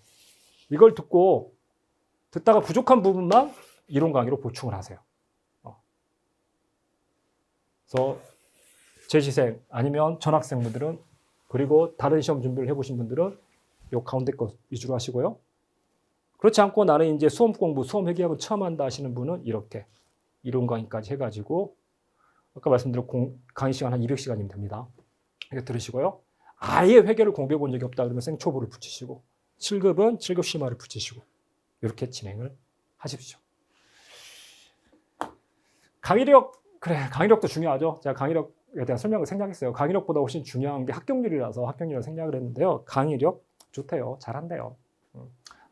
이걸 듣고 듣다가 부족한 부분만 이론 강의로 보충을 하세요. 그래서 재시생 아니면 전학생분들은 그리고 다른 시험 준비를 해보신 분들은 이 가운데 거 위주로 하시고요. 그렇지 않고 나는 이제 수험 공부, 수험 회계학을 처음 한다 하시는 분은 이렇게 이론 강의까지 해가지고 아까 말씀드린 강의 시간 한 200시간이면 됩니다. 이렇게 들으시고요. 아예 회계를 공부해 본 적이 없다 그러면 생초보를 붙이시고 7급은 7급 심화를 붙이시고 이렇게 진행을 하십시오. 강의력, 그래, 강의력도 중요하죠. 제가 강의력에 대한 설명을 생략했어요. 강의력보다 훨씬 중요한 게 합격률이라서 합격률을 생략을 했는데요. 강의력 좋대요. 잘한대요.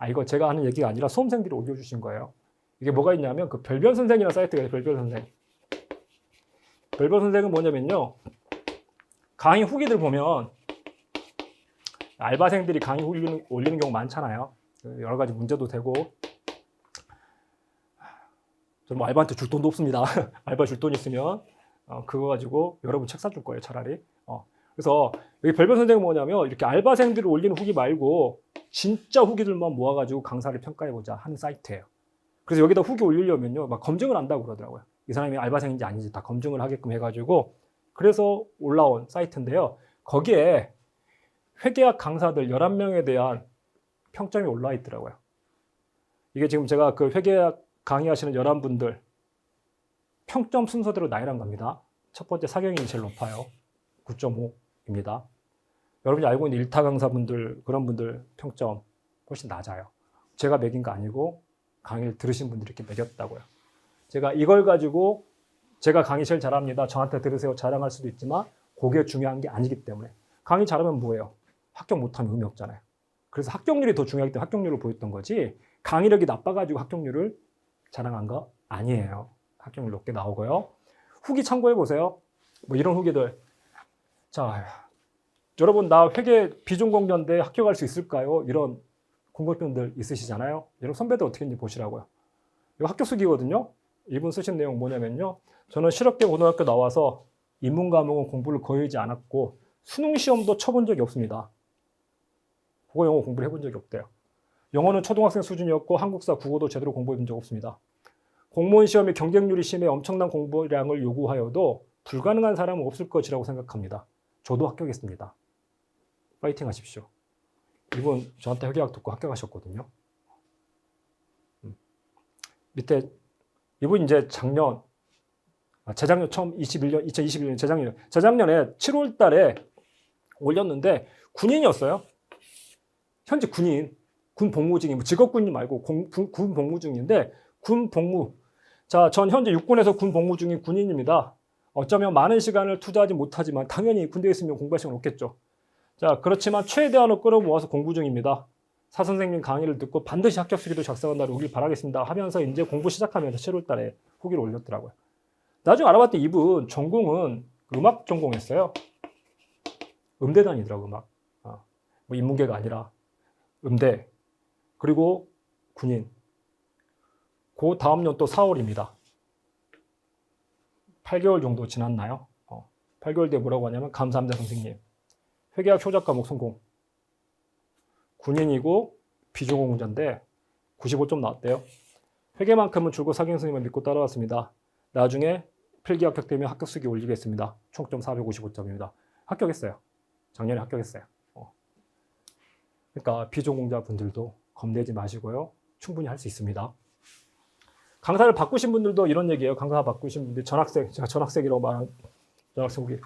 이거 제가 하는 얘기가 아니라 수험생들이 올려주신 거예요. 이게 뭐가 있냐면 그 별별 선생이라는 사이트가 있어요. 별별 선생. 별별 선생은 뭐냐면요. 강의 후기들 보면 알바생들이 강의 올리는 경우 많잖아요. 여러 가지 문제도 되고. 저는 뭐 알바한테 줄 돈도 없습니다. 알바 줄 돈 있으면 그거 가지고 여러분 책 사줄 거예요, 차라리. 그래서 여기 별별 선생은 뭐냐면 이렇게 알바생들이 올리는 후기 말고 진짜 후기들만 모아가지고 강사를 평가해보자 하는 사이트예요. 그래서 여기다 후기 올리려면요, 막 검증을 한다고 그러더라고요. 이 사람이 알바생인지 아닌지 다 검증을 하게끔 해가지고 그래서 올라온 사이트인데요. 거기에 회계학 강사들 11명에 대한 평점이 올라와 있더라고요. 이게 지금 제가 그 회계학 강의하시는 11분들 평점 순서대로 나열한 겁니다. 첫 번째 사경이 제일 높아요. 9.5입니다. 여러분이 알고 있는 1타 강사분들, 그런 분들 평점 훨씬 낮아요. 제가 매긴 거 아니고 강의를 들으신 분들이 이렇게 매겼다고요. 제가 이걸 가지고 제가 강의 제일 잘합니다. 저한테 들으세요. 자랑할 수도 있지만 그게 중요한 게 아니기 때문에. 강의 잘하면 뭐예요? 합격 못하면 의미 없잖아요. 그래서 합격률이 더 중요하기 때문에 합격률을 보였던 거지 강의력이 나빠가지고 합격률을 자랑한 거 아니에요. 합격률 높게 나오고요. 후기 참고해보세요. 뭐 이런 후기들. 자, 여러분 나 회계 비중공전대 합격할 수 있을까요? 이런 궁금증들 있으시잖아요. 여러분 선배들 어떻게 했는지 보시라고요. 이거 합격 수기거든요. 이분 쓰신 내용 뭐냐면요. 저는 실업계 고등학교 나와서 인문 과목은 공부를 거의 하지 않았고 수능 시험도 쳐본 적이 없습니다. 국어 영어 공부를 해본 적이 없대요. 영어는 초등학생 수준이었고 한국사 국어도 제대로 공부해 본 적 없습니다. 공무원 시험이 경쟁률이 심해 엄청난 공부량을 요구하여도 불가능한 사람은 없을 것이라고 생각합니다. 저도 합격했습니다. 파이팅 하십시오. 이분 저한테 회계학 듣고 합격하셨거든요. 밑에 이분 이제 재작년 처음 2021년 재작년에 7월 달에 올렸는데 군인이었어요. 현재 군 복무 중인, 직업군인 말고 군 복무 중인데 군 복무. 자, 전 현재 육군에서 군 복무 중인 군인입니다. 어쩌면 많은 시간을 투자하지 못하지만 당연히 군대에 있으면 공부할 시간 없겠죠. 자, 그렇지만 최대한으로 끌어모아서 공부 중입니다. 사 선생님 강의를 듣고 반드시 합격 수기도 작성한 날 오길 바라겠습니다 하면서 이제 공부 시작하면서 7월 달에 후기를 올렸더라고요. 나중에 알아봤더니 이분 전공은 음악 전공했어요. 음대 다니더라고요, 음악. 뭐 인문계가 아니라 음대. 그리고 군인. 그 다음 년 또 4월입니다. 8개월 정도 지났나요? 8개월 뒤에 뭐라고 하냐면 감사합니다 선생님. 회계학 효작 과목 성공. 군인이고 비중공자인데 95점 나왔대요. 회계만큼은 줄곧 사경 선생님을 믿고 따라왔습니다. 나중에 필기 합격되면 합격 수기 올리겠습니다. 총점 455점입니다. 합격했어요. 작년에 합격했어요. 그러니까 비전공자 분들도 겁내지 마시고요. 충분히 할 수 있습니다. 강사를 바꾸신 분들도 이런 얘기예요. 강사 바꾸신 분들, 제가 전학생이라고 말한 전학생 후기.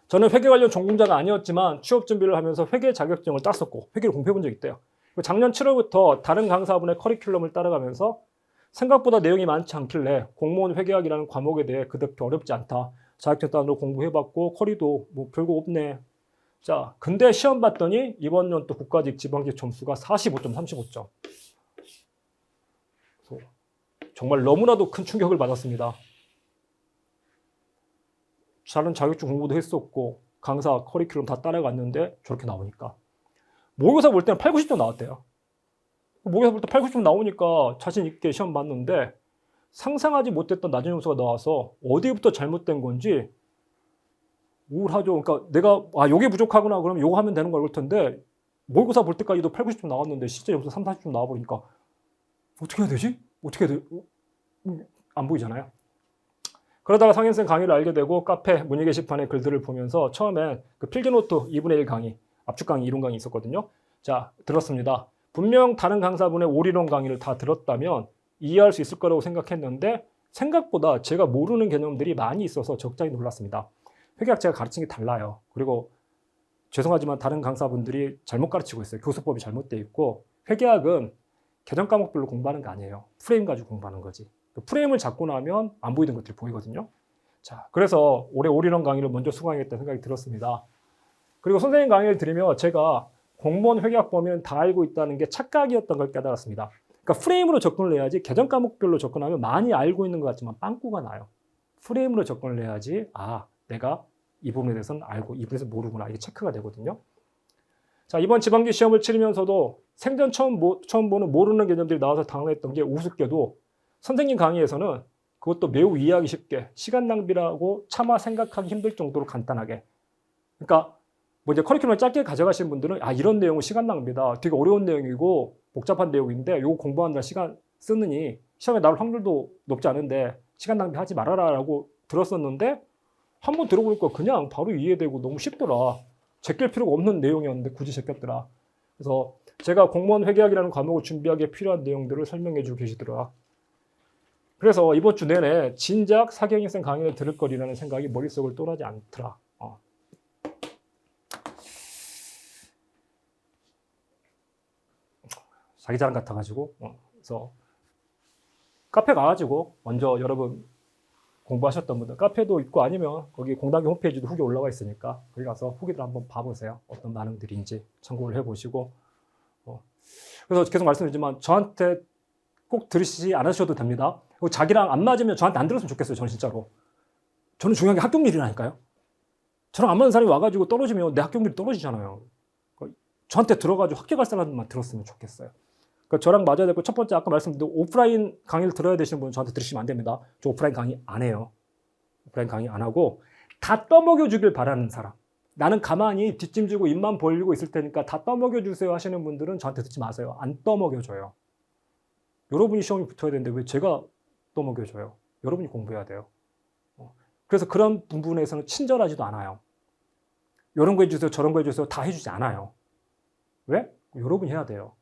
저는 회계 관련 전공자가 아니었지만 취업 준비를 하면서 회계 자격증을 땄었고 회계를 공부해 본 적이 있대요. 작년 7월부터 다른 강사분의 커리큘럼을 따라가면서 생각보다 내용이 많지 않길래 공무원 회계학이라는 과목에 대해 그렇게 어렵지 않다. 자격증 따로 공부해봤고 커리도 뭐 별거 없네. 자, 근데 시험 봤더니 이번 연도 국가직 지방직 점수가 45점, 35점. 정말 너무나도 큰 충격을 받았습니다. 다른 자격증 공부도 했었고 강사 커리큘럼 다 따라갔는데 저렇게 나오니까 모의고사 볼 때는 8, 90점 나왔대요. 모의고사 볼 때 8, 90점 나오니까 자신 있게 시험 봤는데 상상하지 못했던 낮은 점수가 나와서 어디부터 잘못된 건지 우울하죠. 그러니까 내가 요게 부족하구나 그러면 요거 하면 되는 걸 볼 텐데 모의고사 볼 때까지도 8, 90점 나왔는데 실제 점수 3, 40점 나와버리니까 어떻게 해야 되지? 어떻게 해야 돼? 안 보이잖아요. 그러다가 상현쌤 강의를 알게 되고 카페 문의 게시판에 글들을 보면서 처음에 그 필기노트 2분의 1 강의, 압축 강의, 이론 강의 있었거든요. 자, 들었습니다. 분명 다른 강사분의 올이론 강의를 다 들었다면 이해할 수 있을 거라고 생각했는데 생각보다 제가 모르는 개념들이 많이 있어서 적잖이 놀랐습니다. 회계학 제가 가르친 게 달라요. 그리고 죄송하지만 다른 강사분들이 잘못 가르치고 있어요. 교수법이 잘못되어 있고 회계학은 개정 과목별로 공부하는 거 아니에요. 프레임 가지고 공부하는 거지. 그 프레임을 잡고 나면 안 보이던 것들이 보이거든요. 자, 그래서 올해 올인원 강의를 먼저 수강하겠다는 생각이 들었습니다. 그리고 선생님 강의를 들으며 제가 공무원 회계학 범위는 다 알고 있다는 게 착각이었던 걸 깨달았습니다. 그러니까 프레임으로 접근을 해야지 개정 과목별로 접근하면 많이 알고 있는 것 같지만 빵꾸가 나요. 프레임으로 접근을 해야지 내가 이 부분에 대해서는 알고 이 부분에서 모르구나 이게 체크가 되거든요. 자, 이번 지방기 시험을 치르면서도 생전 처음 보는 모르는 개념들이 나와서 당황했던 게 우습게도 선생님 강의에서는 그것도 매우 이해하기 쉽게 시간 낭비라고 차마 생각하기 힘들 정도로 간단하게 그러니까 뭐 이제 커리큘럼을 짧게 가져가신 분들은 이런 내용은 시간 낭비다. 되게 어려운 내용이고 복잡한 내용인데 이거 공부하느라 시간 쓰느니 시험에 나올 확률도 높지 않은데 시간 낭비하지 말아라라고 들었었는데 한번 들어보니까 그냥 바로 이해되고 너무 쉽더라. 제낄 필요가 없는 내용이었는데 굳이 제꼈더라. 그래서 제가 공무원 회계학이라는 과목을 준비하기에 필요한 내용들을 설명해 주고 계시더라. 그래서 이번 주 내내 진작 사경학생 강의를 들을 거리라는 생각이 머릿속을 떠나지 않더라. 자기 자랑 같아가지고 그래서 카페 가가지고 먼저 여러분 공부하셨던 분들 카페도 있고 아니면 거기 공단계 홈페이지도 후기 올라와 있으니까 거기 가서 후기들 한번 봐보세요. 어떤 반응들인지 참고를 해보시고 그래서 계속 말씀드리지만 저한테 꼭 들으시지 않으셔도 됩니다. 자기랑 안 맞으면 저한테 안 들었으면 좋겠어요. 저는 진짜로. 저는 중요한 게 합격률이라니까요. 저랑 안 맞는 사람이 와가지고 떨어지면 내 합격률이 떨어지잖아요. 저한테 들어가지고 합격할 사람만 들었으면 좋겠어요. 그러니까 저랑 맞아야 되고 첫 번째 아까 말씀드린 오프라인 강의를 들어야 되시는 분은 저한테 들으시면 안 됩니다. 저 오프라인 강의 안 해요. 오프라인 강의 안 하고 다 떠먹여 주길 바라는 사람. 나는 가만히 뒷짐지고 입만 벌리고 있을 테니까 다 떠먹여 주세요 하시는 분들은 저한테 듣지 마세요. 안 떠먹여 줘요. 여러분이 시험에 붙어야 되는데 왜 제가 떠먹여 줘요? 여러분이 공부해야 돼요. 그래서 그런 부분에서는 친절하지도 않아요. 이런 거 해주세요, 저런 거 해주세요 다 해주지 않아요. 왜? 여러분이 해야 돼요.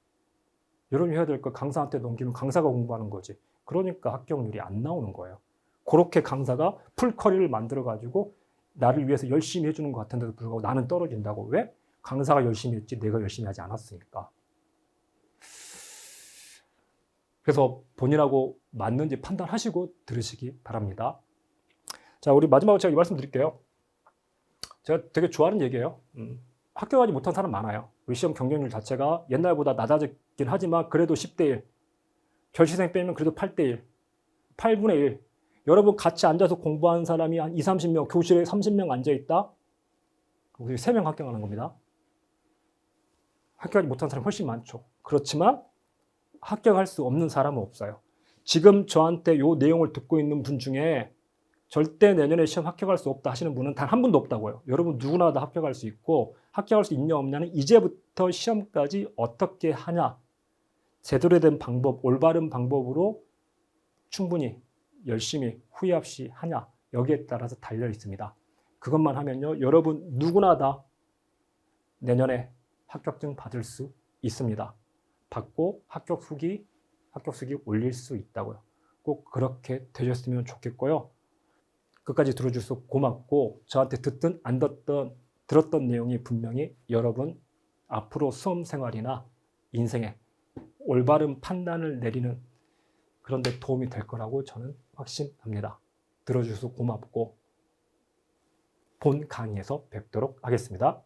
여러분이 해야 될 거 강사한테 넘기면 강사가 공부하는 거지. 그러니까 합격률이 안 나오는 거예요. 그렇게 강사가 풀커리를 만들어가지고 나를 위해서 열심히 해주는 것 같은데도 불구하고 나는 떨어진다고. 왜? 강사가 열심히 했지 내가 열심히 하지 않았으니까. 그래서 본인하고 맞는지 판단하시고 들으시기 바랍니다. 자, 우리 마지막으로 제가 이 말씀 드릴게요. 제가 되게 좋아하는 얘기예요. 합격하지 못한 사람 많아요. 우리 시험 경쟁률 자체가 옛날보다 낮아졌긴 하지만 그래도 10대 1. 결시생 빼면 그래도 8대 1. 8분의 1. 여러분 같이 앉아서 공부하는 사람이 한 20, 30명, 교실에 30명 앉아있다? 우리 3명 합격하는 겁니다. 합격하지 못한 사람이 훨씬 많죠. 그렇지만 합격할 수 없는 사람은 없어요. 지금 저한테 이 내용을 듣고 있는 분 중에 절대 내년에 시험 합격할 수 없다 하시는 분은 단 한 분도 없다고요. 여러분 누구나 다 합격할 수 있고 합격할 수 있냐 없냐는 이제부터 시험까지 어떻게 하냐. 제대로 된 방법, 올바른 방법으로 충분히 열심히 후회 없이 하냐. 여기에 따라서 달려 있습니다. 그것만 하면요. 여러분 누구나 다 내년에 합격증 받을 수 있습니다. 받고 합격수기 올릴 수 있다고요. 꼭 그렇게 되셨으면 좋겠고요. 끝까지 들어주셔서 고맙고 저한테 듣든 안 듣든 들었던 내용이 분명히 여러분 앞으로 수험 생활이나 인생에 올바른 판단을 내리는 그런 데 도움이 될 거라고 저는 확신합니다. 들어주셔서 고맙고 본 강의에서 뵙도록 하겠습니다.